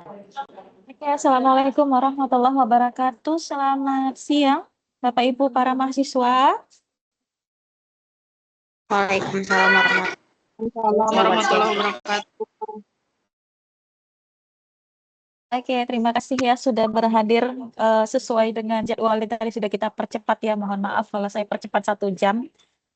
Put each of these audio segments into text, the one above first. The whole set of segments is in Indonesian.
Oke, Assalamualaikum warahmatullahi wabarakatuh. Selamat siang, Bapak Ibu para mahasiswa. Waalaikumsalam warahmatullahi wabarakatuh. Oke, terima kasih ya sudah berhadir sesuai dengan jadwal yang tadi sudah kita percepat ya. Mohon maaf kalau saya percepat 1 jam.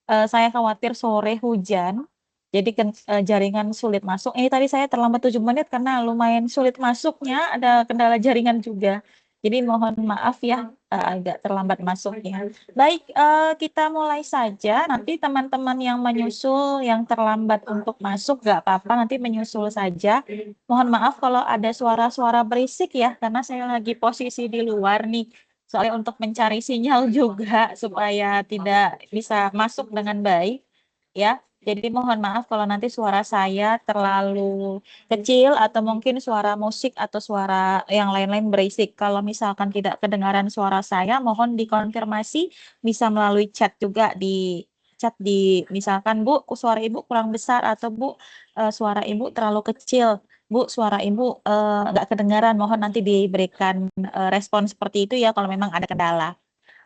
Saya khawatir sore hujan, jadi jaringan sulit masuk. Ini tadi saya terlambat 7 menit karena lumayan sulit masuknya, ada kendala jaringan juga. Jadi mohon maaf ya, agak terlambat masuknya. Baik, kita mulai saja. Nanti teman-teman yang menyusul, yang terlambat untuk masuk, nggak apa-apa, nanti menyusul saja. Mohon maaf kalau ada suara-suara berisik ya, karena saya lagi posisi di luar nih. Soalnya untuk mencari sinyal juga supaya tidak bisa masuk dengan baik ya. Jadi mohon maaf kalau nanti suara saya terlalu kecil atau mungkin suara musik atau suara yang lain-lain berisik. Kalau misalkan tidak kedengaran suara saya, mohon dikonfirmasi bisa melalui chat juga di chat di misalkan Bu, suara Ibu kurang besar atau Bu, suara Ibu terlalu kecil. Bu, suara Ibu nggak kedengaran, mohon nanti diberikan respon seperti itu ya kalau memang ada kendala.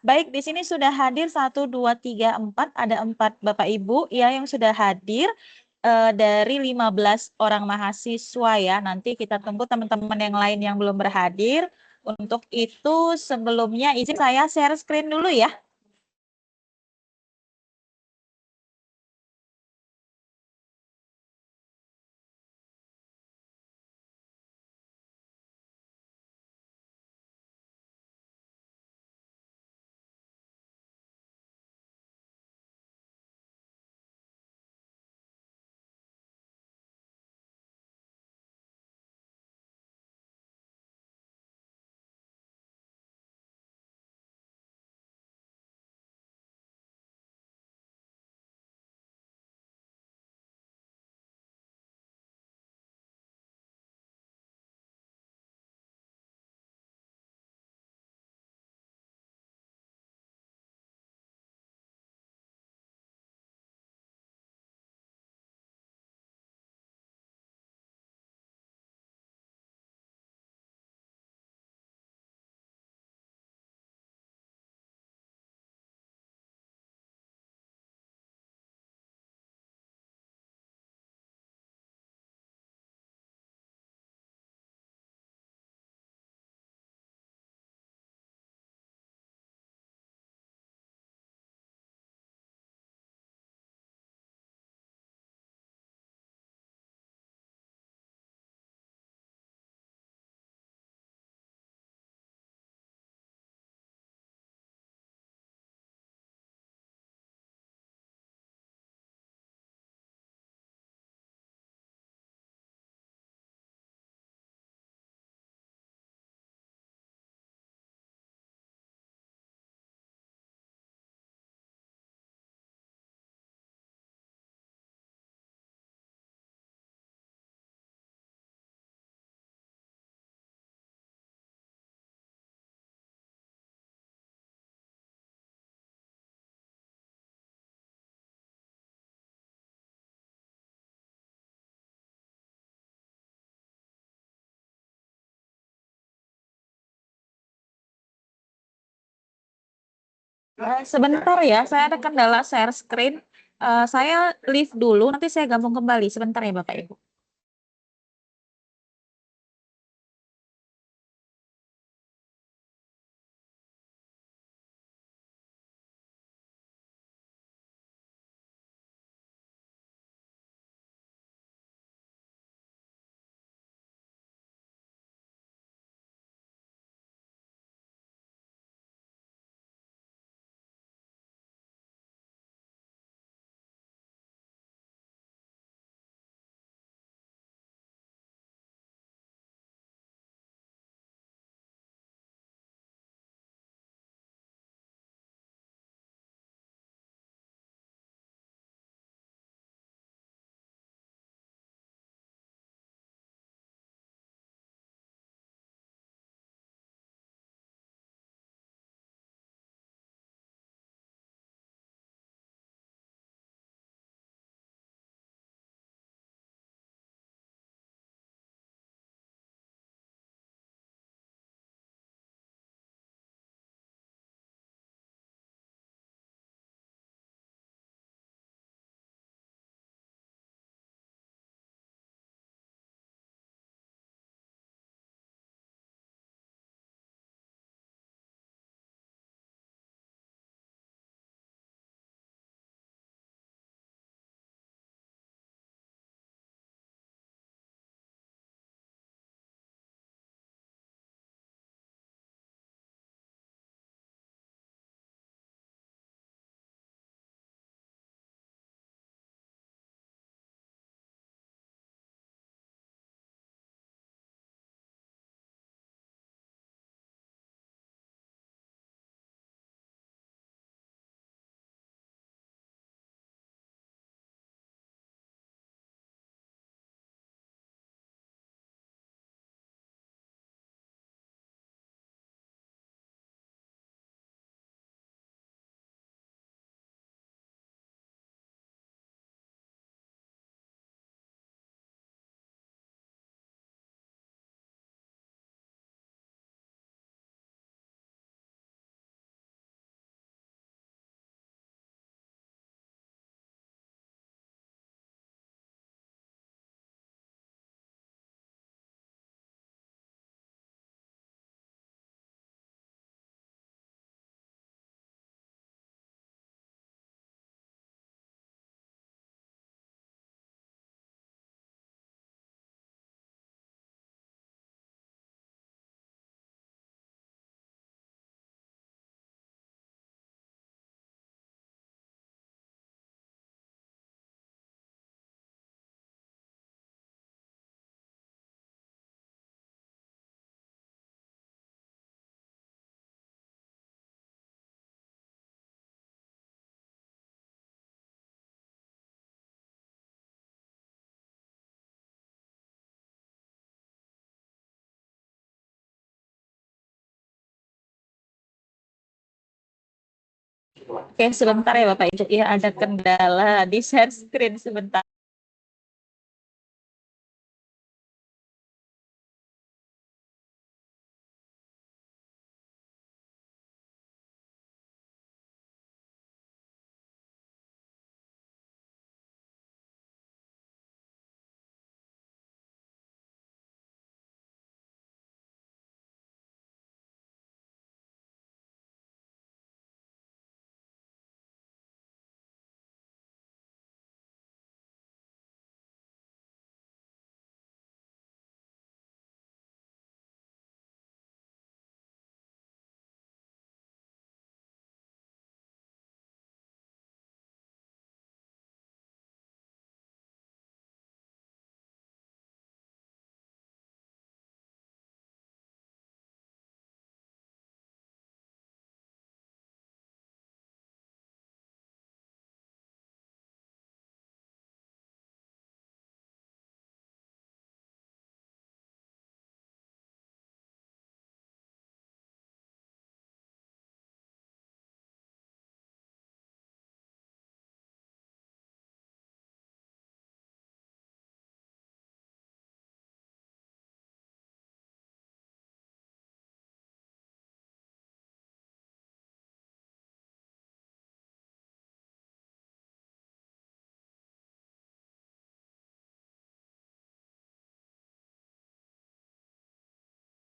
Baik, di sini sudah hadir 1, 2, 3, 4, ada 4 Bapak Ibu ya yang sudah hadir dari 15 orang mahasiswa ya. Nanti kita tunggu teman-teman yang lain yang belum berhadir. Untuk itu sebelumnya izin saya share screen dulu ya. Sebentar ya, saya ada kendala share screen. Saya leave dulu, nanti saya gabung kembali. Sebentar ya Bapak Ibu. Oke, sebentar ya Bapak Ibu. Ya, ada kendala di share screen sebentar.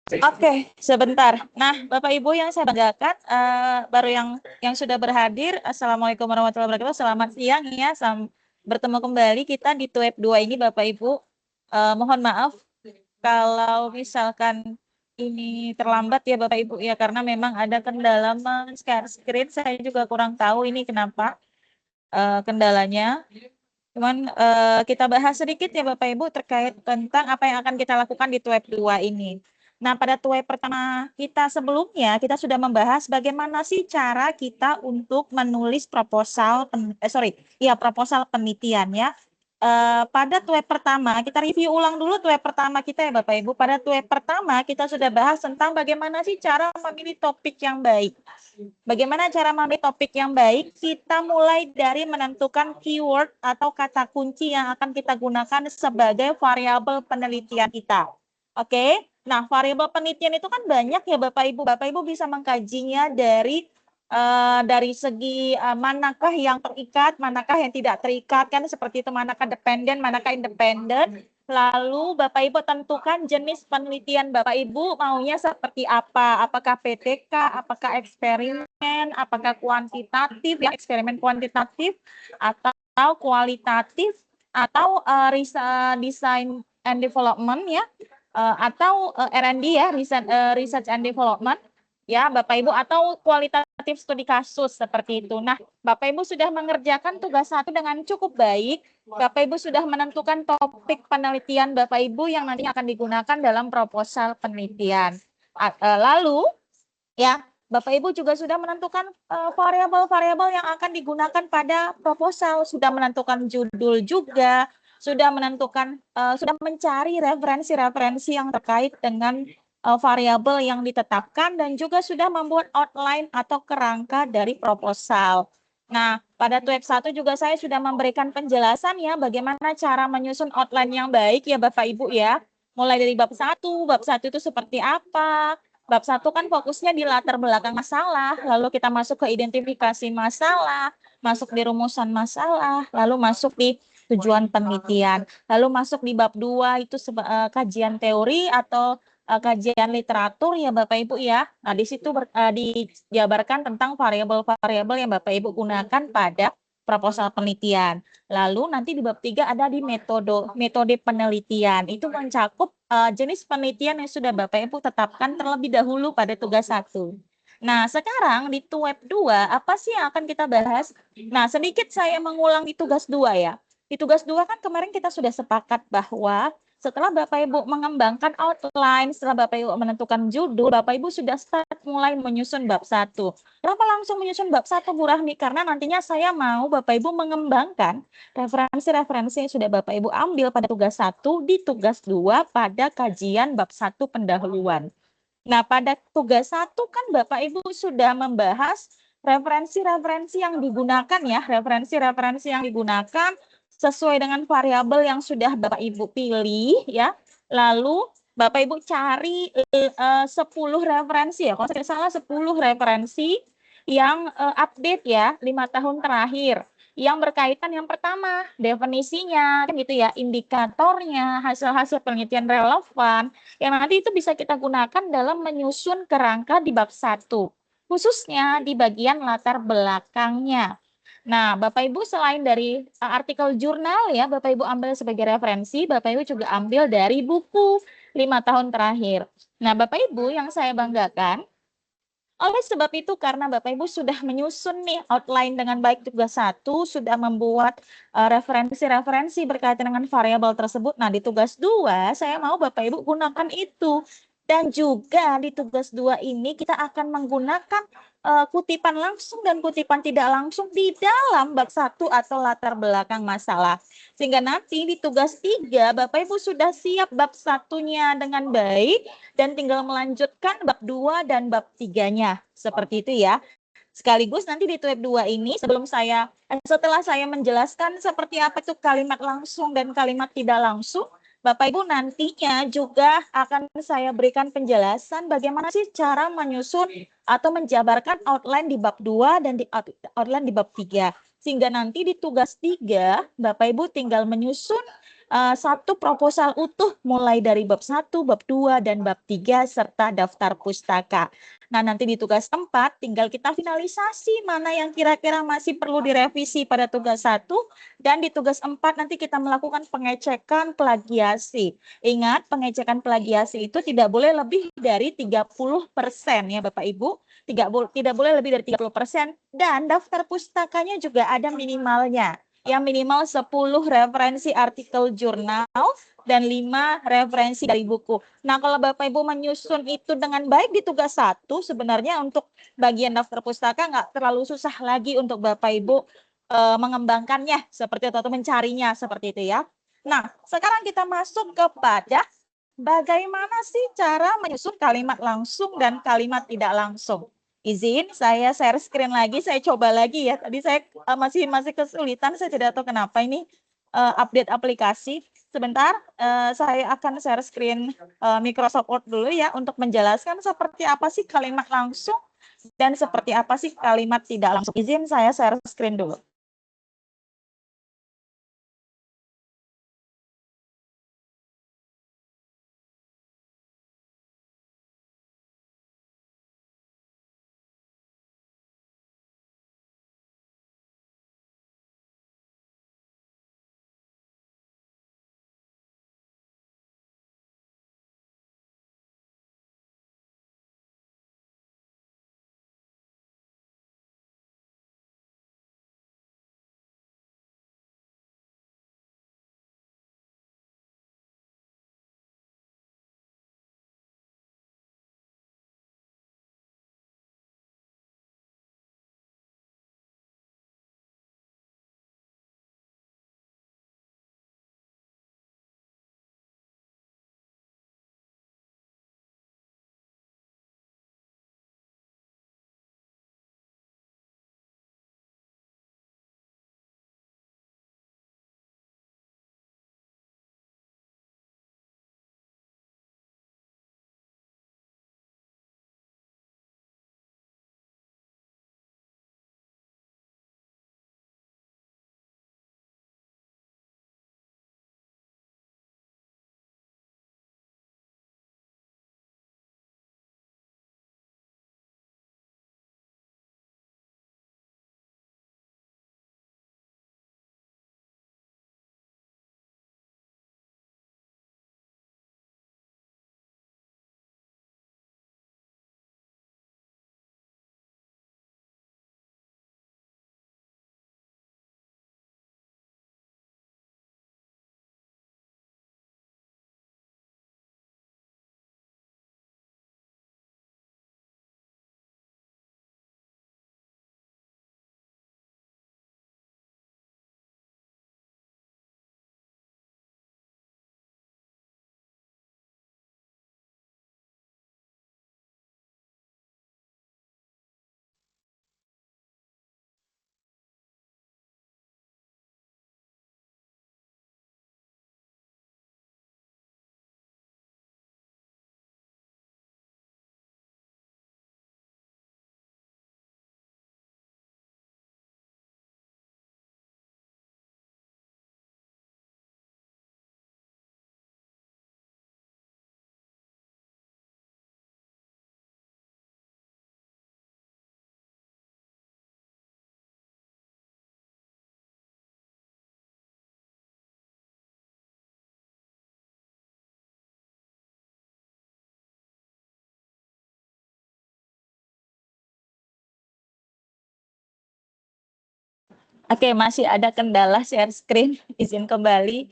Oke, sebentar. Nah, Bapak Ibu yang saya banggakan, baru yang sudah berhadir. Assalamualaikum warahmatullahi wabarakatuh. Selamat siang ya. Bertemu kembali kita di Tuep 2 ini, Bapak Ibu. Mohon maaf kalau misalkan ini terlambat ya Bapak Ibu ya, karena memang ada kendala share screen. Saya juga kurang tahu ini kenapa kendalanya. Cuman kita bahas sedikit ya Bapak Ibu terkait tentang apa yang akan kita lakukan di Tuep 2 ini. Nah, pada Tuep pertama kita sebelumnya, kita sudah membahas bagaimana sih cara kita untuk menulis proposal, proposal penelitian ya. Pada Tuep pertama, kita review ulang dulu Tuep pertama kita ya Bapak Ibu. Pada Tuep pertama, kita sudah bahas tentang bagaimana sih cara memilih topik yang baik. Bagaimana cara memilih topik yang baik? Kita mulai dari menentukan keyword atau kata kunci yang akan kita gunakan sebagai variabel penelitian kita. Oke, nah variabel penelitian itu kan banyak ya Bapak Ibu. Bapak Ibu bisa mengkajinya dari segi manakah yang terikat, manakah yang tidak terikat, kan seperti itu, manakah dependen, manakah independen. Lalu Bapak Ibu tentukan jenis penelitian Bapak Ibu maunya seperti apa, apakah PTK, apakah eksperimen, apakah kuantitatif, ya eksperimen kuantitatif, atau kualitatif, atau design and development ya, atau R&D ya, research and development. Ya, Bapak Ibu, atau kualitatif studi kasus seperti itu. Nah, Bapak Ibu sudah mengerjakan tugas 1 dengan cukup baik. Bapak Ibu sudah menentukan topik penelitian Bapak Ibu yang nanti akan digunakan dalam proposal penelitian. Lalu, ya, Bapak Ibu juga sudah menentukan variabel-variabel yang akan digunakan pada proposal, sudah menentukan judul juga, sudah menentukan, sudah mencari referensi-referensi yang terkait dengan variabel yang ditetapkan, dan juga sudah membuat outline atau kerangka dari proposal. Nah, pada Tuep 1 juga saya sudah memberikan penjelasan ya bagaimana cara menyusun outline yang baik ya Bapak Ibu ya. Mulai dari bab 1 itu seperti apa. Bab 1 kan fokusnya di latar belakang masalah, lalu kita masuk ke identifikasi masalah, masuk di rumusan masalah, lalu masuk di tujuan penelitian. Lalu masuk di bab 2 itu kajian teori atau kajian literatur ya Bapak Ibu ya. Nah, di situ dijabarkan tentang variabel-variabel yang Bapak Ibu gunakan pada proposal penelitian. Lalu nanti di bab 3 ada di metode penelitian. Itu mencakup jenis penelitian yang sudah Bapak Ibu tetapkan terlebih dahulu pada tugas 1. Nah, sekarang di Tuep 2 apa sih yang akan kita bahas? Nah, sedikit saya mengulang di tugas 2 ya. Di tugas 2 kan kemarin kita sudah sepakat bahwa setelah Bapak Ibu mengembangkan outline, setelah Bapak Ibu menentukan judul, Bapak Ibu sudah start mulai menyusun bab 1. Kenapa langsung menyusun bab 1, Bu Rahmi? Karena nantinya saya mau Bapak Ibu mengembangkan referensi-referensi yang sudah Bapak Ibu ambil pada tugas 1 di tugas 2 pada kajian bab 1 pendahuluan. Nah, pada tugas 1 kan Bapak Ibu sudah membahas referensi-referensi yang digunakan ya, referensi-referensi yang digunakan sesuai dengan variabel yang sudah Bapak Ibu pilih ya. Lalu Bapak Ibu cari 10 referensi ya, kalau tidak salah 10 referensi yang update ya 5 tahun terakhir. Yang berkaitan yang pertama, definisinya, kan gitu ya, indikatornya, hasil-hasil penelitian relevan, yang nanti itu bisa kita gunakan dalam menyusun kerangka di bab 1, khususnya di bagian latar belakangnya. Nah, Bapak Ibu selain dari artikel jurnal ya, Bapak Ibu ambil sebagai referensi, Bapak Ibu juga ambil dari buku 5 tahun terakhir. Nah, Bapak Ibu yang saya banggakan, oleh sebab itu karena Bapak Ibu sudah menyusun nih outline dengan baik tugas 1, sudah membuat referensi-referensi berkaitan dengan variabel tersebut. Nah, di tugas 2 saya mau Bapak Ibu gunakan itu. Dan juga di tugas 2 ini kita akan menggunakan kutipan langsung dan kutipan tidak langsung di dalam bab 1 atau latar belakang masalah. Sehingga nanti di tugas 3 Bapak Ibu sudah siap bab 1-nya dengan baik dan tinggal melanjutkan bab 2 dan bab 3-nya. Seperti itu ya. Sekaligus nanti di tab 2 ini setelah saya menjelaskan seperti apa itu kalimat langsung dan kalimat tidak langsung, Bapak Ibu nantinya juga akan saya berikan penjelasan bagaimana sih cara menyusun atau menjabarkan outline di bab 2 dan di outline di bab 3. Sehingga nanti di tugas 3 Bapak Ibu tinggal menyusun satu proposal utuh mulai dari bab 1, bab 2, dan bab 3 serta daftar pustaka. Nah, nanti di tugas 4 tinggal kita finalisasi mana yang kira-kira masih perlu direvisi pada tugas 1 dan di tugas 4 nanti kita melakukan pengecekan plagiasi. Ingat, pengecekan plagiasi itu tidak boleh lebih dari 30% ya Bapak Ibu. Tidak boleh lebih dari 30% dan daftar pustakanya juga ada minimalnya. Yang minimal 10 referensi artikel jurnal dan 5 referensi dari buku. Nah, kalau Bapak Ibu menyusun itu dengan baik di tugas 1, sebenarnya untuk bagian daftar pustaka nggak terlalu susah lagi untuk Bapak Ibu mengembangkannya seperti itu atau mencarinya seperti itu ya. Nah, sekarang kita masuk kepada bagaimana sih cara menyusun kalimat langsung dan kalimat tidak langsung. Izin saya share screen lagi, saya coba lagi ya. Tadi saya masih kesulitan, saya tidak tahu kenapa ini update aplikasi. Sebentar, saya akan share screen Microsoft Word dulu ya untuk menjelaskan seperti apa sih kalimat langsung dan seperti apa sih kalimat tidak langsung. Izin saya share screen dulu. Oke, masih ada kendala share screen, izin kembali.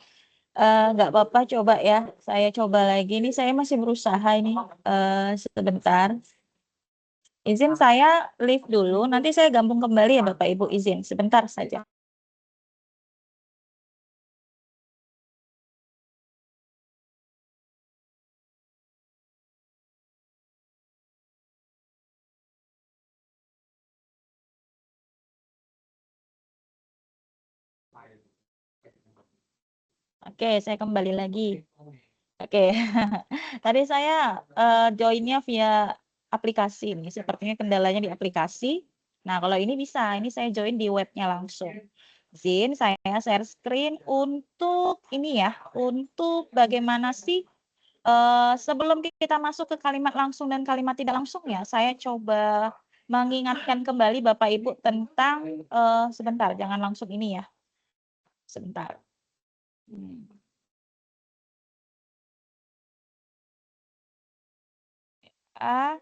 Nggak apa-apa, coba ya. Saya coba lagi. Ini saya masih berusaha ini. Sebentar. Izin saya leave dulu. Nanti saya gabung kembali ya Bapak Ibu, izin. Sebentar saja. Oke, saya kembali lagi. Oke, tadi saya joinnya via aplikasi nih. Sepertinya kendalanya di aplikasi. Nah, kalau ini bisa. Ini saya join di webnya langsung. Izin saya share screen untuk ini ya, untuk bagaimana sih sebelum kita masuk ke kalimat langsung dan kalimat tidak langsung ya, saya coba mengingatkan kembali Bapak Ibu tentang sebentar, jangan langsung ini ya, sebentar. Ah,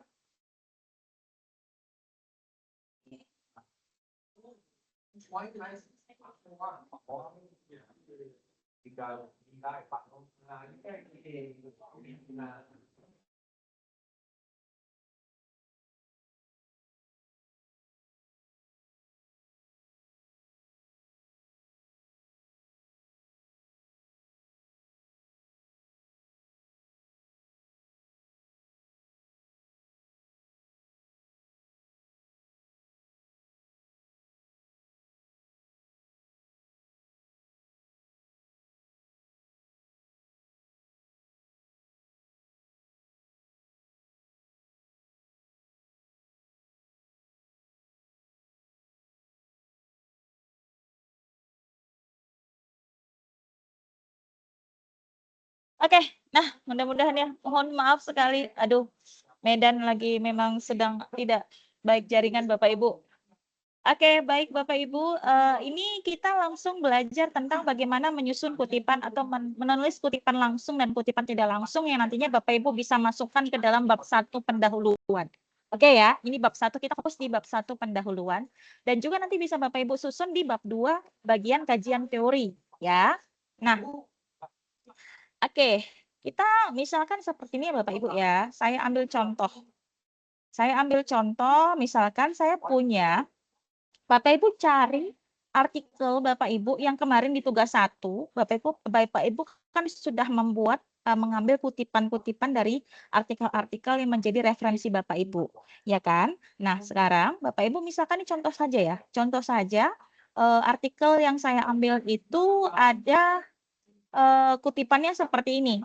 Oke, nah mudah-mudahan ya, mohon maaf sekali, aduh, Medan lagi memang sedang tidak baik jaringan Bapak Ibu. Oke, baik Bapak Ibu, ini kita langsung belajar tentang bagaimana menyusun kutipan atau menulis kutipan langsung dan kutipan tidak langsung yang nantinya Bapak Ibu bisa masukkan ke dalam bab 1 pendahuluan. Oke ya, ini bab 1 kita fokus di bab 1 pendahuluan dan juga nanti bisa Bapak Ibu susun di bab 2 bagian kajian teori ya. Nah, oke, kita misalkan seperti ini ya Bapak Ibu ya. Saya ambil contoh. Saya ambil contoh, misalkan saya punya, Bapak Ibu cari artikel Bapak Ibu yang kemarin di tugas 1, Bapak Ibu kan sudah membuat mengambil kutipan-kutipan dari artikel-artikel yang menjadi referensi Bapak Ibu, ya kan? Nah, sekarang Bapak Ibu misalkan ini contoh saja ya. Contoh saja artikel yang saya ambil itu ada kutipannya seperti ini.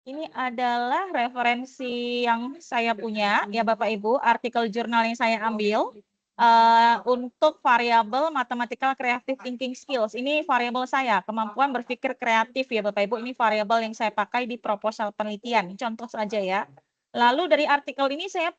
Ini adalah referensi yang saya punya, ya Bapak Ibu, artikel jurnal yang saya ambil untuk variabel mathematical creative thinking skills. Ini variabel saya, kemampuan berpikir kreatif ya Bapak Ibu. Ini variabel yang saya pakai di proposal penelitian. Contoh saja ya. Lalu dari artikel ini saya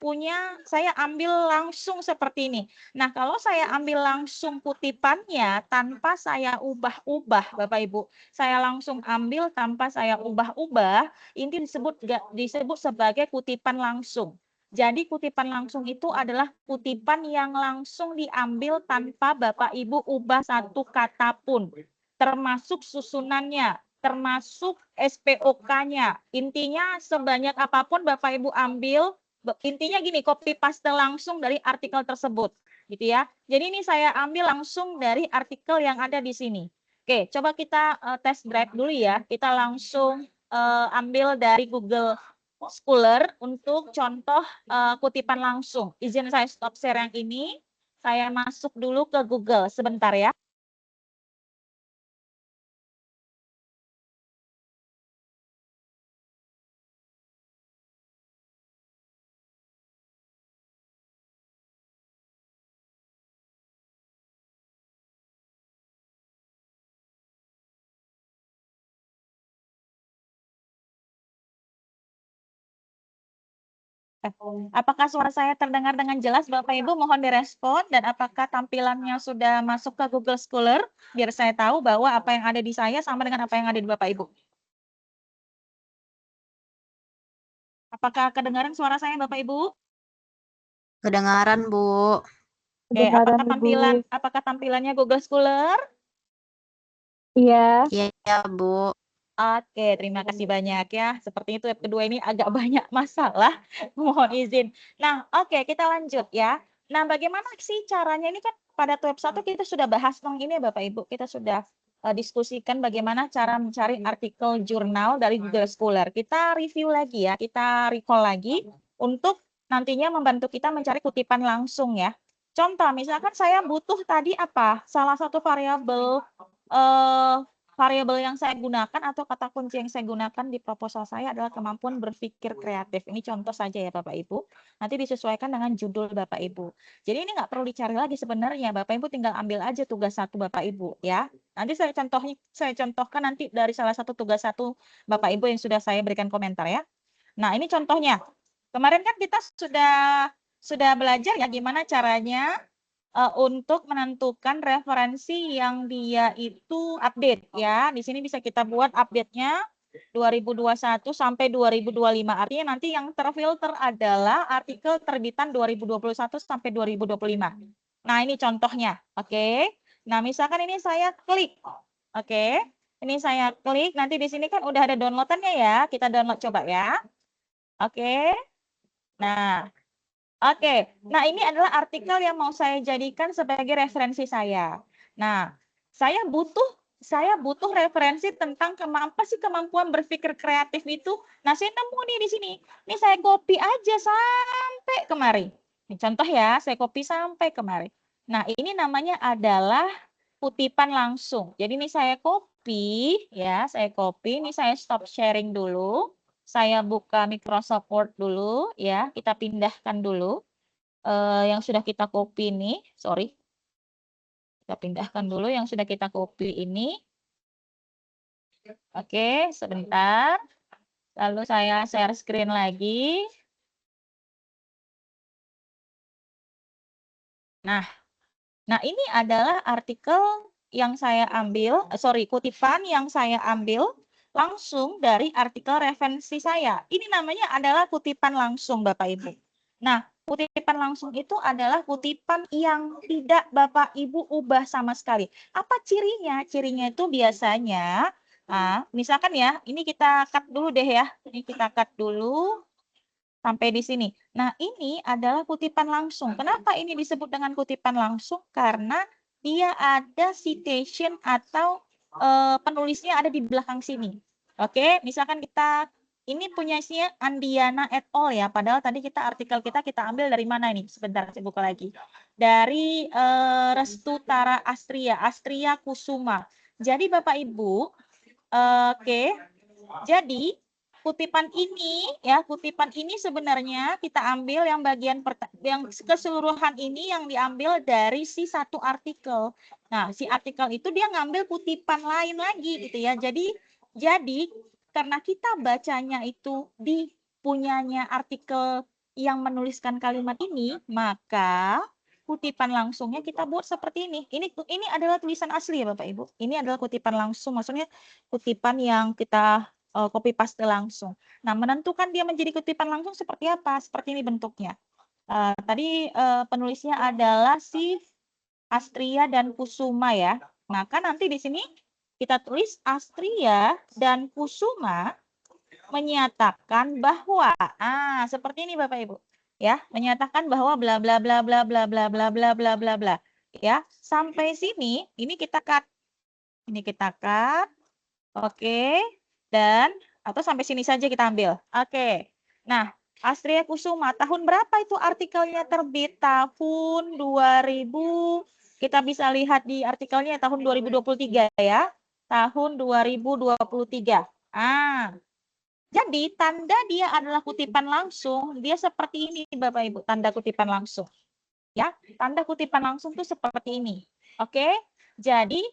ambil langsung seperti ini. Nah, kalau saya ambil langsung kutipannya tanpa saya ubah-ubah Bapak Ibu, saya langsung ambil tanpa saya ubah-ubah, ini disebut sebagai kutipan langsung. Jadi kutipan langsung itu adalah kutipan yang langsung diambil tanpa Bapak Ibu ubah satu kata pun, termasuk susunannya, termasuk SPOK-nya. Intinya sebanyak apapun Bapak Ibu ambil, intinya gini, copy paste langsung dari artikel tersebut, gitu ya. Jadi ini saya ambil langsung dari artikel yang ada di sini. Oke, coba kita test drive dulu ya. Kita langsung ambil dari Google Scholar untuk contoh kutipan langsung. Izin saya stop share yang ini. Saya masuk dulu ke Google sebentar ya. Apakah suara saya terdengar dengan jelas Bapak Ibu? Mohon direspon dan apakah tampilannya sudah masuk ke Google Scholar biar saya tahu bahwa apa yang ada di saya sama dengan apa yang ada di Bapak Ibu. Apakah kedengaran suara saya Bapak Ibu? Kedengaran, Bu. Oke, Kedengaran, Ibu. apakah tampilannya Google Scholar? Iya. Iya, Bu. Oke, terima kasih banyak ya. Seperti itu web kedua ini agak banyak masalah. Mohon izin. Nah, oke, kita lanjut ya. Nah, bagaimana sih caranya? Ini kan pada web 1 kita sudah bahas tentang ini Bapak Ibu. Kita sudah diskusikan bagaimana cara mencari artikel jurnal dari Google Scholar. Kita review lagi ya, kita recall lagi untuk nantinya membantu kita mencari kutipan langsung ya. Contoh, misalkan saya butuh tadi apa? Salah satu variabel variabel yang saya gunakan atau kata kunci yang saya gunakan di proposal saya adalah kemampuan berpikir kreatif. Ini contoh saja ya Bapak Ibu. Nanti disesuaikan dengan judul Bapak Ibu. Jadi ini nggak perlu dicari lagi sebenarnya. Bapak Ibu tinggal ambil aja tugas 1 Bapak Ibu ya. Nanti saya contohkan nanti dari salah satu tugas 1 Bapak Ibu yang sudah saya berikan komentar ya. Nah, ini contohnya. Kemarin kan kita sudah belajar ya gimana caranya untuk menentukan referensi yang dia itu update ya. Di sini bisa kita buat update-nya 2021 sampai 2025. Artinya nanti yang terfilter adalah artikel terbitan 2021 sampai 2025. Nah, ini contohnya. Oke. Nah, misalkan ini saya klik. Oke. Ini saya klik, nanti di sini kan udah ada downloadannya ya. Kita download coba ya. Oke. Nah, oke, nah ini adalah artikel yang mau saya jadikan sebagai referensi saya. Nah, saya butuh referensi tentang kemampuan berpikir kreatif itu. Nah, saya nemu nih di sini. Ini saya copy aja sampai kemari. Ini contoh ya, saya copy sampai kemari. Nah, ini namanya adalah kutipan langsung. Jadi ini saya copy ya, saya copy. Ini saya stop sharing dulu. Saya buka Microsoft Word dulu ya, kita pindahkan dulu yang sudah kita copy ini, sorry. Kita pindahkan dulu yang sudah kita copy ini. Oke, sebentar. Lalu saya share screen lagi. Nah ini adalah artikel yang saya ambil, kutipan yang saya ambil langsung dari artikel referensi saya. Ini namanya adalah kutipan langsung, Bapak Ibu. Nah, kutipan langsung itu adalah kutipan yang tidak Bapak Ibu ubah sama sekali. Apa cirinya? Cirinya itu biasanya, misalkan ya, ini kita cut dulu deh ya. Ini kita cut dulu sampai di sini. Nah, ini adalah kutipan langsung. Kenapa ini disebut dengan kutipan langsung? Karena dia ada citation atau penulisnya ada di belakang sini. Oke, misalkan ini punyanya Andiana et al. Ya, padahal tadi artikel kita ambil dari mana ini? Sebentar, saya buka lagi. Dari Restutara Astria Kusuma. Jadi Bapak Ibu, oke. Jadi kutipan ini sebenarnya kita ambil yang bagian yang keseluruhan ini yang diambil dari si satu artikel. Nah, si artikel itu dia ngambil kutipan lain lagi gitu ya. Jadi karena kita bacanya itu di punyanya artikel yang menuliskan kalimat ini, maka kutipan langsungnya kita buat seperti ini. Ini adalah tulisan asli ya Bapak Ibu. Ini adalah kutipan langsung, maksudnya kutipan yang kita copy paste langsung. Nah, menentukan dia menjadi kutipan langsung seperti apa? Seperti ini bentuknya. Tadi penulisnya adalah si Astria dan Kusuma ya. Maka nanti di sini kita tulis Astria dan Kusuma menyatakan bahwa seperti ini Bapak Ibu. Ya, menyatakan bahwa bla bla bla bla bla bla bla bla bla bla bla. Ya, sampai sini ini kita cut. Ini kita cut. Oke. Dan atau sampai sini saja kita ambil. Oke. Nah, Astria Kusuma tahun berapa itu artikelnya terbit? Tahun 2000. Kita bisa lihat di artikelnya tahun 2023 ya. Tahun 2023. Jadi tanda dia adalah kutipan langsung, dia seperti ini Bapak Ibu, tanda kutipan langsung. Ya, tanda kutipan langsung itu seperti ini. Oke. Jadi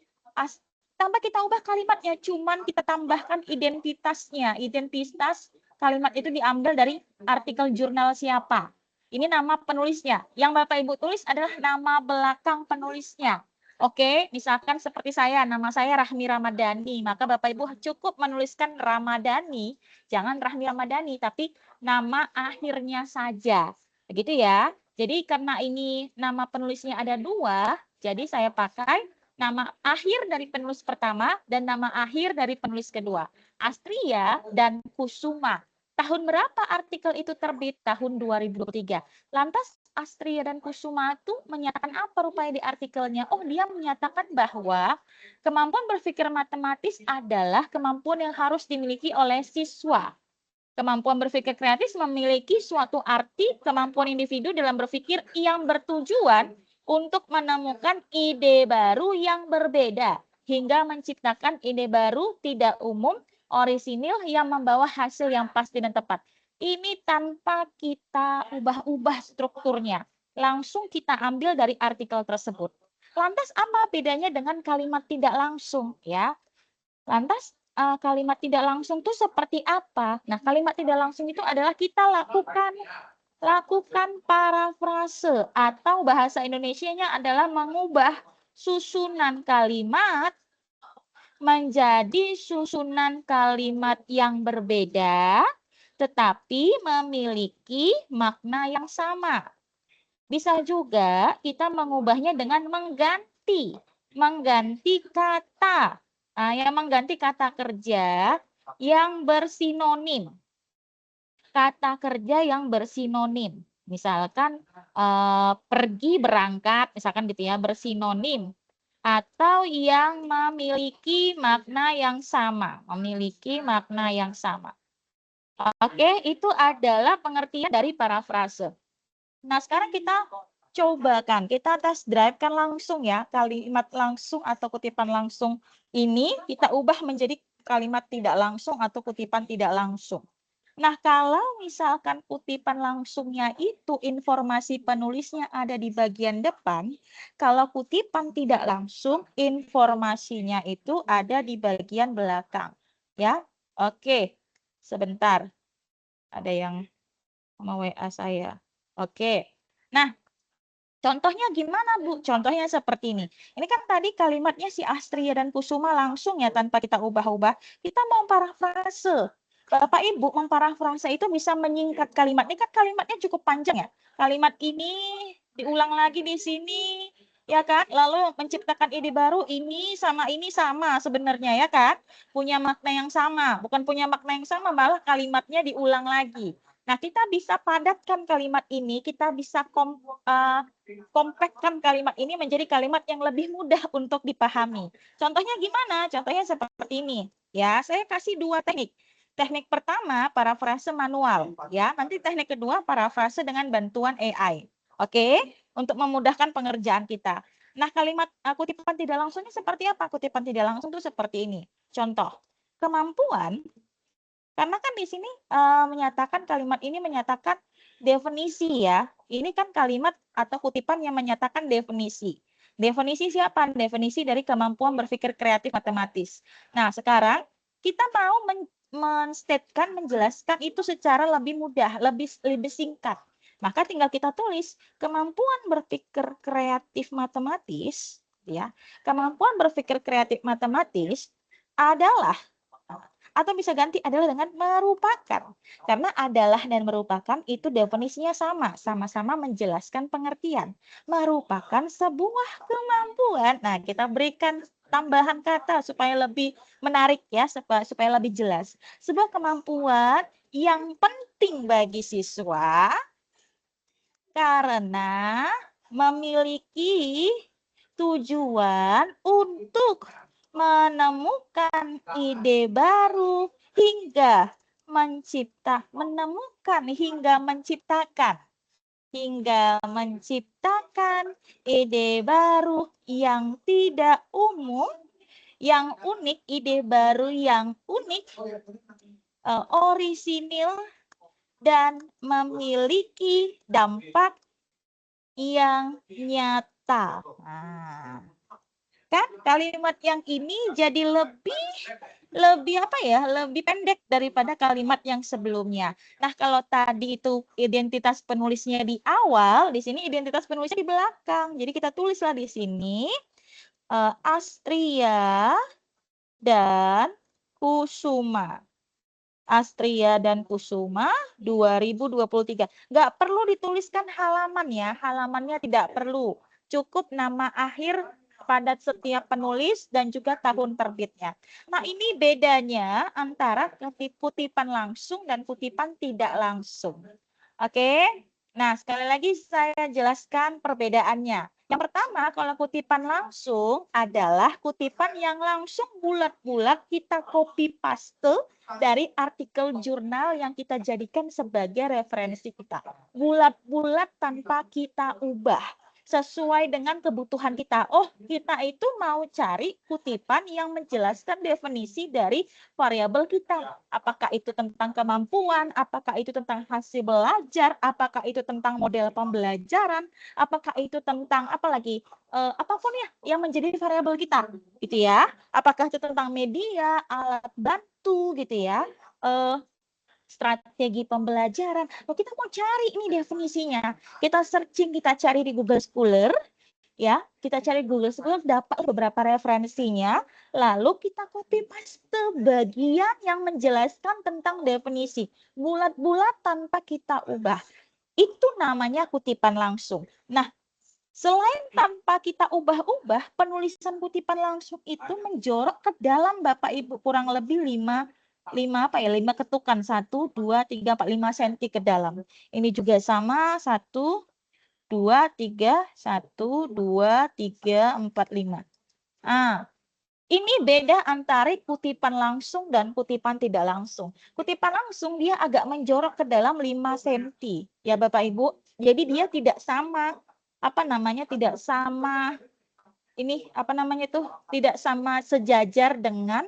tanpa kita ubah kalimatnya, cuman kita tambahkan identitasnya. Identitas kalimat itu diambil dari artikel jurnal siapa. Ini nama penulisnya. Yang Bapak Ibu tulis adalah nama belakang penulisnya. Oke, misalkan seperti nama saya Rahmi Ramadhani, maka Bapak Ibu cukup menuliskan Ramadhani, jangan Rahmi Ramadhani, tapi nama akhirnya saja. Begitu ya. Jadi karena ini nama penulisnya ada 2, jadi saya pakai nama akhir dari penulis pertama dan nama akhir dari penulis kedua. Astria dan Kusuma. Tahun berapa artikel itu terbit? Tahun 2023. Lantas Astria dan Kusuma itu menyatakan apa rupanya di artikelnya? Oh, dia menyatakan bahwa kemampuan berpikir matematis adalah kemampuan yang harus dimiliki oleh siswa. Kemampuan berpikir kreatif memiliki suatu arti kemampuan individu dalam berpikir yang bertujuan untuk menemukan ide baru yang berbeda hingga menciptakan ide baru tidak umum, orisinil yang membawa hasil yang pasti dan tepat. Ini tanpa kita ubah-ubah strukturnya. Langsung kita ambil dari artikel tersebut. Lantas apa bedanya dengan kalimat tidak langsung ya? Lantas kalimat tidak langsung itu seperti apa? Nah, kalimat tidak langsung itu adalah kita lakukan parafrase atau bahasa Indonesianya adalah mengubah susunan kalimat menjadi susunan kalimat yang berbeda tetapi memiliki makna yang sama. Bisa juga kita mengubahnya dengan mengganti kata. Yang mengganti kata kerja yang bersinonim. Kata kerja yang bersinonim. Misalkan pergi berangkat, misalkan gitu ya, bersinonim. Atau yang memiliki makna yang sama. Memiliki makna yang sama. Oke, itu adalah pengertian dari parafrase. Nah, sekarang kita cobakan, kita test drive kan langsung ya, kalimat langsung atau kutipan langsung ini kita ubah menjadi kalimat tidak langsung atau kutipan tidak langsung. Nah, kalau misalkan kutipan langsungnya itu informasi penulisnya ada di bagian depan, kalau kutipan tidak langsung informasinya itu ada di bagian belakang. Ya, oke. Sebentar. Ada yang mau WA saya. Oke. Nah, contohnya gimana, Bu? Contohnya seperti ini. Ini kan tadi kalimatnya si Astria dan Kusuma langsung ya tanpa kita ubah-ubah. Kita mau parafrase. Bapak Ibu memparafrase itu bisa menyingkat kalimat. Ini kan kalimatnya cukup panjang ya. Kalimat ini diulang lagi di sini, ya kan? Lalu menciptakan ide baru ini sama sebenarnya ya kan? Punya makna yang sama, bukan punya makna yang sama, malah kalimatnya diulang lagi. Nah, kita bisa padatkan kalimat ini, kita bisa kompakkan kalimat ini menjadi kalimat yang lebih mudah untuk dipahami. Contohnya gimana? Contohnya seperti ini. Ya, saya kasih 2 teknik. Teknik pertama, parafrase manual. Ya, nanti teknik kedua, parafrase dengan bantuan AI. Oke, untuk memudahkan pengerjaan kita. Nah, kalimat kutipan tidak langsungnya seperti apa? Kutipan tidak langsung itu seperti ini. Contoh, kemampuan. Karena kan di sini menyatakan kalimat ini menyatakan definisi ya. Ini kan kalimat atau kutipan yang menyatakan definisi. Definisi siapa? Definisi dari kemampuan berpikir kreatif matematis. Nah, sekarang kita mau menstatekan, menjelaskan itu secara lebih mudah, lebih singkat. Maka tinggal kita tulis kemampuan berpikir kreatif matematis, ya. Kemampuan berpikir kreatif matematis adalah atau bisa ganti adalah dengan merupakan. Karena adalah dan merupakan itu definisinya sama-sama menjelaskan pengertian. Merupakan sebuah kemampuan. Nah, kita berikan tambahan kata supaya lebih menarik ya, supaya lebih jelas. Sebuah kemampuan yang penting bagi siswa karena memiliki tujuan untuk menemukan ide baru hingga menciptakan ide baru yang tidak umum, yang unik, ide baru yang unik, orisinil dan memiliki dampak yang nyata. Nah, kan kalimat yang ini jadi lebih apa ya? Lebih pendek daripada kalimat yang sebelumnya. Nah, kalau tadi itu identitas penulisnya di awal, di sini identitas penulisnya di belakang. Jadi kita tulislah di sini Astria dan Kusuma. Astria dan Kusuma 2023. Nggak perlu dituliskan halaman ya, halamannya tidak perlu. Cukup nama akhir pada setiap penulis dan juga tahun terbitnya. Nah, ini bedanya antara kutipan langsung dan kutipan tidak langsung. Oke? Nah, sekali lagi saya jelaskan perbedaannya. Yang pertama, kalau kutipan langsung adalah kutipan yang langsung bulat-bulat kita copy paste dari artikel jurnal yang kita jadikan sebagai referensi kita. Bulat-bulat tanpa kita ubah. Sesuai dengan kebutuhan kita. Oh, kita itu mau cari kutipan yang menjelaskan definisi dari variabel kita. Apakah itu tentang kemampuan, apakah itu tentang hasil belajar, apakah itu tentang model pembelajaran, apakah itu tentang apa lagi? Apapun ya yang menjadi variabel kita, gitu ya. Apakah itu tentang media, alat bantu, gitu ya. Strategi pembelajaran. Oh, kita mau cari ini definisinya. Kita searching, kita cari di Google Scholar, ya. Kita cari Google Scholar, dapat beberapa referensinya, lalu kita copy paste bagian yang menjelaskan tentang definisi. Bulat-bulat tanpa kita ubah. Itu namanya kutipan langsung. Nah, selain tanpa kita ubah-ubah, penulisan kutipan langsung itu menjorok ke dalam Bapak Ibu kurang lebih 5 ketukan 1 2 3 4 5 cm ke dalam. Ini juga sama 1 2 3 1 2 3 4 5. Ini beda antara kutipan langsung dan kutipan tidak langsung. Kutipan langsung dia agak menjorok ke dalam 5 cm ya Bapak Ibu. Jadi dia tidak sama tidak sama tidak sama sejajar dengan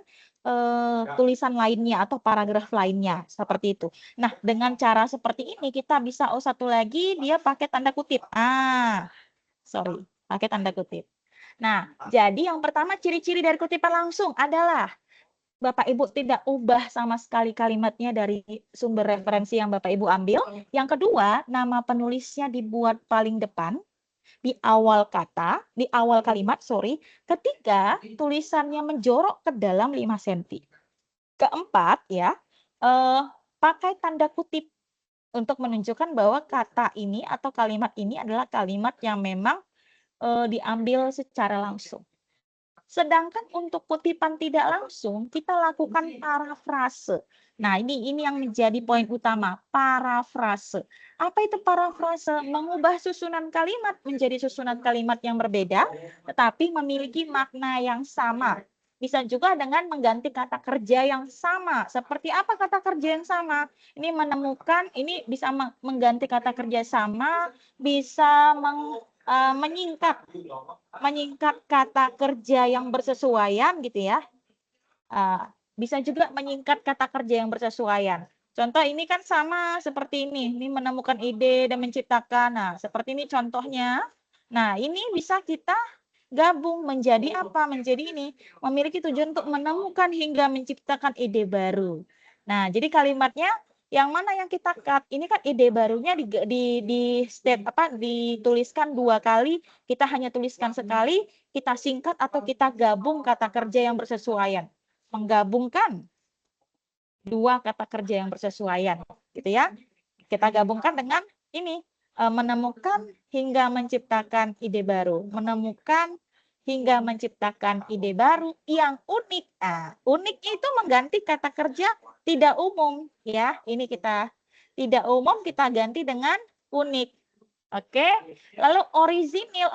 tulisan lainnya atau paragraf lainnya seperti itu. Nah, dengan cara seperti ini kita bisa satu lagi dia pakai tanda kutip. Pakai tanda kutip. Nah, jadi yang pertama ciri-ciri dari kutipan langsung adalah Bapak Ibu tidak ubah sama sekali kalimatnya dari sumber referensi yang Bapak Ibu ambil. Yang kedua, nama penulisnya dibuat paling depan di awal kalimat. Ketiga, tulisannya menjorok ke dalam 5 cm. Keempat, ya, pakai tanda kutip untuk menunjukkan bahwa kata ini atau kalimat ini adalah kalimat yang memang diambil secara langsung. Sedangkan untuk kutipan tidak langsung, kita lakukan parafrase. Nah, ini yang menjadi poin utama, parafrase. Apa itu parafrase? Mengubah susunan kalimat menjadi susunan kalimat yang berbeda, tetapi memiliki makna yang sama. Bisa juga dengan mengganti kata kerja yang sama. Seperti apa kata kerja yang sama? Ini bisa mengganti kata kerja sama, bisa menyingkat kata kerja yang bersesuaian gitu ya. Bisa juga menyingkat kata kerja yang bersesuaian. Contoh ini kan sama seperti ini menemukan ide dan menciptakan. Nah, seperti ini contohnya. Nah, ini bisa kita gabung menjadi apa? Menjadi ini, memiliki tujuan untuk menemukan hingga menciptakan ide baru. Nah, jadi kalimatnya yang mana yang kita cut? Ini kan ide barunya dituliskan 2 kali, kita hanya tuliskan sekali, kita singkat atau kita gabung kata kerja yang bersesuaian. Menggabungkan 2 kata kerja yang bersesuaian, gitu ya. Kita gabungkan dengan ini, menemukan hingga menciptakan ide baru. Menemukan hingga menciptakan ide baru yang unik. Unik itu mengganti kata kerja tidak umum ya. Ini kita tidak umum kita ganti dengan unik. Oke. Lalu orisinil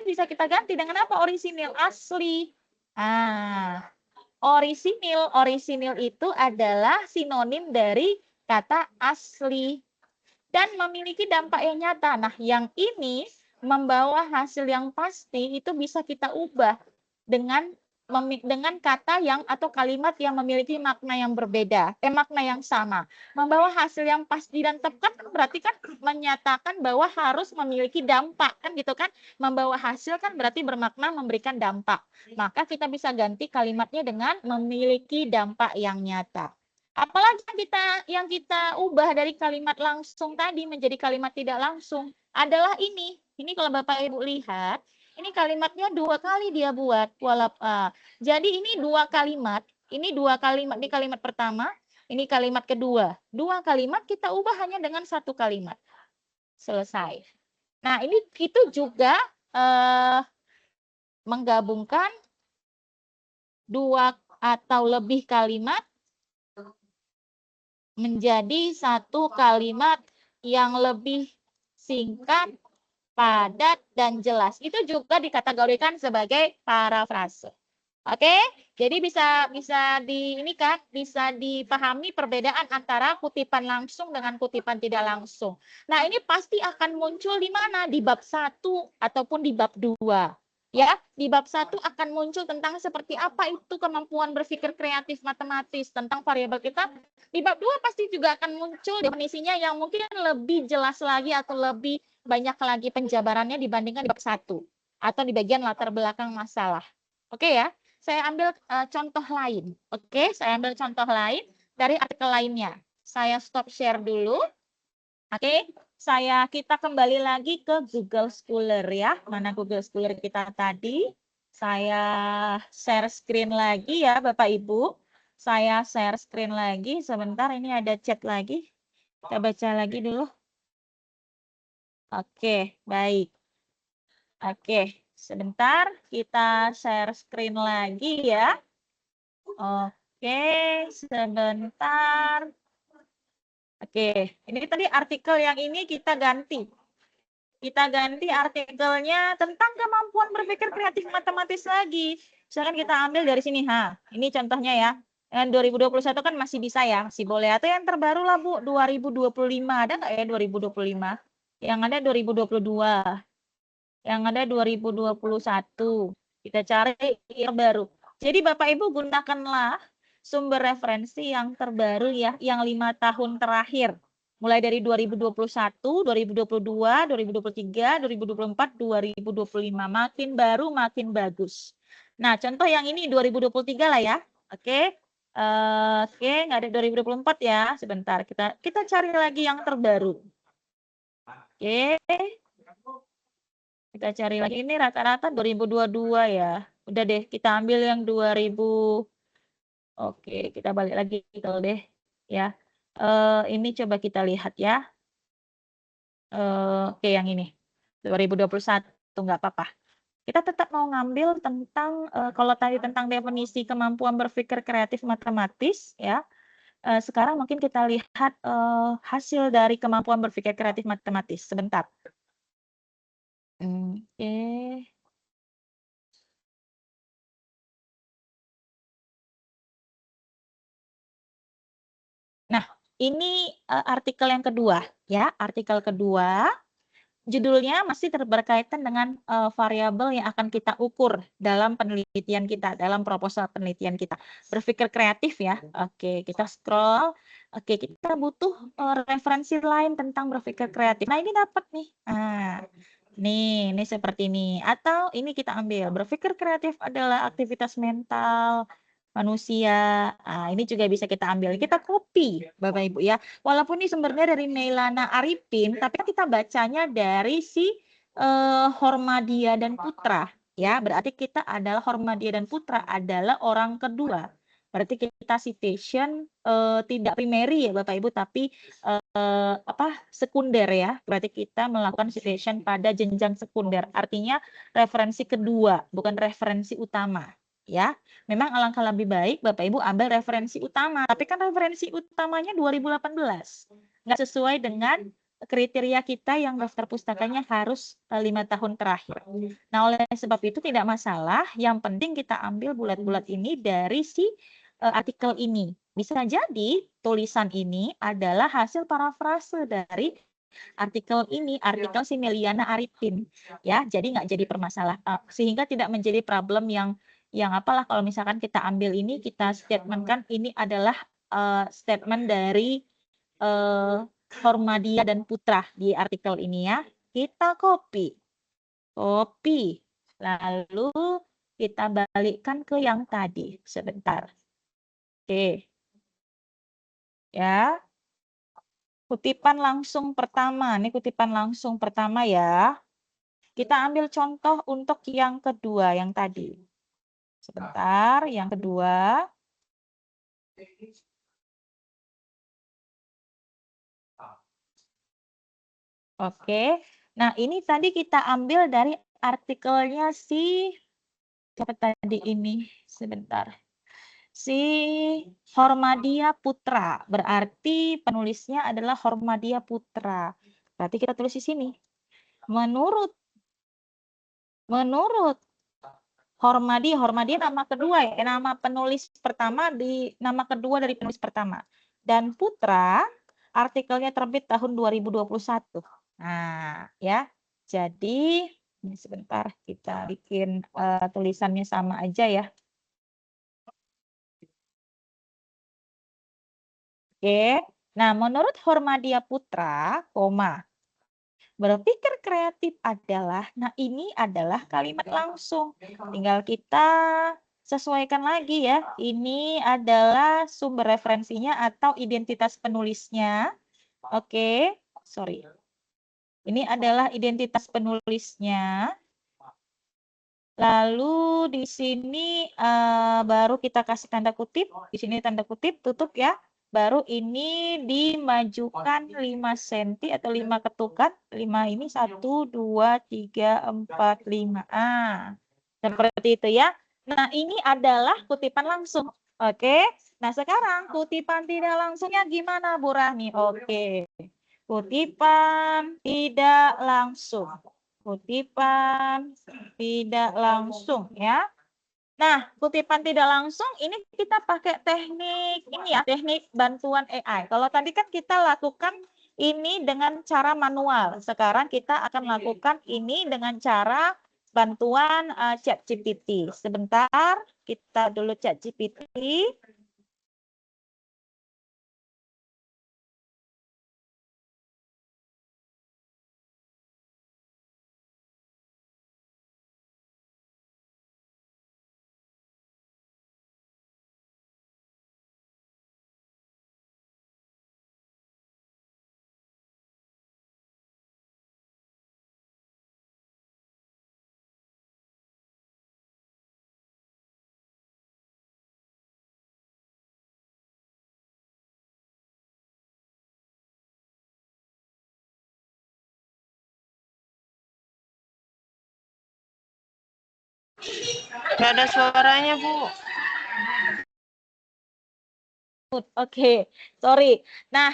bisa kita ganti dengan apa? Orisinil asli. Orisinil itu adalah sinonim dari kata asli dan memiliki dampak yang nyata. Nah, yang ini membawa hasil yang pasti itu bisa kita ubah dengan kata yang atau kalimat yang memiliki makna yang berbeda, makna yang sama. Membawa hasil yang pasti dan tepat berarti kan menyatakan bahwa harus memiliki dampak kan gitu kan. Membawa hasil kan berarti bermakna memberikan dampak. Maka kita bisa ganti kalimatnya dengan memiliki dampak yang nyata. Apalagi yang kita ubah dari kalimat langsung tadi menjadi kalimat tidak langsung adalah ini. Ini kalau Bapak Ibu lihat, ini kalimatnya 2 kali dia buat. Jadi ini 2 kalimat. Ini 2 kalimat di kalimat pertama, Ini kalimat kedua. 2 kalimat kita ubah hanya dengan 1 kalimat. Selesai. Nah, ini itu juga menggabungkan 2 atau lebih kalimat menjadi 1 kalimat yang lebih singkat, padat, dan jelas. Itu juga dikategorikan sebagai parafrase. Oke, jadi bisa bisa dipahami perbedaan antara kutipan langsung dengan kutipan tidak langsung. Nah, ini pasti akan muncul di mana? Di bab 1 ataupun di bab 2. Ya, di bab 1 akan muncul tentang seperti apa itu kemampuan berpikir kreatif matematis, tentang variabel kita. Di bab 2 pasti juga akan muncul definisinya yang mungkin lebih jelas lagi atau lebih banyak lagi penjabarannya dibandingkan di bab 1 atau di bagian latar belakang masalah. Oke ya? Saya ambil contoh lain. Oke, saya ambil contoh lain dari artikel lainnya. Saya stop share dulu. Oke, kita kembali lagi ke Google Scholar ya. Mana Google Scholar kita tadi? Saya share screen lagi ya, Bapak Ibu. Saya share screen lagi. Sebentar, ini ada chat lagi. Kita baca lagi dulu. Oke, baik. Oke, sebentar kita share screen lagi ya. Oke, sebentar. Oke, ini tadi artikel yang ini kita ganti. Kita ganti artikelnya tentang kemampuan berpikir kreatif matematis lagi. Misalkan kita ambil dari sini, ini contohnya ya. Yang 2021 kan masih bisa ya, masih boleh. Atau yang terbaru lah Bu, 2025. Ada nggak ya 2025? Yang ada 2022. Yang ada 2021. Kita cari yang baru. Jadi Bapak Ibu gunakanlah sumber referensi yang terbaru ya, yang 5 tahun terakhir. Mulai dari 2021, 2022, 2023, 2024, 2025. Makin baru makin bagus. Nah, contoh yang ini 2023 lah ya. Oke. Oke, nggak ada 2024 ya. Sebentar, kita cari lagi yang terbaru. Oke. Kita cari lagi, ini rata-rata 2022 ya. Udah deh, kita ambil yang 2000. Oke, kita balik lagi kalau deh ya. Ini coba kita lihat ya. Oke, yang ini 2021 nggak apa-apa. Kita tetap mau ngambil tentang kalau tadi tentang definisi kemampuan berpikir kreatif matematis ya. Sekarang mungkin kita lihat hasil dari kemampuan berpikir kreatif matematis. Sebentar. Oke. Nah, ini artikel yang kedua ya, artikel kedua. Judulnya masih berkaitan dengan variabel yang akan kita ukur dalam penelitian kita, dalam proposal penelitian kita. Berpikir kreatif ya. Oke, kita scroll. Oke, kita butuh referensi lain tentang berpikir kreatif. Nah, ini dapat nih. Ini seperti ini. Atau ini kita ambil. Berpikir kreatif adalah aktivitas mental manusia. Ini juga bisa kita ambil. Kita copy, Bapak Ibu ya. Walaupun ini sumbernya dari Mailana Arifin, tapi kita bacanya dari si Hormadia dan Putra. Ya, berarti kita adalah Hormadia dan Putra adalah orang kedua. Berarti kita citation tidak primary ya Bapak Ibu, tapi sekunder ya. Berarti kita melakukan citation pada jenjang sekunder. Artinya referensi kedua, bukan referensi utama. Ya, memang alangkah lebih baik Bapak Ibu ambil referensi utama, tapi kan referensi utamanya 2018. Nggak sesuai dengan kriteria kita yang daftar pustakanya harus 5 tahun terakhir. Nah, oleh sebab itu tidak masalah, yang penting kita ambil bulat-bulat ini dari si artikel ini. Bisa jadi tulisan ini adalah hasil parafrase dari artikel ini, artikel si Meliana Arifin. Ya, jadi nggak jadi permasalah, sehingga tidak menjadi problem yang apalah kalau misalkan kita ambil ini, kita statementkan ini adalah statement dari Hormadia dan Putra di artikel ini ya. Kita copy, lalu kita balikkan ke yang tadi. Sebentar. Oke. Ya. Kutipan langsung pertama, ini kutipan langsung pertama ya. Kita ambil contoh untuk yang kedua, yang tadi. Sebentar, yang kedua. Oke. Nah, ini tadi kita ambil dari artikelnya si siapa tadi ini? Sebentar. Si Hormadia Putra. Berarti penulisnya adalah Hormadia Putra. Berarti kita tulis di sini. Menurut Hormadia nama kedua ya, nama penulis pertama di nama kedua dari penulis pertama. Dan Putra artikelnya terbit tahun 2021. Nah, ya. Jadi ini sebentar kita bikin tulisannya sama aja ya. Oke. Nah, menurut Hormadia Putra, berpikir kreatif adalah, nah ini adalah kalimat langsung. Tinggal kita sesuaikan lagi ya. Ini adalah sumber referensinya atau identitas penulisnya. Oke, sorry. Ini adalah identitas penulisnya. Lalu di sini baru kita kasih tanda kutip. Di sini tanda kutip, tutup ya. Baru ini dimajukan 5 cm atau 5 ketukan. 5 ini 1, 2, 3, 4, 5. Seperti itu ya. Nah, ini adalah kutipan langsung. Oke. Nah, sekarang kutipan tidak langsungnya gimana, Bu Rahmi? Oke. Kutipan tidak langsung. Kutipan tidak langsung ya. Nah, kutipan tidak langsung ini kita pakai teknik ini ya, teknik bantuan AI. Kalau tadi kan kita lakukan ini dengan cara manual. Sekarang kita akan lakukan ini dengan cara bantuan ChatGPT. Sebentar, kita dulu ChatGPT. Nggak ada suaranya, Bu. Oke, sorry. Nah,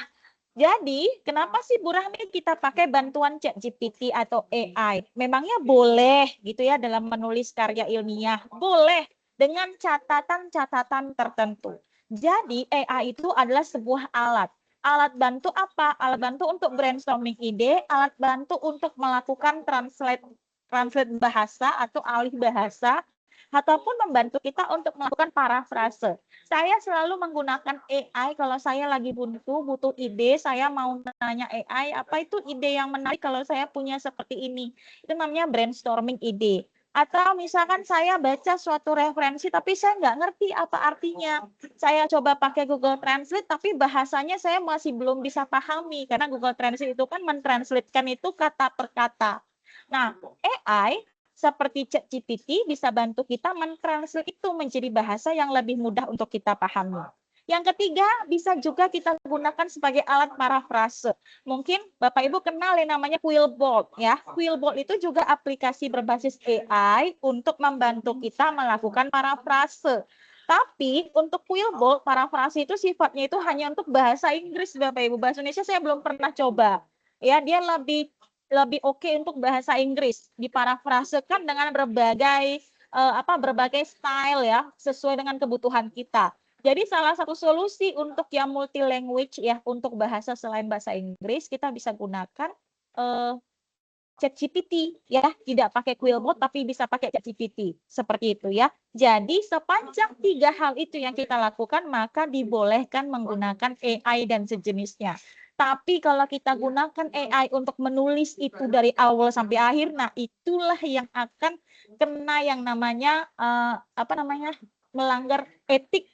jadi kenapa sih Bu Rahmi kita pakai bantuan ChatGPT atau AI? Memangnya boleh gitu ya dalam menulis karya ilmiah? Boleh dengan catatan-catatan tertentu. Jadi AI itu adalah sebuah alat. Alat bantu apa? Alat bantu untuk brainstorming ide, alat bantu untuk melakukan translate bahasa atau alih bahasa, ataupun membantu kita untuk melakukan parafrase. Saya selalu menggunakan AI kalau saya lagi butuh ide, saya mau nanya AI, apa itu ide yang menarik kalau saya punya seperti ini. Itu namanya brainstorming ide. Atau misalkan saya baca suatu referensi tapi saya nggak ngerti apa artinya. Saya coba pakai Google Translate tapi bahasanya saya masih belum bisa pahami karena Google Translate itu kan mentranslatekan itu kata per kata. Nah, AI seperti ChatGPT bisa bantu kita mentranslate itu menjadi bahasa yang lebih mudah untuk kita pahami. Yang ketiga, bisa juga kita gunakan sebagai alat parafrase. Mungkin Bapak Ibu kenal yang namanya Quillbot ya. Quillbot itu juga aplikasi berbasis AI untuk membantu kita melakukan parafrase. Tapi untuk Quillbot, parafrase itu sifatnya itu hanya untuk bahasa Inggris Bapak Ibu. Bahasa Indonesia saya belum pernah coba. Ya, dia lebih oke untuk bahasa Inggris, diparafrasekan dengan berbagai style ya, sesuai dengan kebutuhan kita. Jadi salah satu solusi untuk yang multi language ya, untuk bahasa selain bahasa Inggris, kita bisa gunakan ChatGPT ya, tidak pakai Quillbot tapi bisa pakai ChatGPT seperti itu ya. Jadi sepanjang 3 hal itu yang kita lakukan maka dibolehkan menggunakan AI dan sejenisnya. Tapi kalau kita gunakan AI untuk menulis itu dari awal sampai akhir, nah itulah yang akan kena yang namanya melanggar etik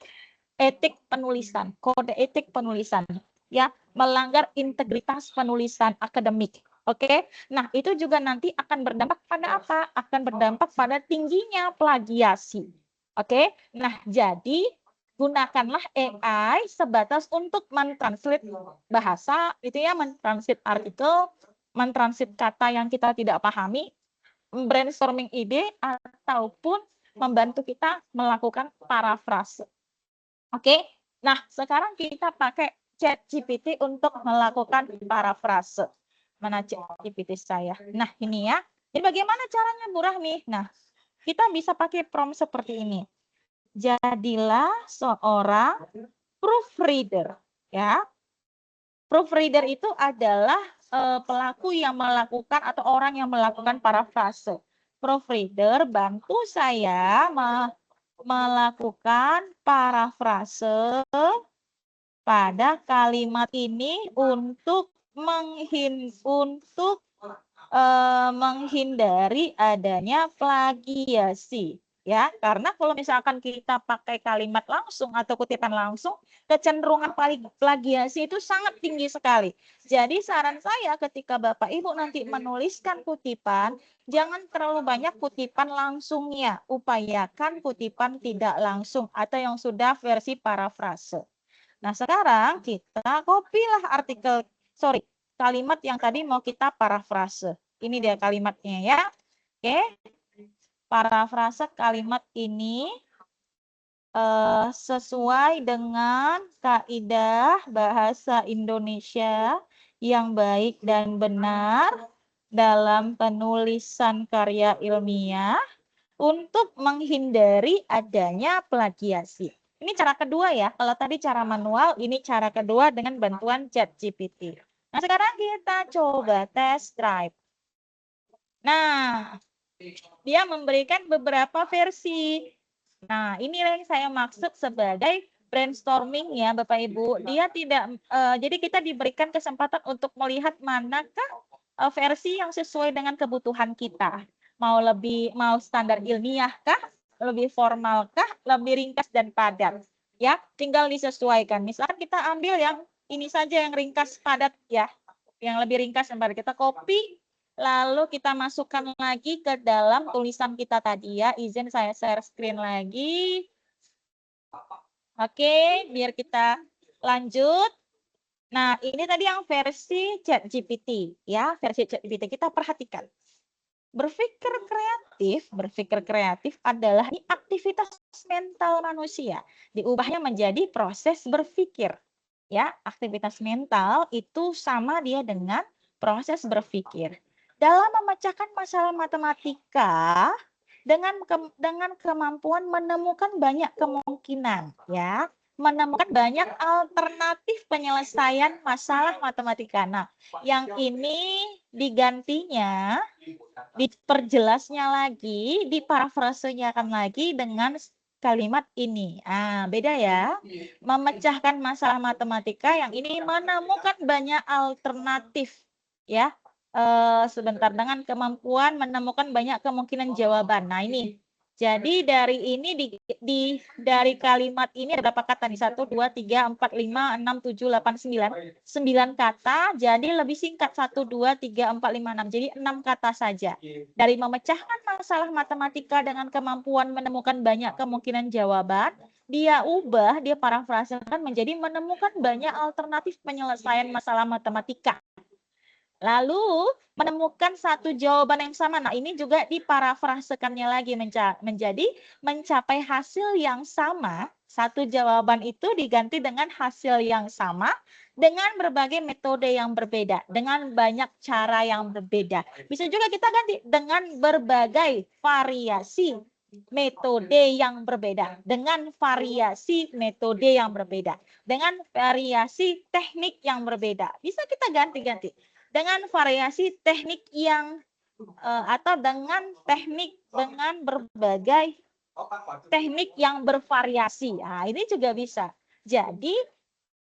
penulisan, kode etik penulisan ya, melanggar integritas penulisan akademik. Oke, nah itu juga nanti akan berdampak pada apa? Akan berdampak pada tingginya plagiasi. Oke, nah jadi gunakanlah AI sebatas untuk mentranslate bahasa, itu ya, mentranslate artikel, mentransit kata yang kita tidak pahami, brainstorming ide, ataupun membantu kita melakukan parafrase. Oke, nah sekarang kita pakai ChatGPT untuk melakukan parafrase. Mana ChatGPT saya? Nah ini ya. Jadi bagaimana caranya Bu Rahmi? Nah, kita bisa pakai prompt seperti ini. Jadilah seorang proofreader, ya. Proofreader itu adalah pelaku yang melakukan atau orang yang melakukan parafrase. Proofreader bantu saya melakukan parafrase pada kalimat ini untuk menghindari adanya plagiasi, ya. Karena kalau misalkan kita pakai kalimat langsung atau kutipan langsung, kecenderungan plagiasi itu sangat tinggi sekali. Jadi saran saya ketika Bapak Ibu nanti menuliskan kutipan, jangan terlalu banyak kutipan langsungnya. Upayakan kutipan tidak langsung atau yang sudah versi parafrase. Nah, sekarang kita copy-lah kalimat yang tadi mau kita parafrase. Ini dia kalimatnya ya. Oke. Parafrase kalimat ini sesuai dengan kaidah bahasa Indonesia yang baik dan benar dalam penulisan karya ilmiah untuk menghindari adanya plagiasi. Ini cara kedua ya. Kalau tadi cara manual, ini cara kedua dengan bantuan ChatGPT. Nah, sekarang kita coba test drive. Nah, dia memberikan beberapa versi. Nah, inilah yang saya maksud sebagai brainstorming ya, Bapak Ibu. Dia tidak jadi kita diberikan kesempatan untuk melihat manakah versi yang sesuai dengan kebutuhan kita. Mau standar ilmiah kah, lebih formal kah, lebih ringkas dan padat. Ya, tinggal disesuaikan. Misalkan kita ambil yang ini saja yang ringkas padat ya. Yang lebih ringkas dan padat. Kita copy lalu kita masukkan lagi ke dalam tulisan kita tadi ya. Izin saya share screen lagi. Oke, biar kita lanjut. Nah, ini tadi yang versi ChatGPT ya, versi ChatGPT. Kita perhatikan. Berpikir kreatif adalah aktivitas mental manusia. Diubahnya menjadi proses berpikir. Ya, aktivitas mental itu sama dia dengan proses berpikir. Dalam memecahkan masalah matematika dengan kemampuan menemukan banyak kemungkinan, ya, menemukan banyak alternatif penyelesaian masalah matematika. Nah, yang ini digantinya, diperjelasnya lagi, diparafrasekan lagi dengan kalimat ini. Beda ya. Memecahkan masalah matematika, yang ini menemukan banyak alternatif ya. Sebentar, dengan kemampuan menemukan banyak kemungkinan jawaban. Nah, ini. Jadi dari ini dari kalimat ini ada berapa kata nih? 1 2 3 4 5 6 7 8 9. 9 kata, jadi lebih singkat 1 2 3 4 5 6. Jadi 6 kata saja. Dari memecahkan masalah matematika dengan kemampuan menemukan banyak kemungkinan jawaban, dia parafrasekan menjadi menemukan banyak alternatif penyelesaian masalah matematika. Lalu menemukan satu jawaban yang sama. Nah, ini juga diparafrasekannya lagi menjadi mencapai hasil yang sama. Satu jawaban itu diganti dengan hasil yang sama dengan berbagai metode yang berbeda, dengan banyak cara yang berbeda. Bisa juga kita ganti dengan berbagai variasi metode yang berbeda, dengan variasi metode yang berbeda, dengan variasi teknik yang berbeda. Bisa kita ganti-ganti dengan variasi teknik yang atau dengan berbagai teknik yang bervariasi. Nah, ini juga bisa. Jadi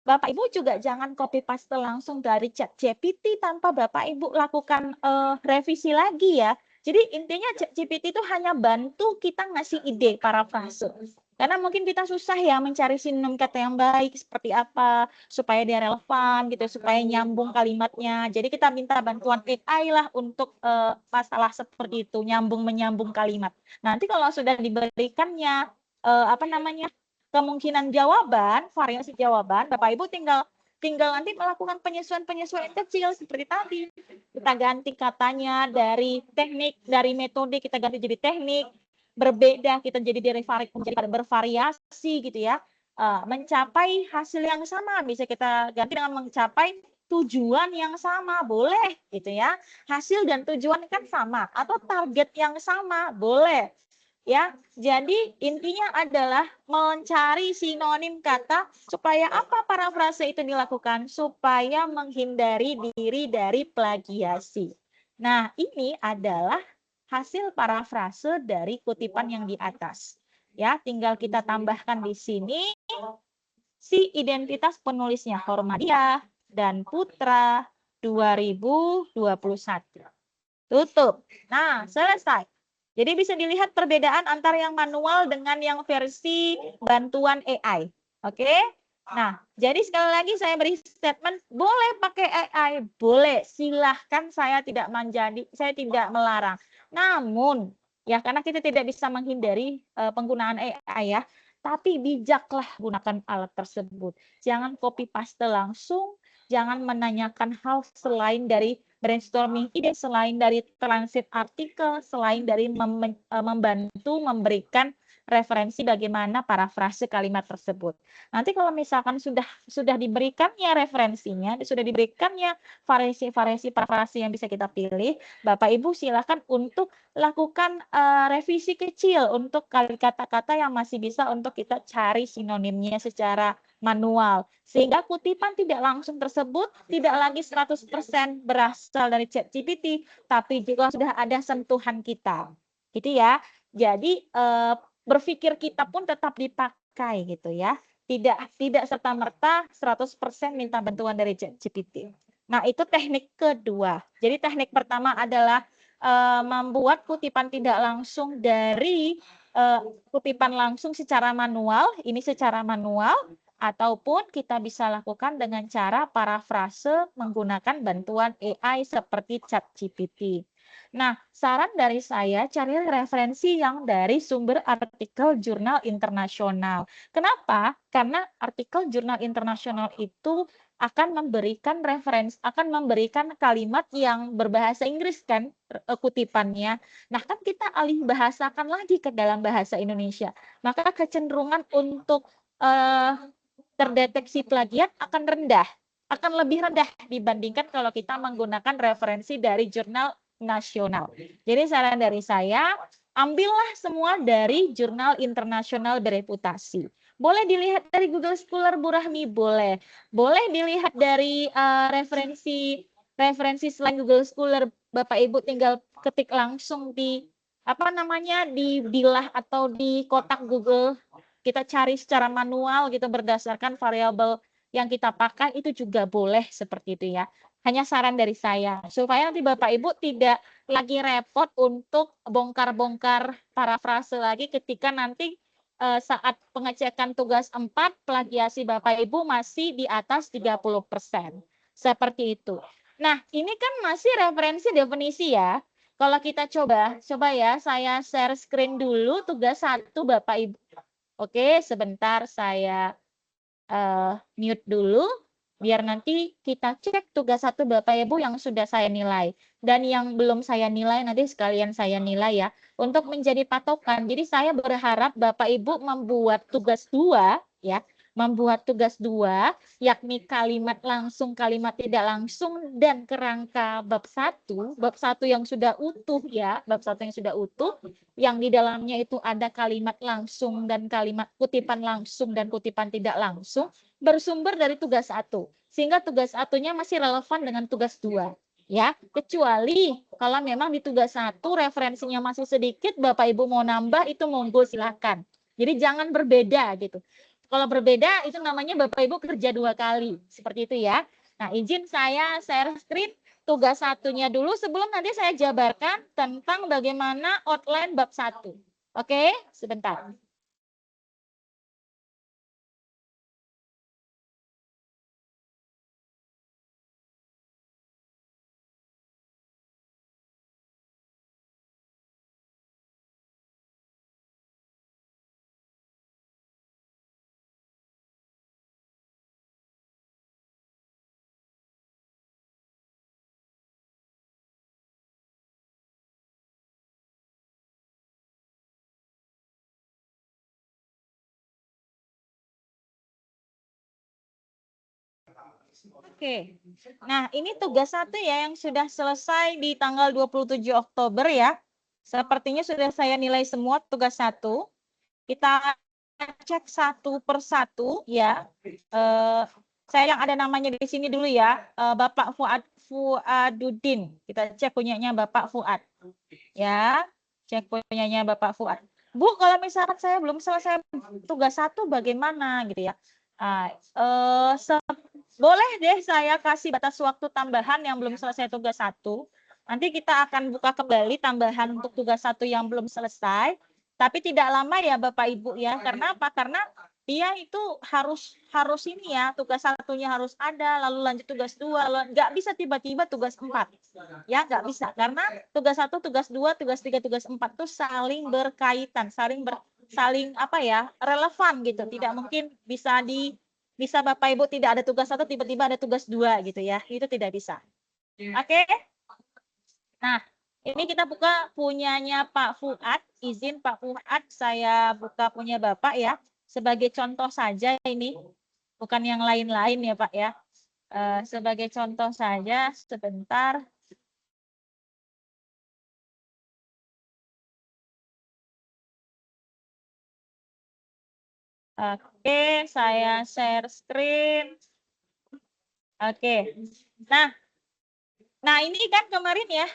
Bapak Ibu juga jangan copy paste langsung dari ChatGPT tanpa Bapak Ibu lakukan revisi lagi ya. Jadi intinya ChatGPT itu hanya bantu kita ngasih ide parafrase. Karena mungkin kita susah ya mencari sinonim kata yang baik seperti apa supaya dia relevan gitu, supaya nyambung kalimatnya. Jadi kita minta bantuan AI lah untuk masalah seperti itu, menyambung kalimat. Nanti kalau sudah diberikannya kemungkinan jawaban, variasi jawaban, Bapak Ibu tinggal tinggal nanti melakukan penyesuaian-penyesuaian kecil seperti tadi. Kita ganti katanya dari teknik, dari metode kita ganti jadi teknik, berbeda kita jadi menjadi bervariasi gitu ya. Mencapai hasil yang sama, bisa kita ganti dengan mencapai tujuan yang sama, boleh gitu ya. Hasil dan tujuan kan sama, atau target yang sama, boleh. Ya, jadi intinya adalah mencari sinonim kata supaya apa parafrase itu dilakukan? Supaya menghindari diri dari plagiasi. Nah, ini adalah hasil parafrase dari kutipan yang di atas. Ya, tinggal kita tambahkan di sini si identitas penulisnya Hormadiah dan Putra 2021. Tutup. Nah, selesai. Jadi bisa dilihat perbedaan antara yang manual dengan yang versi bantuan AI. Oke? Nah, jadi sekali lagi saya beri statement, boleh pakai AI, boleh. Silahkan, saya tidak melarang. Namun, ya karena kita tidak bisa menghindari penggunaan AI ya, tapi bijaklah gunakan alat tersebut. Jangan copy paste langsung, jangan menanyakan hal selain dari brainstorming ide, selain dari translate artikel, selain dari membantu memberikan referensi bagaimana parafrase kalimat tersebut. Nanti kalau misalkan sudah diberikannya referensinya, sudah diberikannya variasi-variasi parafrase yang bisa kita pilih, Bapak Ibu silakan untuk lakukan revisi kecil untuk kata-kata yang masih bisa untuk kita cari sinonimnya secara manual. Sehingga kutipan tidak langsung tersebut tidak lagi 100% berasal dari ChatGPT, tapi juga sudah ada sentuhan kita. Gitu ya. Jadi berpikir kita pun tetap dipakai gitu ya. Tidak serta-merta 100% minta bantuan dari ChatGPT. Nah, itu teknik kedua. Jadi teknik pertama adalah membuat kutipan tidak langsung dari kutipan langsung secara manual, ini secara manual, ataupun kita bisa lakukan dengan cara parafrase menggunakan bantuan AI seperti ChatGPT. Nah, saran dari saya cari referensi yang dari sumber artikel jurnal internasional. Kenapa? Karena artikel jurnal internasional itu akan memberikan kalimat yang berbahasa Inggris kan kutipannya. Nah, kan kita alih bahasakan lagi ke dalam bahasa Indonesia. Maka kecenderungan untuk terdeteksi plagiat akan rendah, akan lebih rendah dibandingkan kalau kita menggunakan referensi dari jurnal nasional. Jadi saran dari saya, ambillah semua dari jurnal internasional bereputasi. Boleh dilihat dari Google Scholar Bu Rahmi, boleh. Boleh dilihat dari referensi selain Google Scholar, Bapak Ibu tinggal ketik langsung di di bilah atau di kotak Google, kita cari secara manual gitu berdasarkan variabel yang kita pakai, itu juga boleh seperti itu ya. Hanya saran dari saya supaya nanti Bapak Ibu tidak lagi repot untuk bongkar-bongkar parafrase lagi ketika nanti saat pengecekan tugas 4 plagiasi Bapak Ibu masih di atas 30%. Seperti itu. Nah, ini kan masih referensi definisi ya. Kalau kita coba ya, saya share screen dulu tugas 1 Bapak Ibu. Oke, sebentar saya mute dulu, biar nanti kita cek tugas 1 Bapak Ibu yang sudah saya nilai. Dan yang belum saya nilai nanti sekalian saya nilai ya, untuk menjadi patokan. Jadi saya berharap Bapak Ibu membuat tugas 2 ya, membuat tugas 2, yakni kalimat langsung, kalimat tidak langsung, dan kerangka bab 1 yang sudah utuh ya, bab 1 yang sudah utuh, yang di dalamnya itu ada kalimat langsung dan kalimat kutipan langsung dan kutipan tidak langsung, bersumber dari tugas 1. Sehingga tugas 1-nya masih relevan dengan tugas 2. Ya, kecuali kalau memang di tugas 1 referensinya masih sedikit, Bapak Ibu mau nambah, itu monggo silakan. Jadi jangan berbeda gitu. Kalau berbeda itu namanya Bapak Ibu kerja 2 kali. Seperti itu ya. Nah, izin saya share screen tugas 1-nya dulu sebelum nanti saya jabarkan tentang bagaimana outline bab 1. Oke, sebentar. Oke. Nah, ini tugas 1 ya yang sudah selesai di tanggal 27 Oktober ya. Sepertinya sudah saya nilai semua tugas 1. Kita cek satu per satu ya. Saya yang ada namanya di sini dulu ya. Bapak Fuadudin. Kita cek punyanya Bapak Fuad. Ya, cek punyanya Bapak Fuad. Bu, kalau misalkan saya belum selesai tugas 1 bagaimana gitu ya. Boleh deh saya kasih batas waktu tambahan yang belum selesai tugas 1. Nanti kita akan buka kembali tambahan untuk tugas 1 yang belum selesai. Tapi tidak lama ya Bapak Ibu ya. Karena apa? Karena dia itu harus ini ya, tugas 1-nya harus ada, lalu lanjut tugas 2, nggak bisa tiba-tiba tugas 4. Ya, nggak bisa. Karena tugas 1, tugas 2, tugas 3, tugas 4 itu saling berkaitan, saling apa ya, relevan gitu. Tidak mungkin bisa Bapak Ibu tidak ada tugas 1 tiba-tiba ada tugas 2 gitu ya. Itu tidak bisa. Oke? Nah, ini kita buka punyanya Pak Fuad. Izin Pak Fuad saya buka punya Bapak ya. Sebagai contoh saja ini. Bukan yang lain-lain ya Pak ya. Sebagai contoh saja sebentar. Oke, saya share screen. Oke. Nah ini kan kemarin ya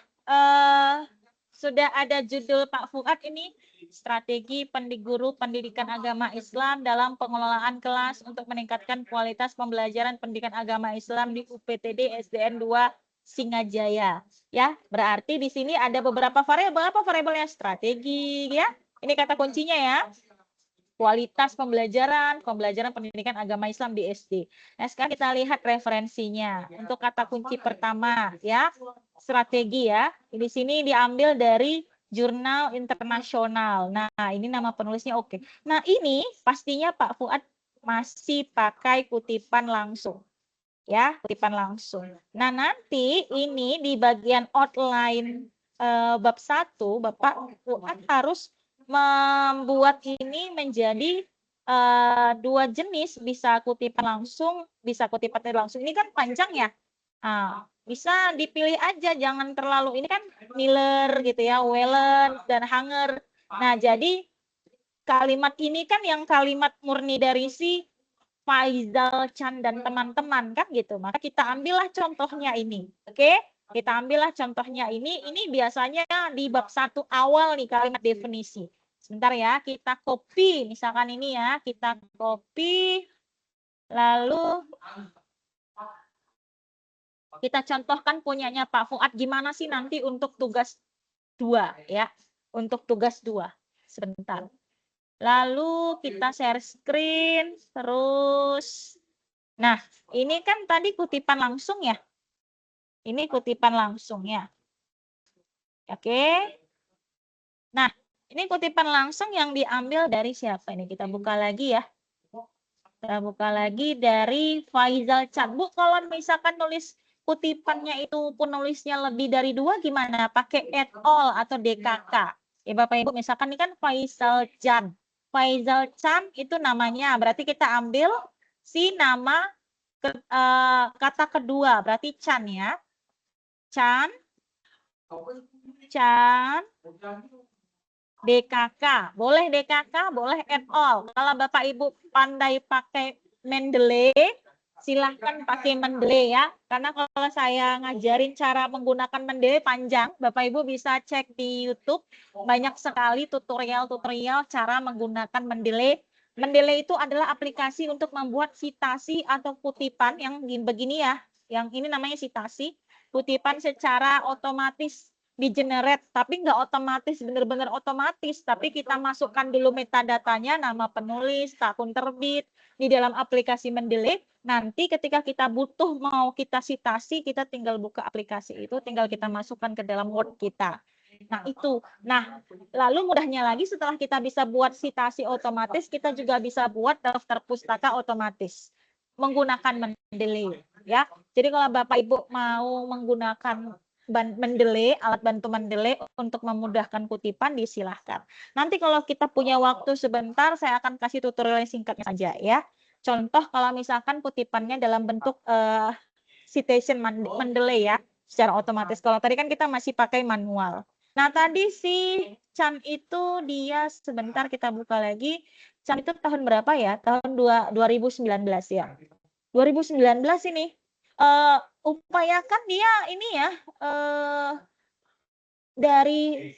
sudah ada judul Pak Fuad ini, strategi guru pendidikan agama Islam dalam pengelolaan kelas untuk meningkatkan kualitas pembelajaran pendidikan agama Islam di UPTD SDN 2 Singajaya. Ya, berarti di sini ada beberapa variabel. Apa variabelnya? Strategi ya. Ini kata kuncinya ya. Kualitas pembelajaran pendidikan agama Islam di SD. Nah, sekarang kita lihat referensinya. Untuk kata kunci pertama ya, strategi ya. Di sini diambil dari jurnal internasional. Nah, ini nama penulisnya oke. Nah, ini pastinya Pak Fuad masih pakai kutipan langsung. Ya, kutipan langsung. Nah, nanti ini di bagian outline bab 1, Bapak Fuad harus membuat ini menjadi 2 jenis, bisa kutipan langsung, bisa kutipan langsung. Ini kan panjang ya. Bisa dipilih aja, jangan terlalu, ini kan Miller gitu ya, Whelan dan Hanger. Nah, jadi kalimat ini kan yang kalimat murni dari si Faizal Chan dan teman-teman kan gitu. Maka kita ambillah contohnya ini. Oke? Kita ambillah contohnya ini. Ini biasanya di bab 1 awal nih kalimat definisi. Sebentar ya, kita copy misalkan ini ya, kita copy lalu kita contohkan punyanya Pak Fuad gimana sih nanti untuk tugas 2 ya. Untuk tugas 2. Sebentar. Lalu kita share screen terus. Nah, ini kan tadi kutipan langsung ya. Ini kutipan langsung ya. Oke. Nah, ini kutipan langsung yang diambil dari siapa ini? Kita buka lagi ya. Kita buka lagi dari Faizal Chan. Bu, kalau misalkan nulis kutipannya itu penulisnya lebih dari 2 gimana? Pakai et al atau DKK. Ya Bapak Ibu, misalkan ini kan Faizal Chan. Faizal Chan itu namanya. Berarti kita ambil si nama kata kedua. Berarti Chan ya. Chan. DKK, boleh DKK, boleh et al. Kalau Bapak Ibu pandai pakai Mendeley, silahkan pakai Mendeley ya. Karena kalau saya ngajarin cara menggunakan Mendeley panjang, Bapak Ibu bisa cek di YouTube. Banyak sekali tutorial-tutorial cara menggunakan Mendeley. Mendeley itu adalah aplikasi untuk membuat citasi atau kutipan yang begini ya. Yang ini namanya citasi, kutipan secara otomatis di generate, tapi nggak otomatis, benar-benar otomatis, tapi kita masukkan dulu metadatanya, nama penulis, tahun terbit, di dalam aplikasi Mendeley. Nanti ketika kita butuh mau kita citasi, kita tinggal buka aplikasi itu, tinggal kita masukkan ke dalam Word kita. Nah itu, lalu mudahnya lagi setelah kita bisa buat citasi otomatis, kita juga bisa buat daftar pustaka otomatis menggunakan Mendeley. Ya, jadi kalau Bapak Ibu mau menggunakan Mendeley, alat bantu Mendeley untuk memudahkan kutipan disilahkan. Nanti kalau kita punya waktu sebentar, saya akan kasih tutorial yang singkatnya saja ya. Contoh kalau misalkan kutipannya dalam bentuk citation Mendeley ya, secara otomatis. Kalau tadi kan kita masih pakai manual. Nah, tadi si Chan itu dia sebentar kita buka lagi. Chan itu tahun berapa ya? Tahun 2019 ya. 2019 ini upayakan dia ini ya dari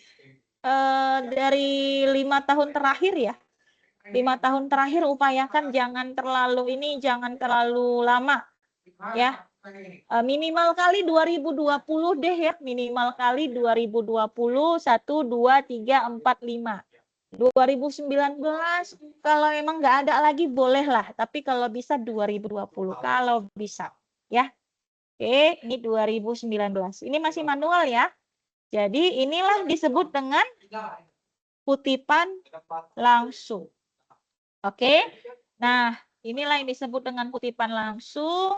5 tahun terakhir ya. 5 tahun terakhir upayakan jangan terlalu lama ya. Minimal kali 2020 deh ya, minimal kali 2020 1 2 3 4 5. 2019 kalau emang nggak ada lagi boleh lah, tapi kalau bisa 2020 kalau bisa ya. Oke, ini 2019. Ini masih manual ya. Jadi inilah disebut dengan kutipan langsung. Oke. Nah, inilah yang disebut dengan kutipan langsung.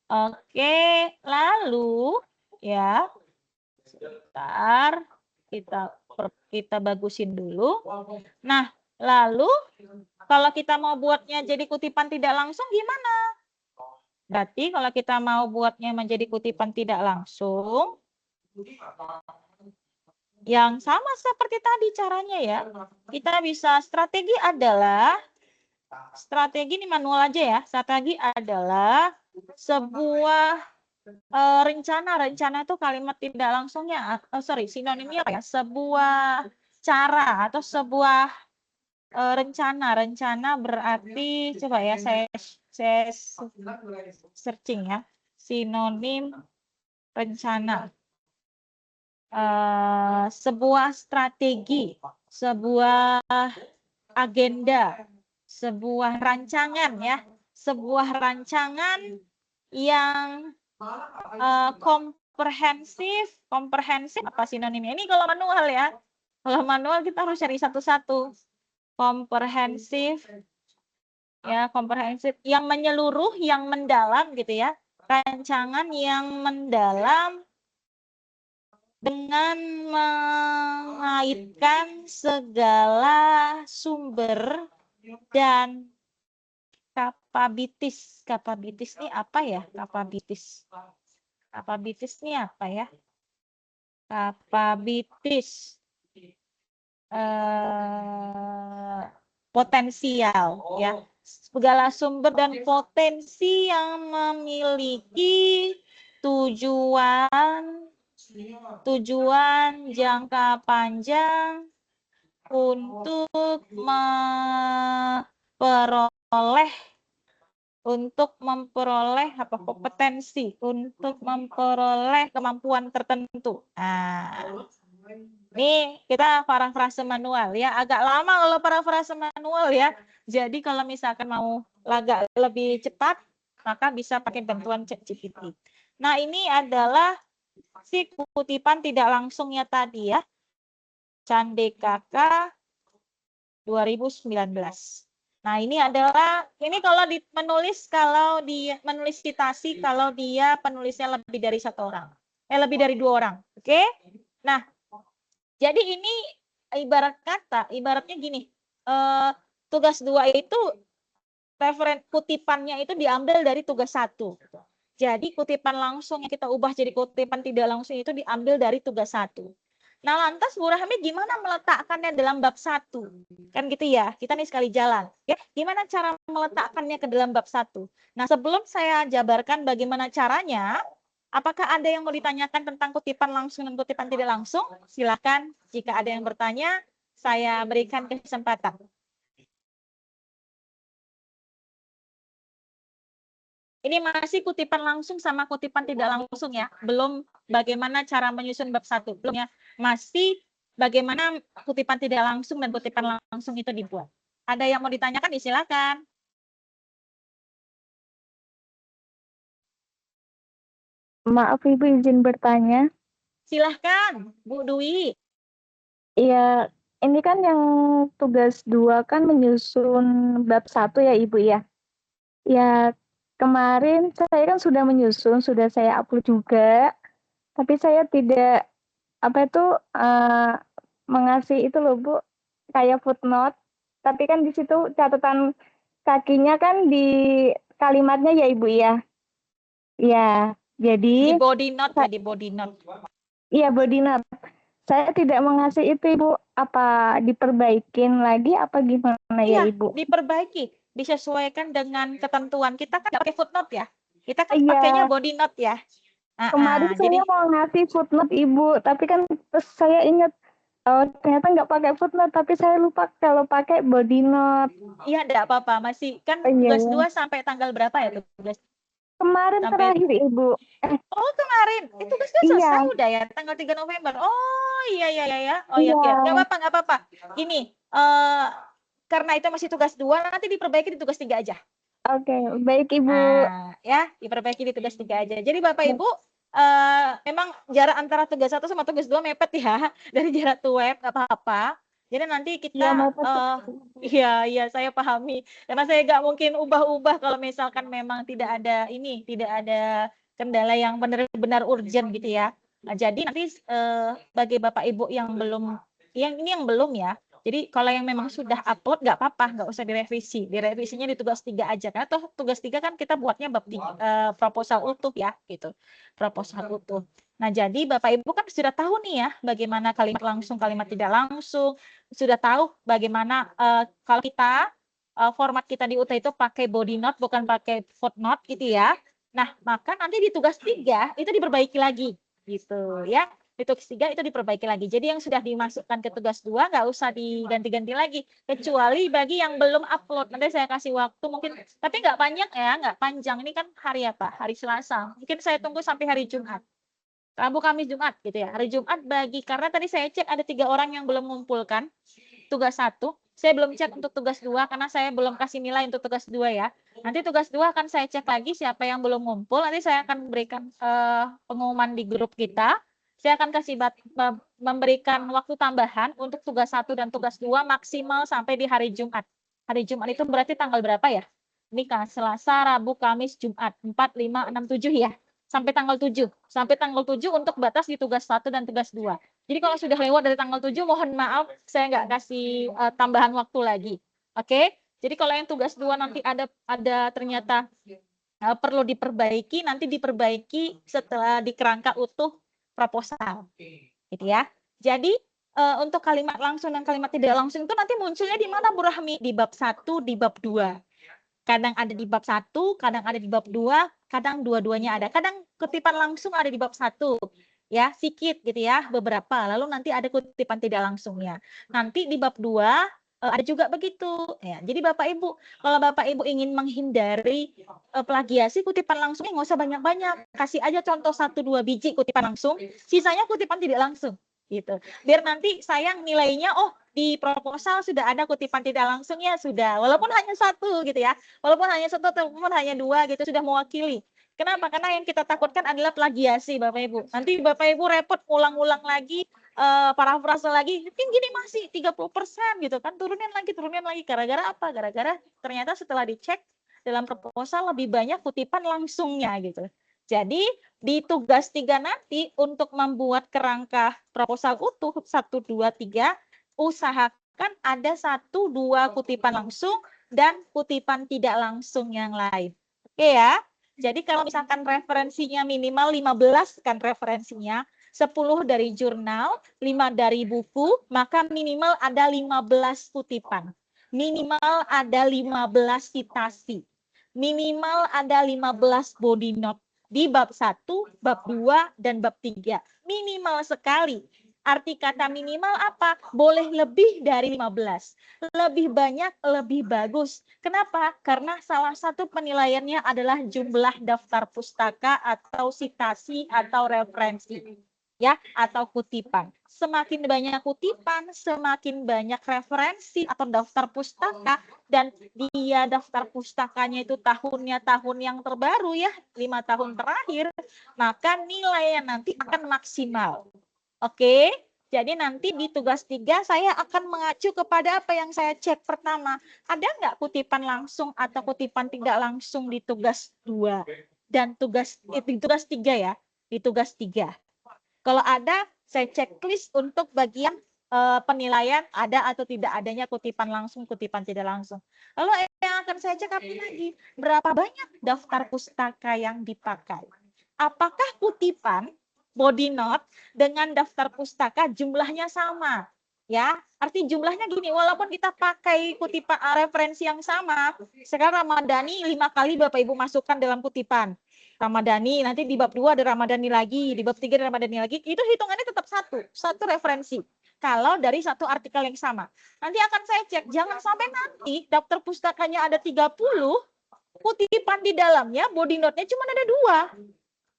Oke, lalu ya, sebentar kita bagusin dulu. Nah, lalu kalau kita mau buatnya jadi kutipan tidak langsung gimana? Berarti kalau kita mau buatnya menjadi kutipan tidak langsung, yang sama seperti tadi caranya ya. Kita bisa strategi ini manual aja ya. Strategi adalah sebuah rencana itu kalimat tidak langsungnya, sinonimnya apa ya? Sebuah cara atau sebuah rencana berarti coba ya saya searching ya, sinonim rencana. Sebuah strategi, sebuah agenda, sebuah rancangan ya, sebuah rancangan yang komprehensif apa sinonimnya? Ini kalau manual ya. Kalau manual kita harus cari satu-satu. Komprehensif ya, komprehensif yang menyeluruh, yang mendalam gitu ya. Rancangan yang mendalam dengan mengaitkan segala sumber dan kapabilitas. Kapabilitas ini apa ya? Kapabilitas ini apa ya? Kapabilitas potensial ya. Segala sumber dan potensi yang memiliki tujuan jangka panjang untuk memperoleh kompetensi, untuk memperoleh kemampuan tertentu. Nah, ini kita parafrase manual ya, agak lama kalau parafrase manual ya. Jadi kalau misalkan mau agak lebih cepat, maka bisa pakai bantuan ChatGPT. Nah, ini adalah si kutipan tidak langsungnya tadi ya. Candekaka 2019. Nah, ini kalau menulis citasi kalau dia penulisnya lebih dari lebih dari 2 orang. Oke? Nah, jadi ini ibaratnya gini. Tugas 2 itu kutipannya itu diambil dari tugas 1. Jadi kutipan langsung yang kita ubah jadi kutipan tidak langsung itu diambil dari tugas 1. Nah, lantas Bu Rahmi gimana meletakkannya dalam bab 1? Kan gitu ya, kita nih sekali jalan. Ya, gimana cara meletakkannya ke dalam bab 1? Nah, sebelum saya jabarkan bagaimana caranya, apakah ada yang mau ditanyakan tentang kutipan langsung dan kutipan tidak langsung? Silakan, jika ada yang bertanya, saya berikan kesempatan. Ini masih kutipan langsung sama kutipan tidak langsung ya. Belum bagaimana cara menyusun bab 1. Belum ya. Masih bagaimana kutipan tidak langsung dan kutipan langsung itu dibuat. Ada yang mau ditanyakan? Silakan. Maaf Ibu, izin bertanya. Silahkan, Bu Dwi. Iya, ini kan yang tugas 2 kan menyusun bab 1 ya Ibu ya. Ya, kemarin saya kan sudah menyusun, sudah saya upload juga. Tapi saya tidak mengasih itu loh Bu, kayak footnote. Tapi kan di situ catatan kakinya kan di kalimatnya ya Ibu ya. Ya, Di jadi body note ya, di body note. iya body note. Saya tidak mengasih itu Ibu. Apa diperbaikin lagi apa gimana ya Iya, Ibu? diperbaiki, disesuaikan dengan ketentuan. Kita kan nggak pakai footnote ya. Kita kan pakainya Iya, body note ya. kemarin Jadi saya mau ngasih footnote Ibu, tapi kan terus saya ingat ternyata nggak pakai footnote, tapi saya lupa kalau pakai body note. iya enggak apa-apa, masih kan Oh, iya, tugas ya. 2 sampai tanggal berapa ya tugas? Kemarin Sampai terakhir Ibu. Oh, kemarin. Tugas 2 selesai Iya, udah ya, tanggal 3 November. Oh, iya iya iya ya. Oh iya, iya. oke. Enggak apa-apa. Gini, karena itu masih tugas 2, nanti diperbaiki di tugas 3 aja. Oke, baik Ibu. Ya, diperbaiki di tugas 3 aja. Jadi Bapak Ibu, memang jarak antara tugas 1 sama tugas 2 mepet ya, dari jarak web nggak apa-apa. Jadi nanti Iya, kita, mepet. iya saya pahami. Karena saya nggak mungkin ubah-ubah kalau misalkan memang tidak ada kendala yang benar-benar urgent gitu ya. Nah, jadi nanti bagi Bapak Ibu yang belum ya. Jadi kalau yang memang sudah upload nggak apa-apa, nggak usah direvisi. Direvisinya di tugas 3 aja. Karena toh tugas 3 kan kita buatnya proposal utuh ya gitu. Proposal utuh. Nah, jadi Bapak Ibu kan sudah tahu nih ya bagaimana kalimat langsung, kalimat tidak langsung. Sudah tahu bagaimana kalau kita format kita di UT itu pakai body note bukan pakai footnote gitu ya. Nah, maka nanti di tugas 3 itu diperbaiki lagi gitu ya. Di tugas 3 itu diperbaiki lagi. Jadi yang sudah dimasukkan ke tugas 2 nggak usah diganti-ganti lagi. Kecuali bagi yang belum upload. Nanti saya kasih waktu mungkin, tapi nggak banyak ya, nggak panjang. Ini kan hari apa? Hari Selasa. Mungkin saya tunggu sampai hari Jumat. Rabu, Kamis, Jumat gitu ya. Hari Jumat karena tadi saya cek ada 3 orang yang belum mengumpulkan tugas 1. Saya belum cek untuk tugas 2 karena saya belum kasih nilai untuk tugas 2 ya. Nanti tugas 2 akan saya cek lagi siapa yang belum ngumpul. Nanti saya akan berikan pengumuman di grup kita. Saya akan memberikan waktu tambahan untuk tugas 1 dan tugas 2 maksimal sampai di hari Jumat. Hari Jumat itu berarti tanggal berapa ya? Ini kan Selasa, Rabu, Kamis, Jumat. 4, 5, 6, 7 ya. Sampai tanggal 7. Sampai tanggal 7 untuk batas di tugas 1 dan tugas 2. Jadi kalau sudah lewat dari tanggal 7, mohon maaf saya nggak kasih tambahan waktu lagi. Oke? Jadi kalau yang tugas 2 nanti ada ternyata perlu diperbaiki, nanti diperbaiki setelah di kerangka utuh proposal. Gitu ya. Jadi untuk kalimat langsung dan kalimat tidak langsung itu nanti munculnya di mana Bu Rahmi? Di bab 1, di bab 2. Kadang ada di bab 1, kadang ada di bab 2, kadang dua-duanya ada. Kadang kutipan langsung ada di bab 1. Ya, sedikit gitu ya, beberapa. Lalu nanti ada kutipan tidak langsungnya. Nanti di bab 2 ada juga begitu. Ya, jadi Bapak Ibu, kalau Bapak Ibu ingin menghindari plagiasi kutipan langsungnya nggak usah banyak-banyak. Kasih aja contoh 1-2 biji kutipan langsung, sisanya kutipan tidak langsung. Gitu. Biar nanti sayang nilainya, di proposal sudah ada kutipan tidak langsungnya sudah. Walaupun hanya 1 gitu ya. Walaupun hanya 1 ataupun hanya 2 gitu sudah mewakili. Kenapa? Karena yang kita takutkan adalah plagiasi Bapak Ibu. Nanti Bapak Ibu repot ulang-ulang lagi, parafrase lagi, mungkin gini masih 30% gitu kan, turunin lagi. Gara-gara apa? Gara-gara ternyata setelah dicek dalam proposal lebih banyak kutipan langsungnya gitu. Jadi di tugas 3 nanti untuk membuat kerangka proposal utuh 1, 2, 3, usahakan ada 1-2 kutipan langsung dan kutipan tidak langsung yang lain. Oke ya. Jadi kalau misalkan referensinya minimal 15 kan referensinya, 10 dari jurnal, 5 dari buku, maka minimal ada 15 kutipan. Minimal ada 15 citasi. Minimal ada 15 body note di bab 1, bab 2, dan bab 3. Minimal sekali. Arti kata minimal apa? Boleh lebih dari 15. Lebih banyak, lebih bagus. Kenapa? Karena salah satu penilaiannya adalah jumlah daftar pustaka atau citasi atau referensi. Ya, atau kutipan. Semakin banyak kutipan, semakin banyak referensi atau daftar pustaka, dan dia daftar pustakanya itu tahun yang terbaru ya, 5 tahun terakhir, maka nilainya nanti akan maksimal. Oke, jadi nanti di tugas 3 saya akan mengacu kepada apa yang saya cek pertama. Ada nggak kutipan langsung atau kutipan tidak langsung di tugas 2 dan di tugas 3 ya, di tugas 3. Kalau ada, saya checklist untuk bagian penilaian ada atau tidak adanya kutipan langsung, kutipan tidak langsung. Lalu yang akan saya cek lagi, berapa banyak daftar pustaka yang dipakai? Apakah kutipan body note dengan daftar pustaka jumlahnya sama? Ya, arti jumlahnya gini, walaupun kita pakai kutipan referensi yang sama, sekarang Ramadhani 5 kali Bapak Ibu masukkan dalam kutipan. Ramadhani, nanti di bab 2 ada Ramadhani lagi, di bab 3 ada Ramadhani lagi, itu hitungannya tetap satu referensi. Kalau dari satu artikel yang sama. Nanti akan saya cek, jangan sampai nanti daftar pustakanya ada 30, kutipan di dalamnya, body note-nya cuma ada 2.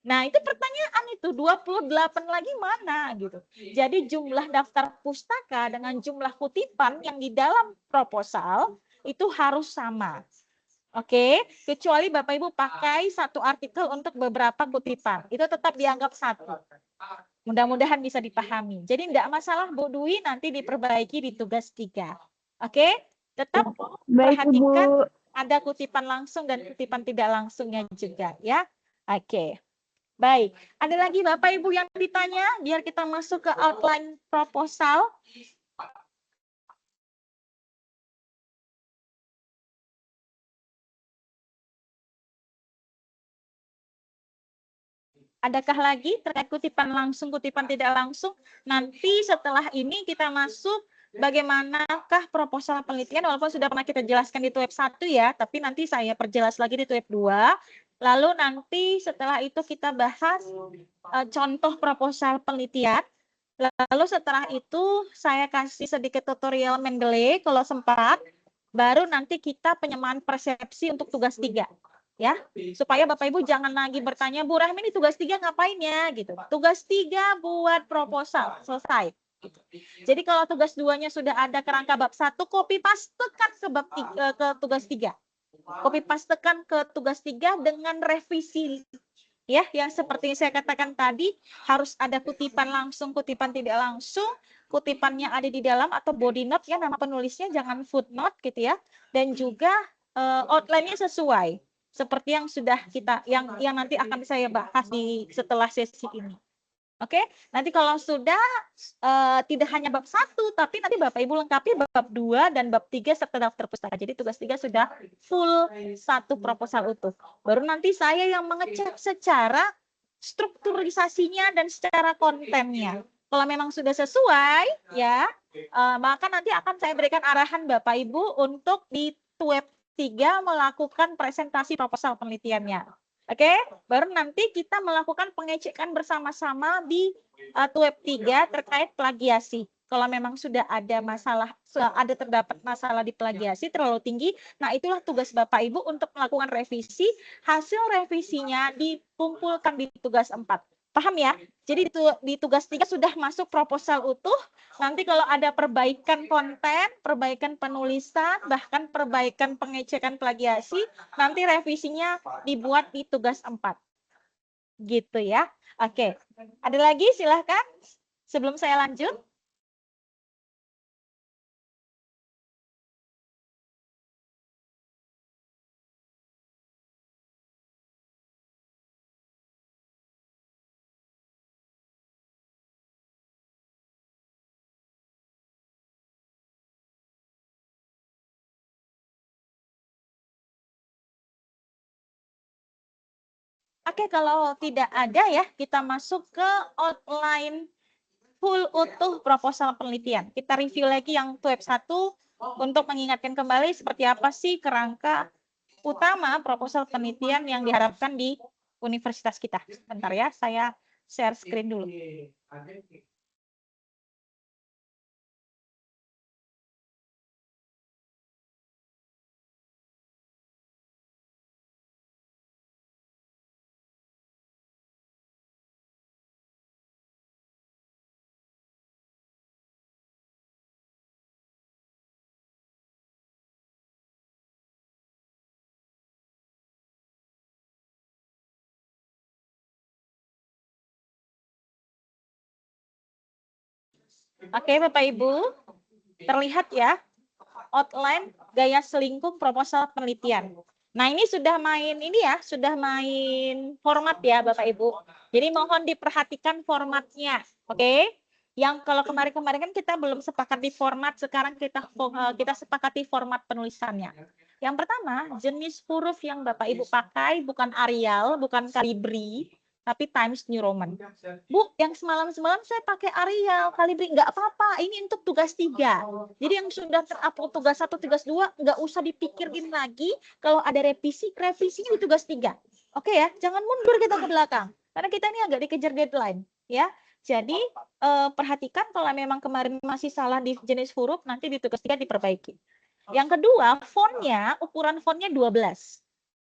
Nah, itu pertanyaan itu, 28 lagi mana gitu. Jadi jumlah daftar pustaka dengan jumlah kutipan yang di dalam proposal itu harus sama. Oke, kecuali Bapak Ibu pakai satu artikel untuk beberapa kutipan. Itu tetap dianggap satu. Mudah-mudahan bisa dipahami. Jadi tidak masalah Bu Dwi, nanti diperbaiki di tugas 3. Oke, tetap perhatikan ada kutipan langsung dan kutipan tidak langsungnya juga ya. Oke. Baik, ada lagi Bapak Ibu yang ditanya biar kita masuk ke outline proposal. Adakah lagi terkait kutipan langsung, kutipan tidak langsung? Nanti setelah ini kita masuk bagaimanakah proposal penelitian, walaupun sudah pernah kita jelaskan di web 1 ya, tapi nanti saya perjelas lagi di web 2. Lalu nanti setelah itu kita bahas contoh proposal penelitian. Lalu setelah itu saya kasih sedikit tutorial Mendeley kalau sempat. Baru nanti kita penyamaan persepsi untuk tugas 3. Ya, supaya Bapak Ibu jangan lagi bertanya, Bu Rahmi ini tugas 3 ngapain ya gitu. Tugas 3 buat proposal, selesai. Gitu. Jadi kalau tugas 2-nya sudah ada kerangka bab 1, copy pastekan ke bab 3, ke tugas 3. Copy pastekan ke tugas 3 dengan revisi ya, yang seperti saya katakan tadi, harus ada kutipan langsung, kutipan tidak langsung, kutipannya ada di dalam atau body note ya, nama penulisnya jangan footnote gitu ya, dan juga outline-nya sesuai seperti yang sudah kita yang nanti akan saya bahas di setelah sesi ini. Oke, nanti kalau sudah tidak hanya bab 1, tapi nanti Bapak Ibu lengkapi bab 2 dan bab 3 serta daftar pustaka. Jadi tugas 3 sudah full satu proposal utuh. Baru nanti saya yang mengecek secara strukturisasinya dan secara kontennya. Kalau memang sudah sesuai, ya, maka nanti akan saya berikan arahan Bapak Ibu untuk di web 3 melakukan presentasi proposal penelitiannya. Oke, baru nanti kita melakukan pengecekan bersama-sama di web 3 terkait plagiasi. Kalau memang sudah ada masalah, terdapat masalah di plagiasi terlalu tinggi, nah itulah tugas Bapak Ibu untuk melakukan revisi. Hasil revisinya dikumpulkan di tugas 4. Paham ya? Jadi di tugas 3 sudah masuk proposal utuh. Nanti kalau ada perbaikan konten, perbaikan penulisan, bahkan perbaikan pengecekan plagiasi, nanti revisinya dibuat di tugas 4. Gitu ya. Oke. Ada lagi? Silahkan. Sebelum saya lanjut. Oke, kalau tidak ada ya, kita masuk ke outline full utuh proposal penelitian. Kita review lagi yang web 1 untuk mengingatkan kembali seperti apa sih kerangka utama proposal penelitian yang diharapkan di universitas kita. Bentar ya, saya share screen dulu. Oke, Bapak Ibu, terlihat ya outline gaya selingkuh proposal penelitian. Nah, ini sudah main format ya Bapak Ibu. Jadi mohon diperhatikan formatnya, oke? Yang kalau kemarin-kemarin kan kita belum sepakat di format, sekarang kita sepakati format penulisannya. Yang pertama, jenis huruf yang Bapak Ibu pakai bukan Arial, bukan Calibri, tapi Times New Roman. Bu, yang semalam-semalam saya pakai Arial, Calibri, nggak apa-apa. Ini untuk tugas 3. Jadi yang sudah terupload tugas 1, tugas 2, nggak usah dipikirin lagi. Kalau ada revisinya di tugas 3. Oke ya, jangan mundur kita ke belakang. Karena kita ini agak dikejar deadline. Ya, jadi perhatikan kalau memang kemarin masih salah di jenis huruf, nanti di tugas 3 diperbaiki. Yang kedua, ukuran fontnya 12.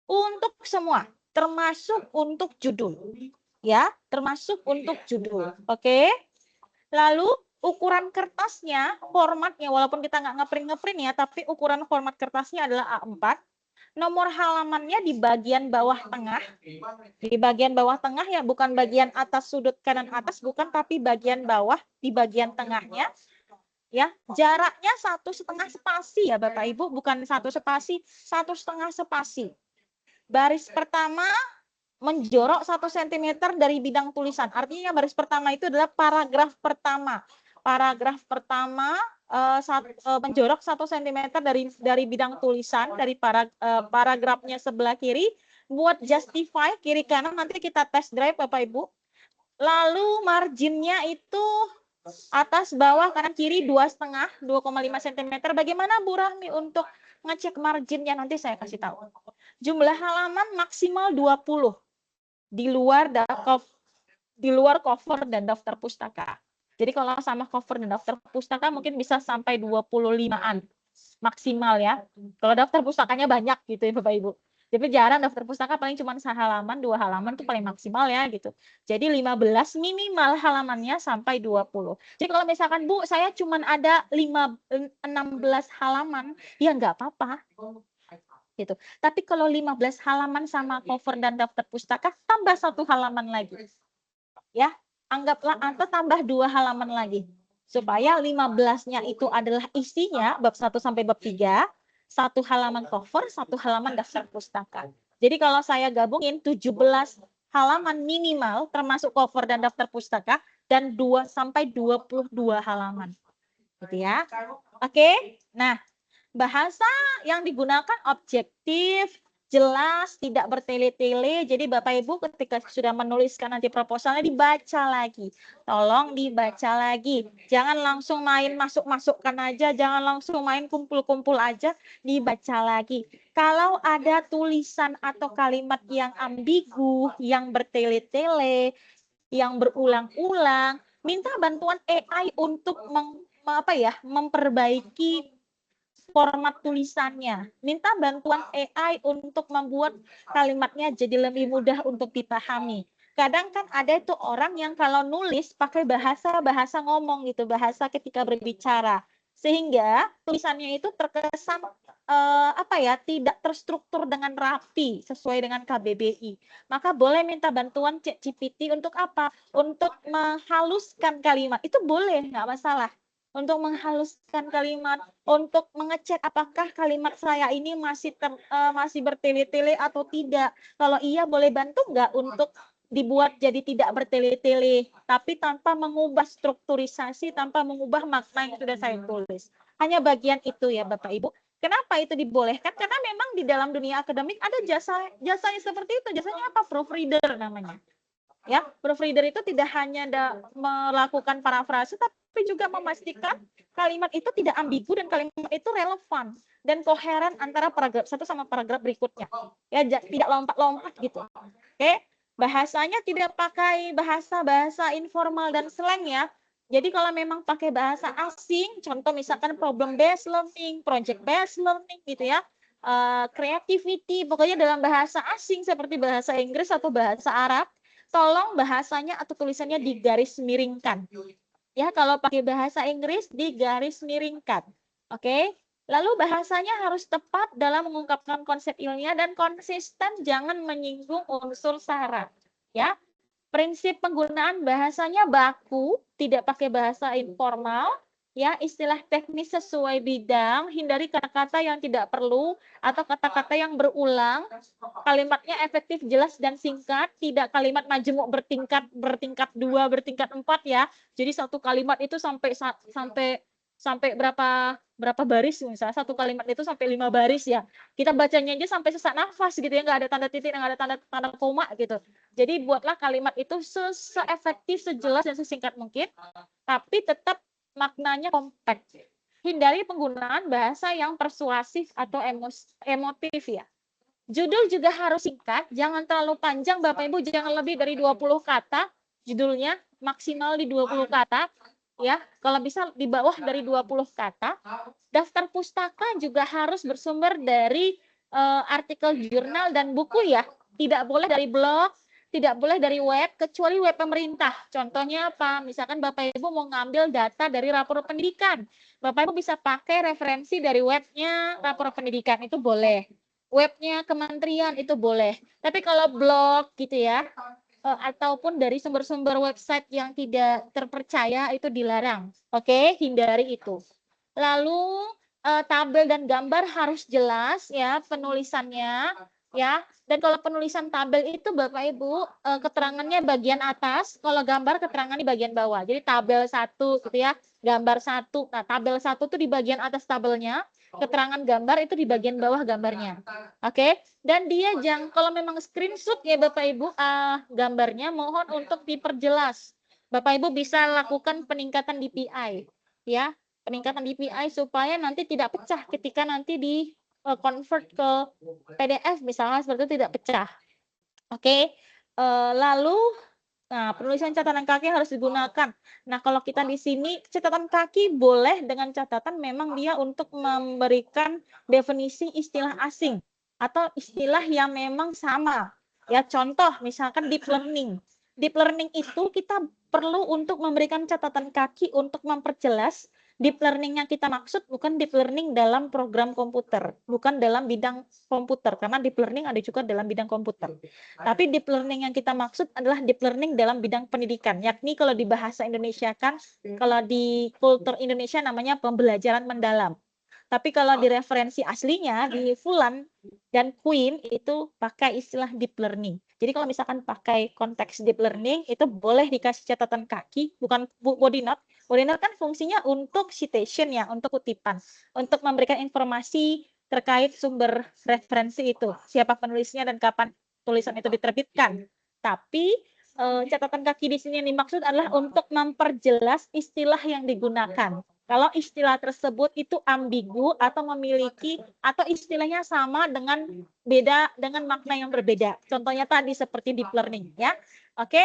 Untuk semua, termasuk untuk judul. Ya, termasuk untuk judul. Oke. Lalu ukuran kertasnya, formatnya, walaupun kita nggak ngeprint ya, tapi ukuran format kertasnya adalah A4. Nomor halamannya di bagian bawah tengah. Di bagian bawah tengah ya, bukan bagian atas sudut kanan atas, bukan, tapi bagian bawah di bagian tengahnya. Ya, jaraknya 1,5 spasi ya Bapak Ibu, bukan 1 spasi, 1,5 spasi. Baris pertama menjorok 1 cm dari bidang tulisan. Artinya baris pertama itu adalah paragraf pertama. Paragraf pertama menjorok 1 cm dari bidang tulisan, dari paragrafnya sebelah kiri. Buat justify kiri kanan nanti kita test drive Bapak Ibu. Lalu marginnya itu atas, bawah, kanan, kiri 2,5 cm. Bagaimana Bu Rahmi untuk ngecek marginnya? Nanti saya kasih tahu. Jumlah halaman maksimal 20 di luar cover dan daftar pustaka. Jadi kalau sama cover dan daftar pustaka mungkin bisa sampai 25-an maksimal ya. Kalau daftar pustakanya banyak gitu ya Bapak Ibu. Jadi jarang daftar pustaka, paling cuma sehalaman, 2 halaman tuh paling maksimal ya gitu. Jadi 15 minimal halamannya sampai 20. Jadi kalau misalkan Bu, saya cuma ada 16 halaman, ya nggak apa-apa. Gitu. Tapi kalau 15 halaman sama cover dan daftar pustaka, tambah 1 halaman lagi. Ya, anggaplah atau tambah 2 halaman lagi. Supaya 15-nya itu adalah isinya bab 1 sampai bab 3. 1 halaman cover, 1 halaman daftar pustaka. Jadi kalau saya gabungin 17 halaman minimal termasuk cover dan daftar pustaka dan 2 sampai 22 halaman. Gitu ya. Oke. Nah, bahasa yang digunakan objektif, jelas, tidak bertele-tele. Jadi Bapak Ibu ketika sudah menuliskan nanti proposalnya dibaca lagi. Tolong dibaca lagi. Jangan langsung main masuk-masukkan aja, jangan langsung main kumpul-kumpul aja, dibaca lagi. Kalau ada tulisan atau kalimat yang ambigu, yang bertele-tele, yang berulang-ulang, minta bantuan AI untuk memperbaiki format tulisannya. Minta bantuan AI untuk membuat kalimatnya jadi lebih mudah untuk dipahami. Kadang kan ada itu orang yang kalau nulis pakai bahasa ngomong gitu, bahasa ketika berbicara. Sehingga tulisannya itu terkesan tidak terstruktur dengan rapi sesuai dengan KBBI. Maka boleh minta bantuan ChatGPT untuk apa? Untuk menghaluskan kalimat. Itu boleh, nggak masalah. Untuk menghaluskan kalimat, untuk mengecek apakah kalimat saya ini masih bertele-tele atau tidak. Kalau iya, boleh bantu nggak untuk dibuat jadi tidak bertele-tele, tapi tanpa mengubah strukturisasi, tanpa mengubah makna yang sudah saya tulis. Hanya bagian itu ya Bapak Ibu. Kenapa itu dibolehkan? Karena memang di dalam dunia akademik ada jasanya seperti itu. Jasanya apa? Proofreader namanya. Ya, proofreader itu tidak hanya melakukan parafrase, tapi juga memastikan kalimat itu tidak ambigu dan kalimat itu relevan dan koheren antara paragraf satu sama paragraf berikutnya. Ya, tidak lompat-lompat gitu. Oke, bahasanya tidak pakai bahasa informal dan slang ya. Jadi kalau memang pakai bahasa asing, contoh misalkan problem based learning, project based learning gitu ya, creativity, pokoknya dalam bahasa asing seperti bahasa Inggris atau bahasa Arab, tolong bahasanya atau tulisannya digaris miringkan. Ya, kalau pakai bahasa Inggris digaris miringkan. Oke. Lalu bahasanya harus tepat dalam mengungkapkan konsep ilmiah dan konsisten, jangan menyinggung unsur syarat. Ya. Prinsip penggunaan bahasanya baku, tidak pakai bahasa informal, ya, istilah teknis sesuai bidang, hindari kata-kata yang tidak perlu atau kata-kata yang berulang. Kalimatnya efektif, jelas dan singkat, tidak kalimat majemuk bertingkat 2, bertingkat 4 ya. Jadi satu kalimat itu sampai berapa berapa baris misalnya satu kalimat itu sampai 5 baris ya. Kita bacanya aja sampai sesak nafas gitu ya, nggak ada tanda titik, nggak ada tanda koma gitu. Jadi buatlah kalimat itu se-efektif, sejelas dan sesingkat mungkin, tapi tetap maknanya kompak. Hindari penggunaan bahasa yang persuasif atau emotif ya. Judul juga harus singkat, jangan terlalu panjang Bapak Ibu, jangan lebih dari 20 kata judulnya, maksimal di 20 kata ya. Kalau bisa di bawah dari 20 kata. Daftar pustaka juga harus bersumber dari artikel jurnal dan buku ya. Tidak boleh dari blog, tidak boleh dari web, kecuali web pemerintah. Contohnya apa? Misalkan Bapak Ibu mau ngambil data dari rapor pendidikan. Bapak Ibu bisa pakai referensi dari webnya rapor pendidikan, itu boleh. Webnya kementerian itu boleh. Tapi kalau blog gitu ya, ataupun dari sumber-sumber website yang tidak terpercaya itu dilarang. Oke, hindari itu. Lalu tabel dan gambar harus jelas ya penulisannya ya. Dan kalau penulisan tabel itu Bapak Ibu keterangannya bagian atas, kalau gambar keterangan di bagian bawah. Jadi tabel 1 gitu ya, gambar 1. Nah, tabel 1 tuh di bagian atas tabelnya, keterangan gambar itu di bagian bawah gambarnya. Oke? Dan dia kalau memang screenshot ya Bapak Ibu gambarnya mohon untuk diperjelas. Bapak Ibu bisa lakukan peningkatan DPI ya, peningkatan DPI supaya nanti tidak pecah ketika nanti di convert ke PDF misalnya seperti itu, tidak pecah. Oke. Lalu nah, penulisan catatan kaki harus digunakan. Nah, kalau kita di sini catatan kaki boleh dengan catatan memang dia untuk memberikan definisi istilah asing atau istilah yang memang sama. Ya, contoh misalkan deep learning. Deep learning itu kita perlu untuk memberikan catatan kaki untuk memperjelas deep learning yang kita maksud bukan deep learning dalam program komputer, bukan dalam bidang komputer, karena deep learning ada juga dalam bidang komputer. Tapi deep learning yang kita maksud adalah deep learning dalam bidang pendidikan, yakni kalau di bahasa Indonesia kan, kalau di kultur Indonesia namanya pembelajaran mendalam. Tapi kalau di referensi aslinya di Fulan dan Queen itu pakai istilah deep learning. Jadi kalau misalkan pakai konteks deep learning itu boleh dikasih catatan kaki, bukan body note. Body note kan fungsinya untuk citation ya, untuk kutipan, untuk memberikan informasi terkait sumber referensi itu, siapa penulisnya dan kapan tulisan itu diterbitkan. Tapi catatan kaki di sini yang dimaksud adalah untuk memperjelas istilah yang digunakan. Kalau istilah tersebut itu ambigu atau memiliki atau istilahnya sama dengan makna yang berbeda. Contohnya tadi seperti deep learning ya. Oke.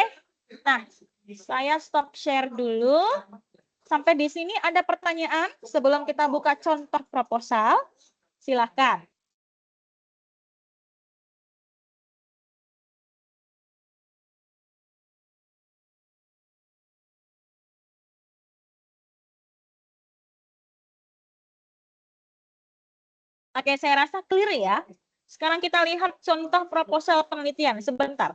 Nah, saya stop share dulu. Sampai di sini ada pertanyaan sebelum kita buka contoh proposal? Silakan. Oke, saya rasa clear ya. Sekarang kita lihat contoh proposal penelitian sebentar.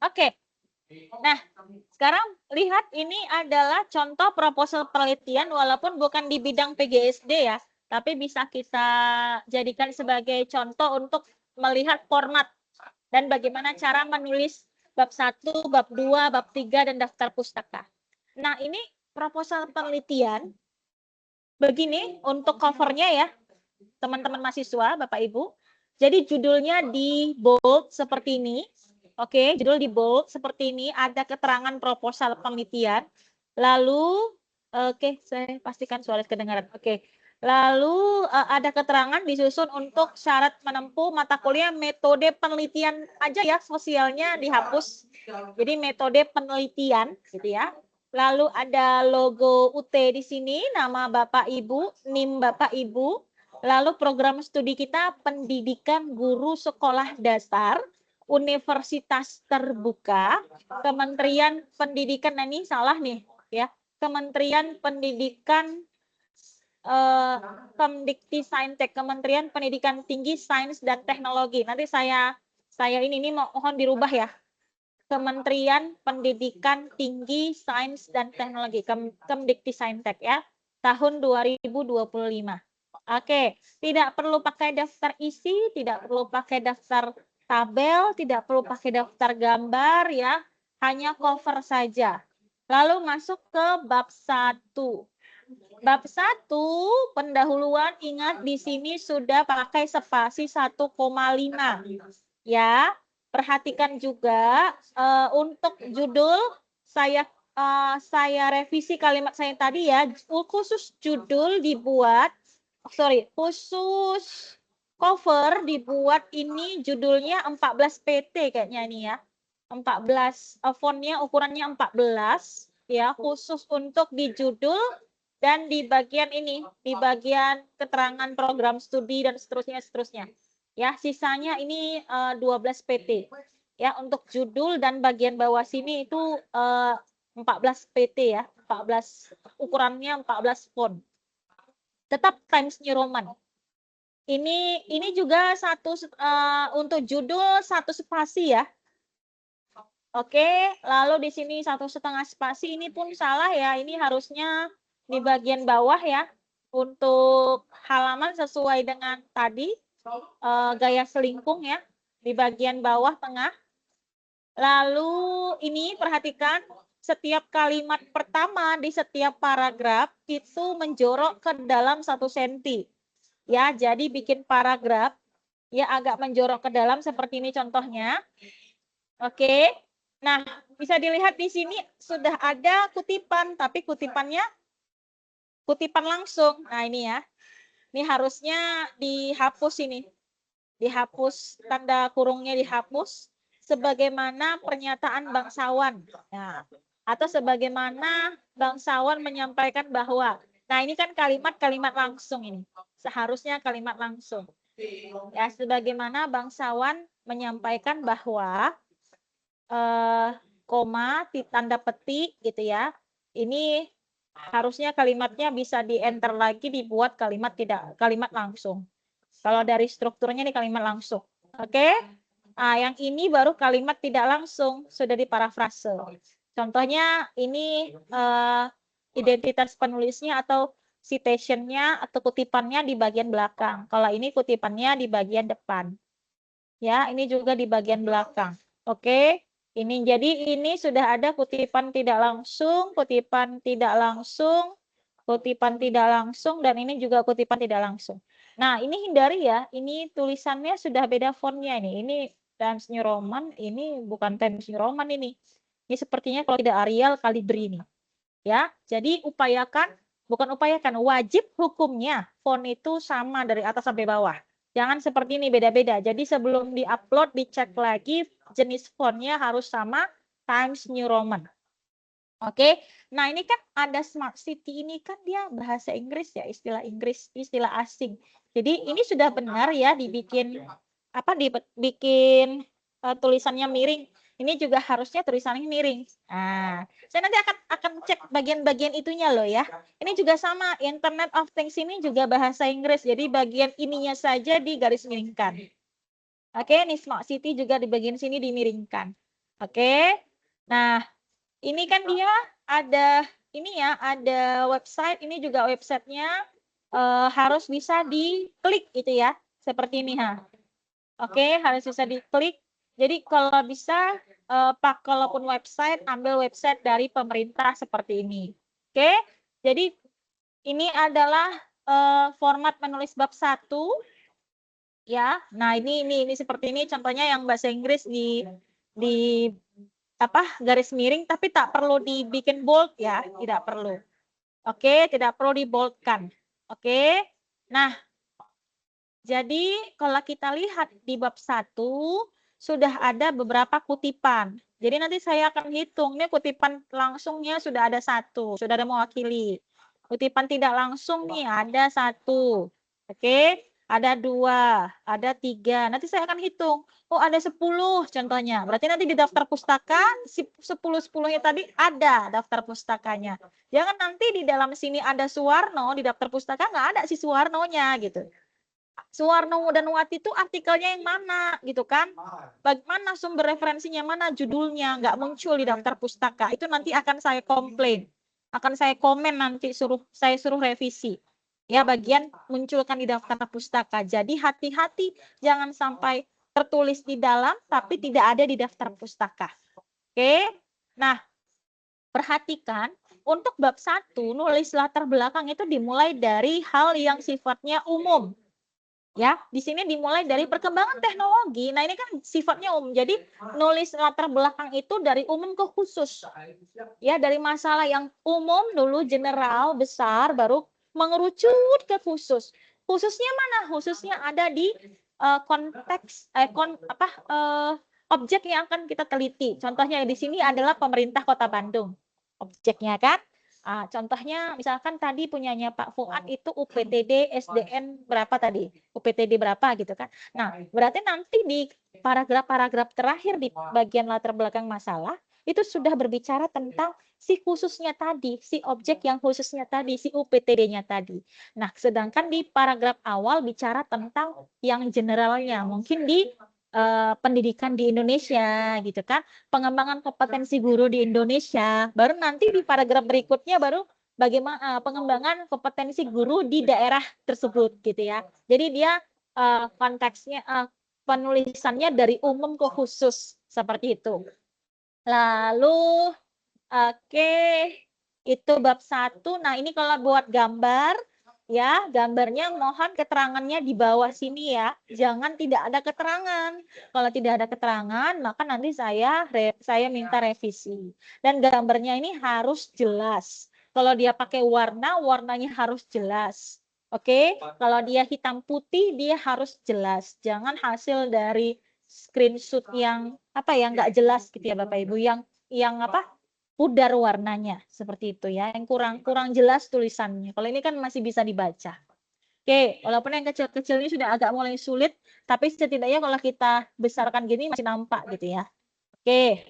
Oke. Nah, sekarang lihat ini adalah contoh proposal penelitian walaupun bukan di bidang PGSD ya, tapi bisa kita jadikan sebagai contoh untuk melihat format dan bagaimana cara menulis bab 1, bab 2, bab 3 dan daftar pustaka. Nah, ini proposal penelitian begini untuk covernya ya, teman-teman mahasiswa, Bapak Ibu. Jadi judulnya di bold seperti ini. Oke, judul di bold seperti ini, ada keterangan proposal penelitian. Lalu, oke, saya pastikan suara kedengaran. Oke, lalu ada keterangan disusun untuk syarat menempuh mata kuliah metode penelitian aja ya, sosialnya dihapus. Jadi metode penelitian, gitu ya. Lalu ada logo UT di sini, nama Bapak Ibu, NIM Bapak Ibu. Lalu program studi kita pendidikan guru sekolah dasar. universitas terbuka, Kementerian Pendidikan, nah ini salah nih ya, Kementerian Pendidikan Kemdikti-Saintek, Kementerian Pendidikan Tinggi, Sains dan Teknologi. Nanti saya ini mohon dirubah ya. Kementerian Pendidikan Tinggi, Sains dan Teknologi, Kemdikti-Saintek ya, tahun 2025. Oke, tidak perlu pakai daftar isi, tidak perlu pakai daftar tabel, tidak perlu pakai daftar gambar ya, hanya cover saja. Lalu masuk ke bab 1. Bab 1 pendahuluan, ingat di sini sudah pakai spasi 1,5 ya. Perhatikan juga untuk judul saya revisi kalimat saya tadi ya, khusus judul dibuat khusus cover dibuat ini judulnya 14 PT kayaknya ini ya. 14 fontnya ukurannya 14 ya, khusus untuk di judul dan di bagian ini, di bagian keterangan program studi dan seterusnya. Ya, sisanya ini 12 PT. Ya, untuk judul dan bagian bawah sini itu 14 PT ya, 14 ukurannya 14 font. Tetap Times New Roman. Ini juga satu untuk judul 1 spasi ya. Oke, lalu di sini 1,5 spasi, ini pun salah ya. Ini harusnya di bagian bawah ya. Untuk halaman sesuai dengan tadi gaya selingkung ya, di bagian bawah tengah. Lalu ini perhatikan setiap kalimat pertama di setiap paragraf itu menjorok ke dalam 1 cm. Ya, jadi bikin paragraf ya agak menjorok ke dalam seperti ini contohnya. Oke. Nah, bisa dilihat di sini sudah ada kutipan, tapi kutipannya kutipan langsung. Nah, ini ya. Ini harusnya dihapus ini. Dihapus, tanda kurungnya dihapus sebagaimana pernyataan bangsawan. Nah, atau sebagaimana bangsawan menyampaikan bahwa. Nah, ini kan kalimat-kalimat langsung ini. Seharusnya kalimat langsung. Ya, sebagaimana bangsawan menyampaikan bahwa koma, tanda petik gitu ya. Ini harusnya kalimatnya bisa di-enter lagi, dibuat kalimat langsung. Kalau dari strukturnya ini kalimat langsung. Oke? Nah, yang ini baru kalimat tidak langsung, sudah diparafrase. Contohnya ini identitas penulisnya atau citation-nya atau kutipannya di bagian belakang. Kalau ini kutipannya di bagian depan. Ya, ini juga di bagian belakang. Oke? Ini jadi ini sudah ada kutipan tidak langsung, kutipan tidak langsung, kutipan tidak langsung, dan ini juga kutipan tidak langsung. Nah, ini hindari ya, ini tulisannya sudah beda fontnya ini. Ini Times New Roman, ini bukan Times New Roman ini. Ini sepertinya kalau tidak Arial, Calibri ini. Ya, jadi wajib hukumnya font itu sama dari atas sampai bawah. Jangan seperti ini beda-beda. Jadi sebelum di-upload dicek lagi jenis fontnya harus sama Times New Roman. Oke. Nah, ini kan ada Smart City, ini kan dia bahasa Inggris ya, istilah Inggris, istilah asing. Jadi ini sudah benar ya dibikin tulisannya miring. Ini juga harusnya tulisannya miring. Nah, saya nanti akan cek bagian-bagian itunya loh ya. Ini juga sama, Internet of Things ini juga bahasa Inggris. Jadi bagian ininya saja digaris miringkan. Oke, ini Smart City juga di bagian sini dimiringkan. Oke. Nah, ini kan dia ada ini ya, ada website. Ini juga websitenya harus bisa diklik gitu ya. Seperti ini ha. Oke, harus bisa diklik. Jadi kalau bisa kalaupun website, ambil website dari pemerintah seperti ini. Oke, jadi ini adalah format menulis bab 1. Ya, nah ini seperti ini contohnya yang bahasa Inggris di garis miring, tapi tak perlu dibikin bold ya, tidak perlu. Oke, tidak perlu diboldkan. Oke, nah jadi kalau kita lihat di bab 1 sudah ada beberapa kutipan. Jadi nanti saya akan hitung, ini kutipan langsungnya sudah ada 1, sudah ada mewakili. Kutipan tidak langsung nih ada 1. Oke, ada 2, ada 3. Nanti saya akan hitung. Oh, ada 10 contohnya. Berarti nanti di daftar pustaka 10-10-nya tadi ada daftar pustakanya. Jangan nanti di dalam sini ada Suwarno, di daftar pustaka nggak ada si Suwarnonya gitu. Suwarno dan Wati itu artikelnya yang mana gitu kan? Bagaimana sumber referensinya, mana judulnya, nggak muncul di daftar pustaka. Itu nanti akan saya komplain. Akan saya komen nanti saya suruh revisi. Ya, bagian munculkan di daftar pustaka. Jadi hati-hati jangan sampai tertulis di dalam tapi tidak ada di daftar pustaka. Oke. Nah, perhatikan untuk bab 1 nulis latar belakang itu dimulai dari hal yang sifatnya umum. Ya, di sini dimulai dari perkembangan teknologi. Nah, ini kan sifatnya umum. Jadi, nulis latar belakang itu dari umum ke khusus. Ya, dari masalah yang umum dulu, general, besar, baru mengerucut ke khusus. Khususnya mana? Khususnya ada di konteks objek yang akan kita teliti. Contohnya di sini adalah pemerintah Kota Bandung. Objeknya kan? Contohnya misalkan tadi punyanya Pak Fuad itu UPTD SDN berapa tadi? UPTD berapa gitu kan. Nah, berarti nanti di paragraf-paragraf terakhir di bagian latar belakang masalah itu sudah berbicara tentang si khususnya tadi, si objek yang khususnya tadi, si UPTD-nya tadi. Nah, sedangkan di paragraf awal bicara tentang yang generalnya, mungkin di pendidikan di Indonesia gitu kan, pengembangan kompetensi guru di Indonesia, baru nanti di paragraf berikutnya baru bagaimana pengembangan kompetensi guru di daerah tersebut gitu ya. Jadi dia konteksnya penulisannya dari umum ke khusus seperti itu. Lalu oke, itu bab 1. Nah, ini kalau buat gambar ya, gambarnya mohon keterangannya di bawah sini ya. Jangan tidak ada keterangan. Kalau tidak ada keterangan, maka nanti saya minta revisi. Dan gambarnya ini harus jelas. Kalau dia pakai warna, warnanya harus jelas. Oke, kalau dia hitam putih, dia harus jelas. Jangan hasil dari screenshot yang nggak jelas gitu ya Bapak Ibu, yang pudar warnanya seperti itu ya, yang kurang jelas tulisannya. Kalau ini kan masih bisa dibaca. Oke, walaupun yang kecil-kecil ini sudah agak mulai sulit, tapi setidaknya kalau kita besarkan gini masih nampak gitu ya. Oke.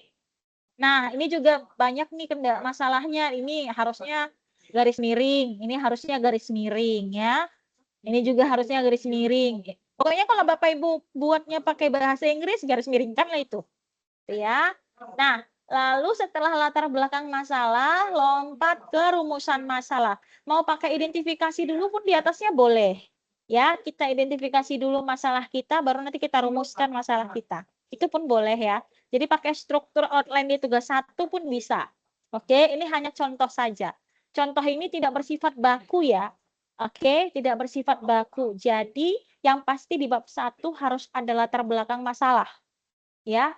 Nah, ini juga banyak nih masalahnya. Ini harusnya garis miring, ini harusnya garis miring ya. Ini juga harusnya garis miring. Pokoknya kalau Bapak Ibu buatnya pakai bahasa Inggris, garis miringkan lah itu. Ya. Nah, lalu setelah latar belakang masalah, lompat ke rumusan masalah. Mau pakai identifikasi dulu pun di atasnya boleh. Ya, kita identifikasi dulu masalah kita, baru nanti kita rumuskan masalah kita. Itu pun boleh ya. Jadi pakai struktur outline di tugas 1 pun bisa. Oke, ini hanya contoh saja. Contoh ini tidak bersifat baku ya. Oke, tidak bersifat baku. Jadi, yang pasti di bab 1 harus ada latar belakang masalah. Ya,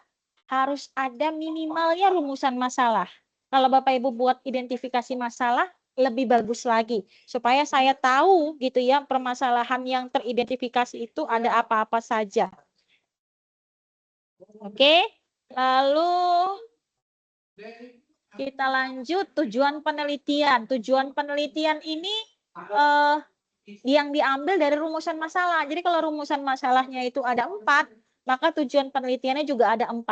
harus ada minimalnya rumusan masalah. Kalau Bapak Ibu buat identifikasi masalah, lebih bagus lagi. Supaya saya tahu gitu ya, permasalahan yang teridentifikasi itu ada apa-apa saja. Oke, lalu kita lanjut tujuan penelitian. Tujuan penelitian ini yang diambil dari rumusan masalah. Jadi kalau rumusan masalahnya itu ada 4, maka tujuan penelitiannya juga ada 4.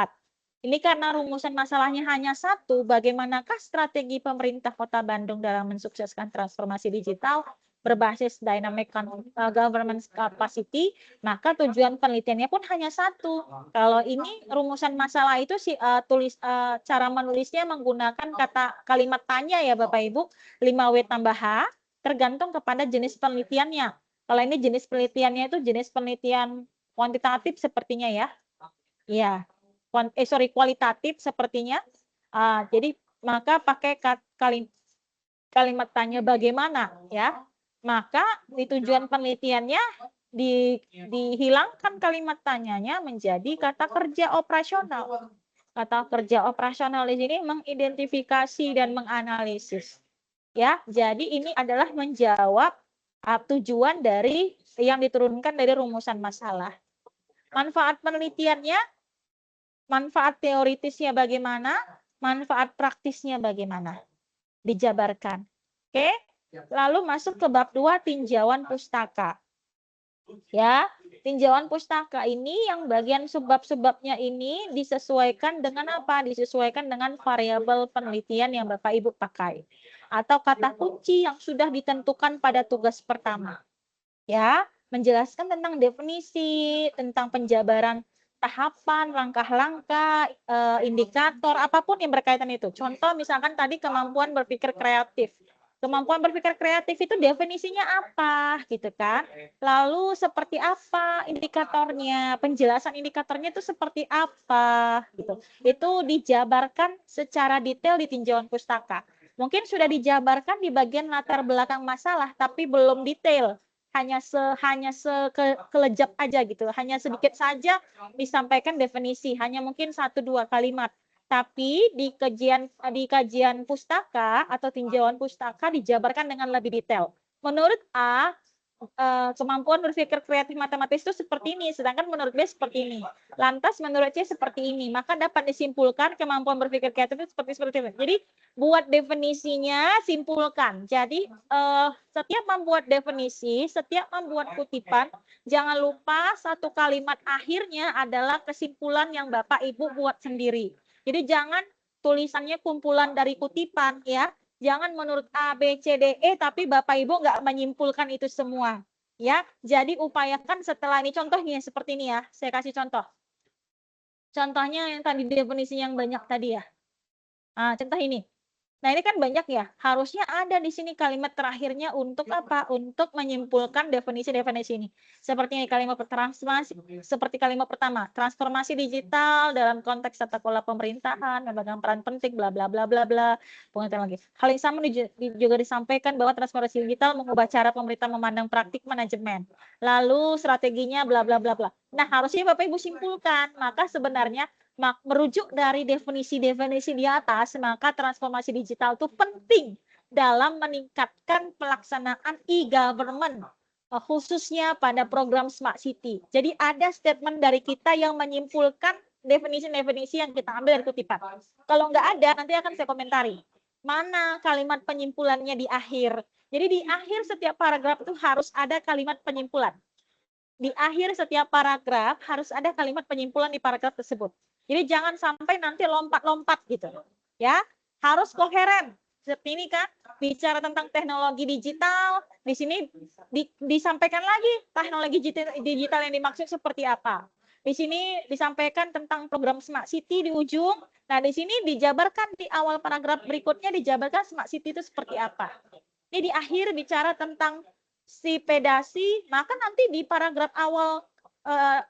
Ini karena rumusan masalahnya hanya 1, bagaimanakah strategi pemerintah Kota Bandung dalam mensukseskan transformasi digital berbasis dynamic governance capacity, maka tujuan penelitiannya pun hanya 1. Kalau ini rumusan masalah itu cara menulisnya menggunakan kalimat tanya ya Bapak Ibu, 5W tambah H, tergantung kepada jenis penelitiannya. Kalau ini jenis penelitiannya itu jenis penelitian kuantitatif sepertinya ya. Iya. Kualitatif sepertinya. Jadi maka pakai kalimat tanya bagaimana ya. Maka di tujuan penelitiannya dihilangkan kalimat tanyanya menjadi kata kerja operasional. Kata kerja operasional di sini mengidentifikasi dan menganalisis. Ya, jadi ini adalah menjawab tujuan dari yang diturunkan dari rumusan masalah. Manfaat penelitiannya, manfaat teoritisnya bagaimana, manfaat praktisnya bagaimana. Dijabarkan. Oke? Lalu masuk ke bab 2 tinjauan pustaka. Ya, tinjauan pustaka ini yang bagian sebab-sebabnya ini disesuaikan dengan apa? Disesuaikan dengan variabel penelitian yang Bapak Ibu pakai atau kata kunci yang sudah ditentukan pada tugas pertama. Ya, menjelaskan tentang definisi, tentang penjabaran tahapan, langkah-langkah, indikator, apapun yang berkaitan itu. Contoh misalkan tadi kemampuan berpikir kreatif. Kemampuan berpikir kreatif itu definisinya apa, gitu kan? Lalu seperti apa indikatornya, penjelasan indikatornya itu seperti apa, gitu. Itu dijabarkan secara detail di tinjauan pustaka. Mungkin sudah dijabarkan di bagian latar belakang masalah, tapi belum detail. Hanya kelejap aja gitu, hanya sedikit saja disampaikan definisi, hanya mungkin 1-2 kalimat. Tapi di kajian pustaka atau tinjauan pustaka dijabarkan dengan lebih detail. Menurut A, kemampuan berpikir kreatif matematis itu seperti ini, sedangkan menurut B seperti ini. Lantas menurut C seperti ini, maka dapat disimpulkan kemampuan berpikir kreatif itu seperti ini. Jadi buat definisinya, simpulkan. Jadi setiap membuat definisi, setiap membuat kutipan, jangan lupa satu kalimat akhirnya adalah kesimpulan yang Bapak Ibu buat sendiri. Jadi jangan tulisannya kumpulan dari kutipan ya. Jangan menurut A, B, C, D, E, tapi Bapak Ibu nggak menyimpulkan itu semua. Ya, jadi upayakan setelah ini, contohnya seperti ini ya, saya kasih contoh. Contohnya yang tadi definisi yang banyak tadi ya. Nah, contoh ini. Nah, ini kan banyak ya. Harusnya ada di sini kalimat terakhirnya untuk apa? Untuk menyimpulkan definisi-definisi ini. Seperti kalimat pertama, transformasi digital dalam konteks tata kelola pemerintahan memegang peran penting bla bla bla bla bla. Pengertian lagi. Hal yang sama juga disampaikan bahwa transformasi digital mengubah cara pemerintah memandang praktik manajemen. Lalu strateginya bla bla bla bla. Nah, harusnya Bapak Ibu simpulkan. Maka sebenarnya merujuk dari definisi-definisi di atas, maka transformasi digital itu penting dalam meningkatkan pelaksanaan e-government, khususnya pada program Smart City. Jadi ada statement dari kita yang menyimpulkan definisi-definisi yang kita ambil dari kutipan. Kalau nggak ada, nanti akan saya komentari. Mana kalimat penyimpulannya di akhir. Jadi di akhir setiap paragraf itu harus ada kalimat penyimpulan. Di akhir setiap paragraf harus ada kalimat penyimpulan di paragraf tersebut. Jadi jangan sampai nanti lompat-lompat gitu. Ya, harus koheren. Seperti ini kan, bicara tentang teknologi digital, di sini disampaikan lagi teknologi digital yang dimaksud seperti apa. Di sini disampaikan tentang program Smart City di ujung. Nah, di sini dijabarkan di awal paragraf berikutnya dijabarkan Smart City itu seperti apa. Ini di akhir bicara tentang si pedasi, maka nanti di paragraf awal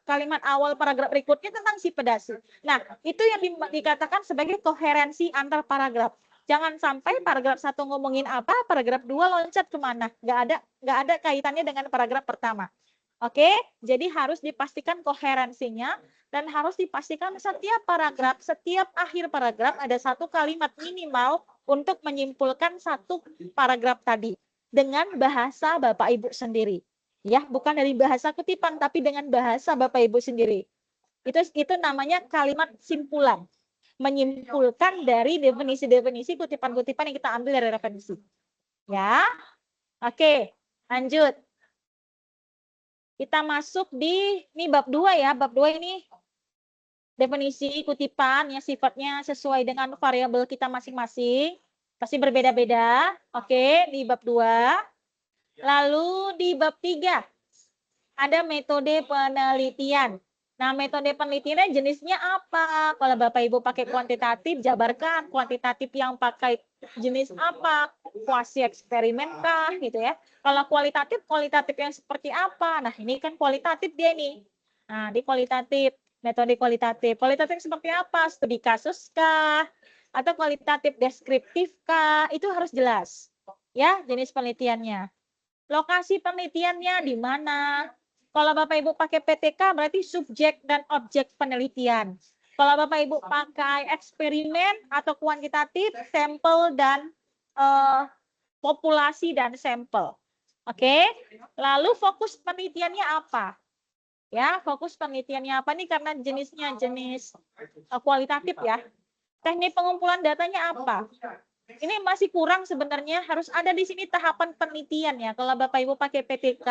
kalimat awal paragraf berikutnya tentang si pedasi. Nah, itu yang dikatakan sebagai koherensi antar paragraf. Jangan sampai paragraf 1 ngomongin apa, paragraf 2 loncat kemana. Nggak ada kaitannya dengan paragraf pertama. Oke, jadi harus dipastikan koherensinya dan harus dipastikan setiap paragraf, setiap akhir paragraf ada satu kalimat minimal untuk menyimpulkan satu paragraf tadi dengan bahasa Bapak Ibu sendiri. Ya, bukan dari bahasa kutipan tapi dengan bahasa Bapak Ibu sendiri. Itu namanya kalimat simpulan. Menyimpulkan dari definisi-definisi kutipan-kutipan yang kita ambil dari referensi. Ya. Oke, lanjut. Kita masuk di ini bab 2 ya. Bab 2 ini definisi kutipan yang sifatnya sesuai dengan variabel kita masing-masing. Pasti berbeda-beda. Oke, di bab 2. Lalu di bab 3 ada metode penelitian. Nah, metode penelitiannya jenisnya apa? Kalau Bapak Ibu pakai kuantitatif, jabarkan kuantitatif yang pakai jenis apa? Kuasi eksperimen kah gitu ya. Kalau kualitatif yang seperti apa? Nah, ini kan kualitatif dia nih. Nah, di kualitatif, metode kualitatif. Kualitatif seperti apa? Studi kasus kah? Atau kualitatif deskriptif kah? Itu harus jelas. Ya, jenis penelitiannya. Lokasi penelitiannya di mana? Kalau Bapak Ibu pakai PTK berarti subjek dan objek penelitian. Kalau Bapak Ibu pakai eksperimen atau kuantitatif, sampel dan populasi dan sampel. Oke. Lalu fokus penelitiannya apa? Ya, fokus penelitiannya apa nih karena jenisnya jenis kualitatif ya. Teknik pengumpulan datanya apa? Ini masih kurang sebenarnya, harus ada di sini tahapan penelitian ya. Kalau Bapak Ibu pakai PTK,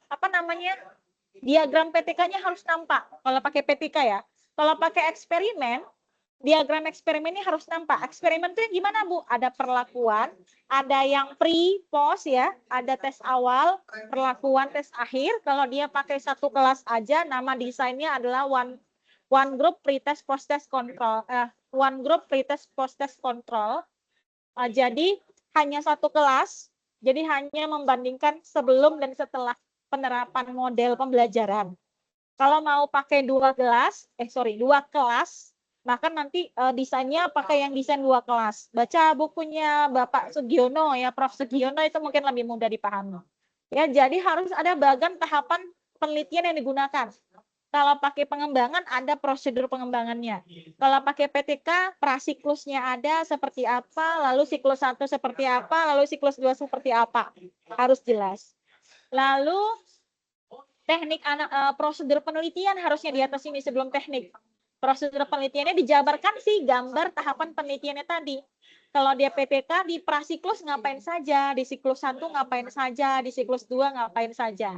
apa namanya, diagram PTK-nya harus nampak. Kalau pakai PTK ya. Kalau pakai eksperimen, diagram eksperimen ini harus nampak. Eksperimen itu gimana, Bu? Ada perlakuan, ada yang pre, post ya, ada tes awal, perlakuan, tes akhir. Kalau dia pakai satu kelas aja, nama desainnya adalah one group pre-test post-test control. One group pre-test post-test control. Jadi hanya satu kelas, jadi hanya membandingkan sebelum dan setelah penerapan model pembelajaran. Kalau mau pakai dua kelas, maka nanti desainnya pakai yang desain dua kelas. Baca bukunya Bapak Sugiono ya, Prof. Sugiono itu mungkin lebih mudah dipahami. Ya, jadi harus ada bagian tahapan penelitian yang digunakan. Kalau pakai pengembangan ada prosedur pengembangannya. Kalau pakai PTK, prasiklusnya ada seperti apa, lalu siklus 1 seperti apa, lalu siklus 2 seperti apa. Harus jelas. Lalu teknik prosedur penelitian harusnya di atas ini sebelum teknik. Prosedur penelitiannya dijabarkan sih gambar tahapan penelitiannya tadi. Kalau dia PTK di prasiklus ngapain saja, di siklus 1 ngapain saja, di siklus 2 ngapain saja.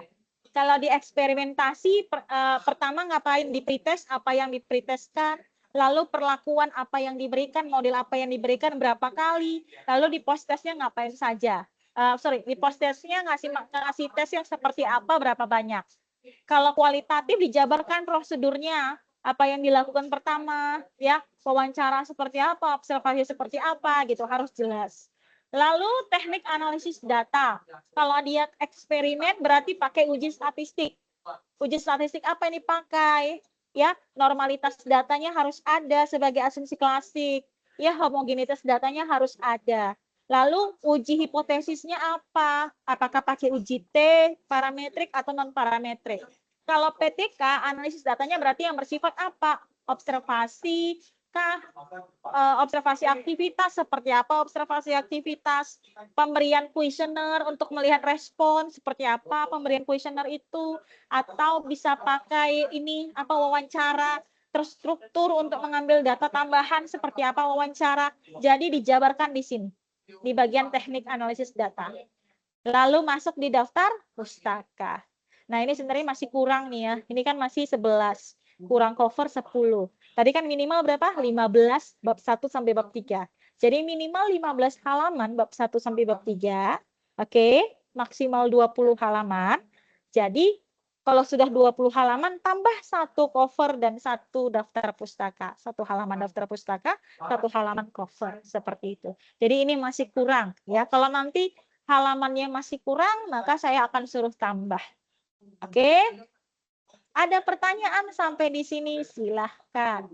Kalau di eksperimentasi pertama ngapain, di pretest apa yang dipretestkan, lalu perlakuan apa yang diberikan, model apa yang diberikan berapa kali, lalu di post testnya ngapain saja. Di post testnya ngasih tes yang seperti apa, berapa banyak. Kalau kualitatif dijabarkan prosedurnya, apa yang dilakukan pertama, ya, wawancara seperti apa, observasi seperti apa, gitu, harus jelas. Lalu teknik analisis data. Kalau dia eksperimen berarti pakai uji statistik. Uji statistik apa yang dipakai? Ya, normalitas datanya harus ada sebagai asumsi klasik. Ya, homogenitas datanya harus ada. Lalu uji hipotesisnya apa? Apakah pakai uji T, parametrik atau non parametrik? Kalau PTK, analisis datanya berarti yang bersifat apa? Observasi, observasi aktivitas, seperti apa observasi aktivitas, pemberian kuesioner untuk melihat respon seperti apa pemberian kuesioner itu, atau bisa pakai ini apa, wawancara terstruktur untuk mengambil data tambahan seperti apa wawancara. Jadi dijabarkan di sini di bagian teknik analisis data. Lalu masuk di daftar pustaka. Nah, ini sebenarnya masih kurang nih ya. Ini kan masih 11, kurang cover 10. Tadi kan minimal berapa? 15 bab 1 sampai bab 3. Jadi minimal 15 halaman bab 1 sampai bab 3. Oke, maksimal 20 halaman. Jadi kalau sudah 20 halaman tambah 1 cover dan 1 daftar pustaka. 1 halaman daftar pustaka, 1 halaman cover, seperti itu. Jadi ini masih kurang ya. Kalau nanti halamannya masih kurang, maka saya akan suruh tambah. Oke? Ada pertanyaan sampai di sini? Silahkan.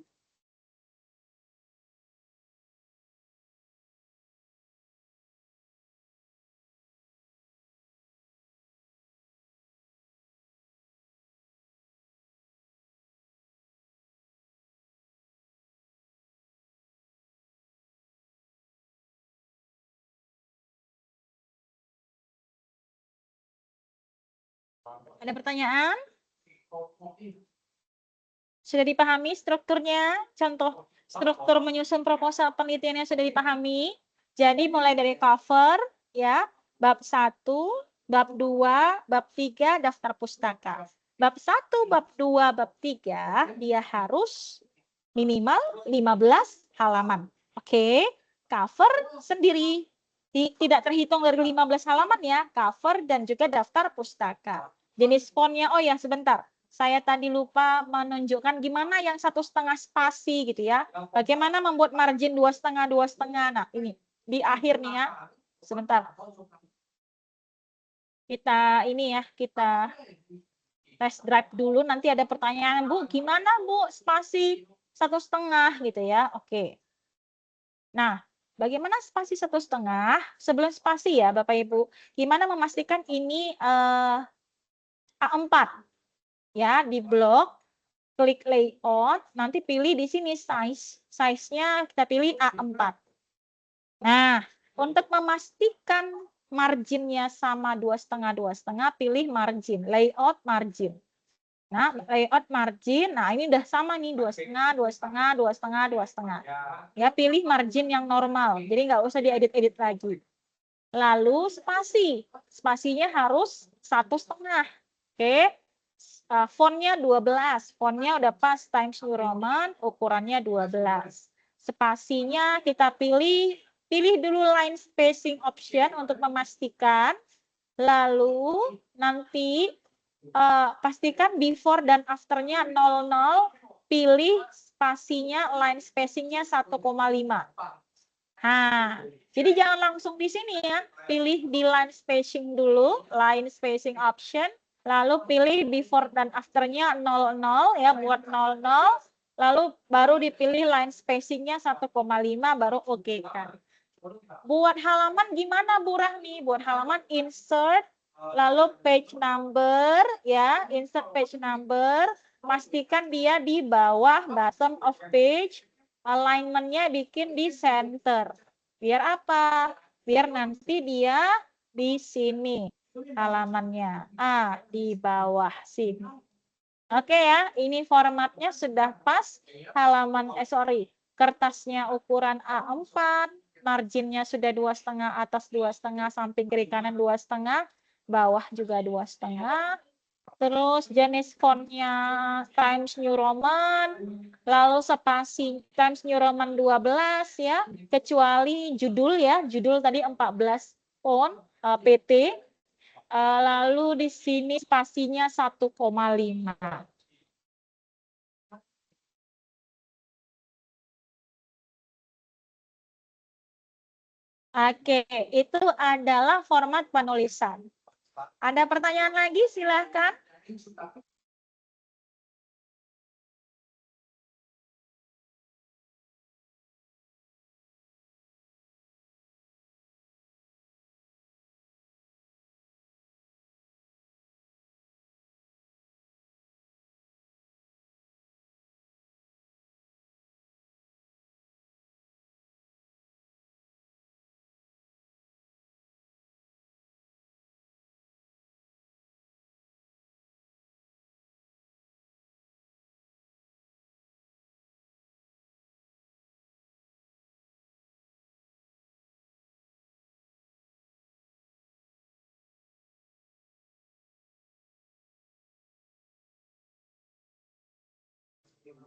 Ada pertanyaan? Sudah dipahami strukturnya? Contoh struktur menyusun proposal penelitiannya sudah dipahami? Jadi mulai dari cover, ya, bab 1, bab 2, bab 3, daftar pustaka. Bab 1, bab 2, bab 3, dia harus minimal 15 halaman. Oke, cover sendiri. Tidak terhitung dari 15 halaman ya, cover dan juga daftar pustaka. Jenis fontnya, oh ya sebentar. Saya tadi lupa menunjukkan gimana yang 1,5 spasi gitu ya. Bagaimana membuat margin 2,5, 2,5. Nah, ini di akhir nih ya. Sebentar. Kita ini ya, kita test drive dulu. Nanti ada pertanyaan, Bu, gimana Bu spasi 1,5 gitu ya. Oke. Nah, bagaimana spasi 1,5? Sebelum spasi ya, Bapak Ibu, gimana memastikan ini A4? Ya, di blok, klik layout, nanti pilih di sini size-nya kita pilih A4. Nah, untuk memastikan marginnya sama 2,5, pilih margin, layout margin. Nah, layout margin, nah ini udah sama nih, 2,5, 2,5, 2,5, 2,5. Ya, pilih margin yang normal, jadi nggak usah diedit-edit lagi. Lalu spasi, spasinya harus 1,5. Oke. Fontnya 12, fontnya udah pas Times New Roman, ukurannya 12. Spasinya kita pilih dulu line spacing option untuk memastikan. Lalu nanti pastikan before dan afternya 00, pilih spasinya line spacingnya 1,5. Nah, jadi jangan langsung di sini ya, pilih di line spacing dulu, line spacing option, lalu pilih before dan afternya 00 ya, buat 00, lalu baru dipilih line spacingnya 1,5, baru oke kan. Buat halaman gimana Bu Rahmi? Buat halaman insert, lalu page number ya, insert page number, pastikan dia di bawah bottom of page, alignment-nya bikin di center. Biar apa? Biar nanti dia di sini halamannya. Di bawah sini. Oke ya, ini formatnya sudah pas. Kertasnya ukuran A4, marginnya sudah 2,5, atas 2,5, samping kiri kanan 2,5, bawah juga 2,5. Terus jenis fontnya Times New Roman, lalu spasi Times New Roman 12 ya, kecuali judul ya, judul tadi 14 font PT, lalu di sini spasinya 1,5. Oke, itu adalah format penulisan. Ada pertanyaan lagi? Silahkan.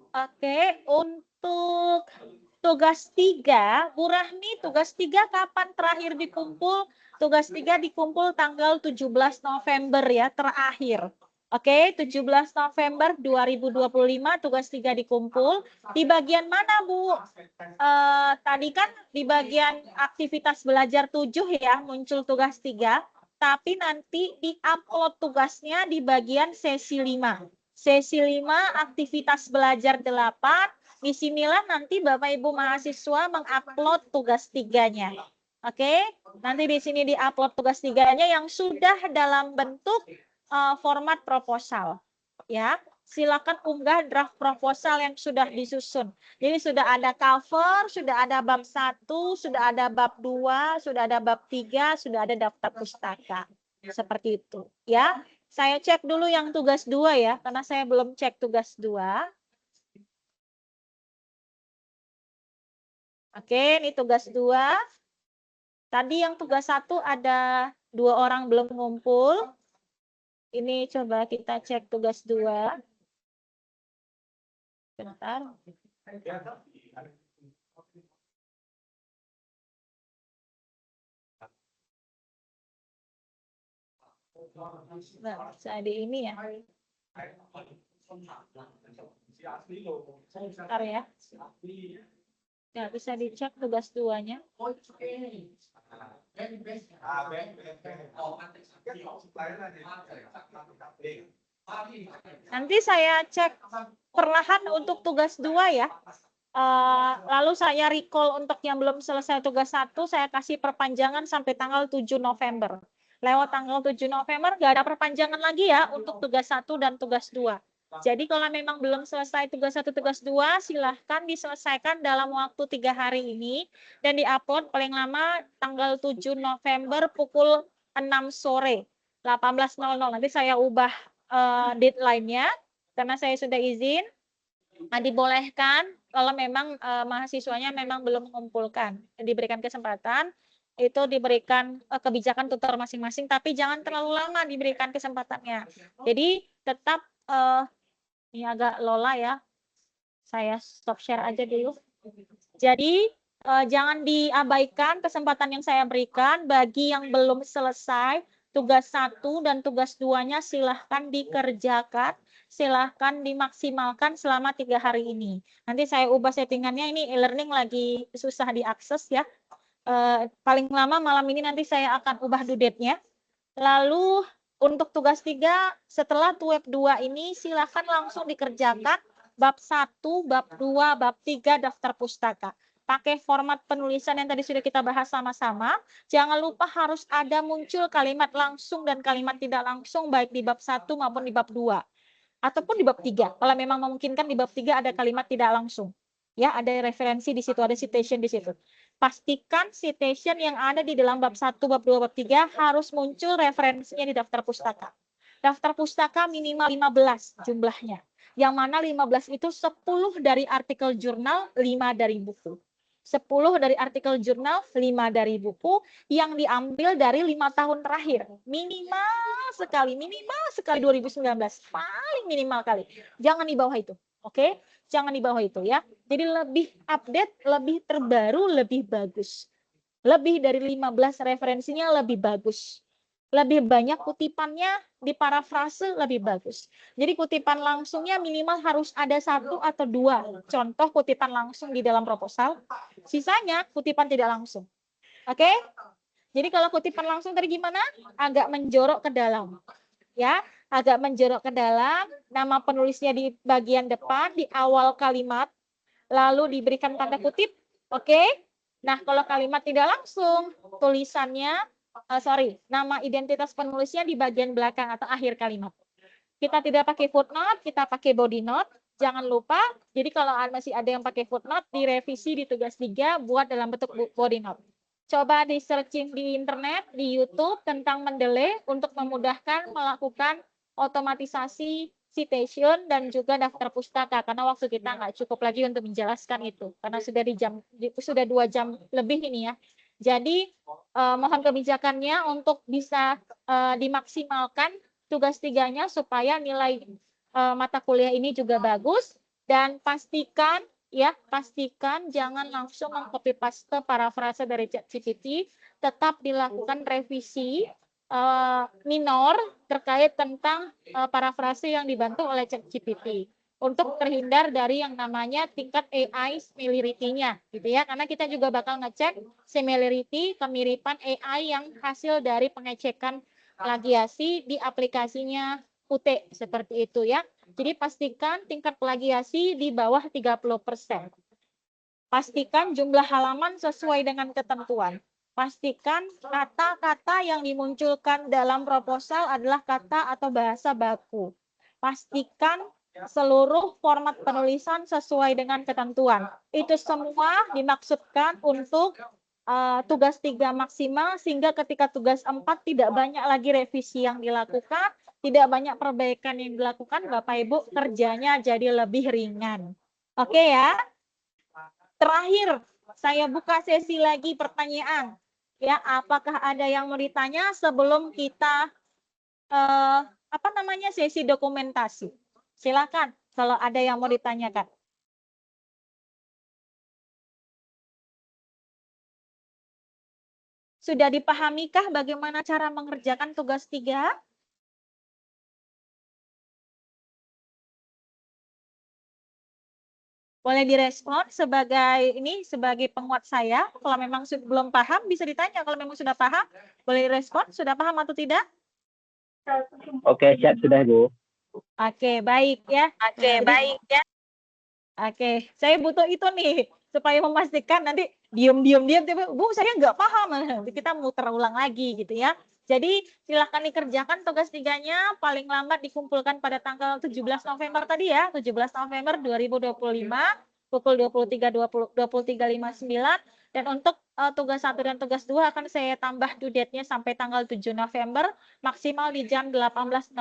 Oke, untuk tugas 3, Bu Rahmi, tugas 3 kapan terakhir dikumpul? Tugas 3 dikumpul tanggal 17 November ya, terakhir. Oke, 17 November 2025 tugas 3 dikumpul. Di bagian mana, Bu? Tadi kan di bagian aktivitas belajar 7 ya, muncul tugas 3. Tapi nanti di-upload tugasnya di bagian sesi 5. Sesi 5, aktivitas belajar 8. Disinilah nanti Bapak Ibu mahasiswa mengupload tugas 3-nya. Oke, nanti di sini diupload tugas 3-nya yang sudah dalam bentuk format proposal. Ya, silakan unggah draft proposal yang sudah disusun. Jadi sudah ada cover, sudah ada bab 1, sudah ada bab 2, sudah ada bab 3, sudah ada daftar pustaka. Seperti itu, ya. Saya cek dulu yang tugas 2 ya, karena saya belum cek tugas 2. Oke, ini tugas 2. Tadi yang tugas 1 ada 2 orang belum ngumpul. Ini coba kita cek tugas 2. Bentar. Nah, saya di ini ya. Bentar ya. Nggak bisa dicek tugas 2-nya. Nanti saya cek perlahan untuk tugas 2 ya. Lalu saya recall untuk yang belum selesai tugas 1, saya kasih perpanjangan sampai tanggal 7 November. Lewat tanggal 7 November nggak ada perpanjangan lagi ya untuk tugas 1 dan tugas 2. Jadi kalau memang belum selesai tugas 1, tugas 2, silahkan diselesaikan dalam waktu 3 hari ini dan diupload paling lama tanggal 7 November pukul 6 sore, 18.00. Nanti saya ubah deadline-nya karena saya sudah izin. Dibolehkan kalau memang mahasiswanya memang belum mengumpulkan, diberikan kesempatan itu diberikan kebijakan tutor masing-masing, tapi jangan terlalu lama diberikan kesempatannya. Jadi tetap ini agak lola ya, saya stop share aja dulu. Jadi jangan diabaikan kesempatan yang saya berikan. Bagi yang belum selesai tugas 1 dan tugas 2-nya silahkan dikerjakan, silahkan dimaksimalkan selama 3 hari ini. Nanti saya ubah settingannya, ini e-learning lagi susah diakses ya. Paling lama malam ini nanti saya akan ubah due date-nya. Lalu untuk tugas 3 setelah web 2 ini silahkan langsung dikerjakan bab 1, bab 2, bab 3 daftar pustaka. Pakai format penulisan yang tadi sudah kita bahas sama-sama. Jangan lupa harus ada muncul kalimat langsung dan kalimat tidak langsung baik di bab 1 maupun di bab 2. Ataupun di bab 3. Kalau memang memungkinkan di bab 3 ada kalimat tidak langsung. Ya, ada referensi di situ, ada citation di situ. Pastikan citation yang ada di dalam bab 1, bab 2, bab 3 harus muncul referensinya di daftar pustaka. Daftar pustaka minimal 15 jumlahnya. Yang mana 15 itu 10 dari artikel jurnal, 5 dari buku. 10 dari artikel jurnal, 5 dari buku yang diambil dari 5 tahun terakhir. Minimal sekali 2019. Paling minimal kali. Jangan di bawah itu. Oke? Jangan di bawah itu ya. Jadi lebih update, lebih terbaru, lebih bagus. Lebih dari 15 referensinya lebih bagus. Lebih banyak kutipannya di parafrase lebih bagus. Jadi kutipan langsungnya minimal harus ada 1 atau 2 contoh kutipan langsung di dalam proposal. Sisanya kutipan tidak langsung. Oke? Jadi kalau kutipan langsung tadi gimana? Agak menjorok ke dalam. Ya, agak menjorok ke dalam, nama penulisnya di bagian depan, di awal kalimat, lalu diberikan tanda kutip, oke? Nah, kalau kalimat tidak langsung, tulisannya, nama identitas penulisnya di bagian belakang atau akhir kalimat. Kita tidak pakai footnote, kita pakai body note, jangan lupa, jadi kalau masih ada yang pakai footnote, direvisi di tugas 3, buat dalam bentuk body note. Coba di searching di internet, di YouTube tentang Mendeley untuk memudahkan melakukan otomatisasi citation dan juga daftar pustaka karena waktu kita nggak cukup lagi untuk menjelaskan itu karena sudah 2 jam lebih ini ya. Jadi mohon kebijakannya untuk bisa dimaksimalkan tugas 3-nya supaya nilai mata kuliah ini juga bagus dan pastikan jangan langsung meng-copy paste parafrase dari ChatGPT, tetap dilakukan revisi minor terkait tentang parafrase yang dibantu oleh ChatGPT untuk terhindar dari yang namanya tingkat AI similarity-nya gitu ya, karena kita juga bakal ngecek similarity kemiripan AI yang hasil dari pengecekan plagiasi di aplikasinya UT seperti itu ya. Jadi pastikan tingkat plagiasi di bawah 30%. Pastikan jumlah halaman sesuai dengan ketentuan. Pastikan kata-kata yang dimunculkan dalam proposal adalah kata atau bahasa baku. Pastikan seluruh format penulisan sesuai dengan ketentuan. Itu semua dimaksudkan untuk tugas 3 maksimal sehingga ketika tugas 4 tidak banyak lagi revisi yang dilakukan, tidak banyak perbaikan yang dilakukan, Bapak Ibu kerjanya jadi lebih ringan. Oke ya. Terakhir, saya buka sesi lagi pertanyaan. Ya, apakah ada yang mau ditanya sebelum kita sesi dokumentasi? Silakan kalau ada yang mau ditanyakan. Sudah dipahamikah bagaimana cara mengerjakan tugas 3? Boleh direspon sebagai penguat saya. Kalau memang belum paham bisa ditanya. Kalau memang sudah paham, boleh direspon. Sudah paham atau tidak? Oke, siap sudah, Bu. Oke, baik ya. Oke, saya butuh itu nih supaya memastikan nanti diam Bu, saya nggak paham. Nanti kita muter ulang lagi gitu ya. Jadi silahkan dikerjakan tugas 3-nya paling lambat dikumpulkan pada tanggal 17 November tadi ya, 17 November 2025 pukul 23.59 dan untuk tugas 1 dan tugas 2 akan saya tambah due date-nya sampai tanggal 7 November maksimal di jam 18.00.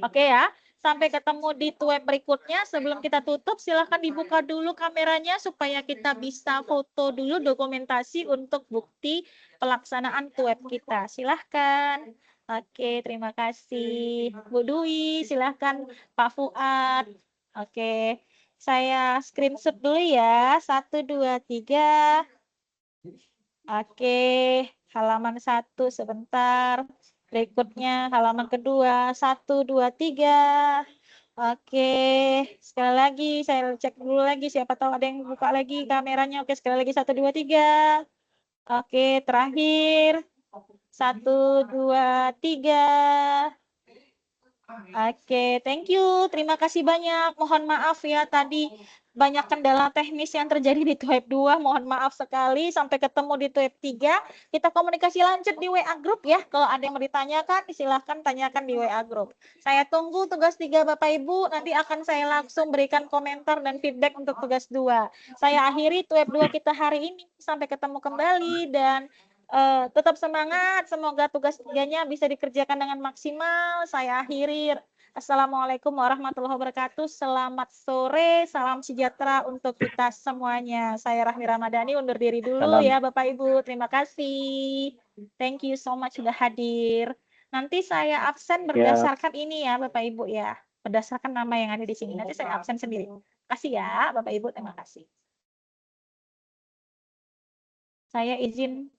Oke ya. Sampai ketemu di web berikutnya. Sebelum kita tutup, silahkan dibuka dulu kameranya supaya kita bisa foto dulu dokumentasi untuk bukti pelaksanaan web kita. Silahkan. Oke, terima kasih. Bu Dwi, silahkan Pak Fuad. Oke, saya screenshot dulu ya. 1, 2, 3. Oke, halaman 1 sebentar. Berikutnya halaman kedua. 1, 2, 3. Oke, sekali lagi saya cek dulu lagi. Siapa tahu ada yang buka lagi kameranya. Oke, sekali lagi 1, 2, 3. Oke, terakhir. 1, 2, 3. Oke, thank you. Terima kasih banyak. Mohon maaf ya tadi banyak kendala teknis yang terjadi di web 2. Mohon maaf sekali. Sampai ketemu di web 3. Kita komunikasi lanjut di WA Group ya. Kalau ada yang mau ditanyakan, silahkan tanyakan di WA Group. Saya tunggu tugas 3 Bapak Ibu. Nanti akan saya langsung berikan komentar dan feedback untuk tugas 2. Saya akhiri web 2 kita hari ini. Sampai ketemu kembali dan tetap semangat, semoga tugas 3-nya bisa dikerjakan dengan maksimal. Saya akhiri. Assalamualaikum warahmatullahi wabarakatuh. Selamat sore, salam sejahtera untuk kita semuanya. Saya Rahmi Ramadhani undur diri dulu ya Bapak Ibu. Terima kasih. Thank you so much sudah hadir. Nanti saya absen berdasarkan ini ya Bapak Ibu ya. Berdasarkan nama yang ada di sini. Nanti saya absen sendiri. Terima kasih ya Bapak Ibu, terima kasih. Saya izin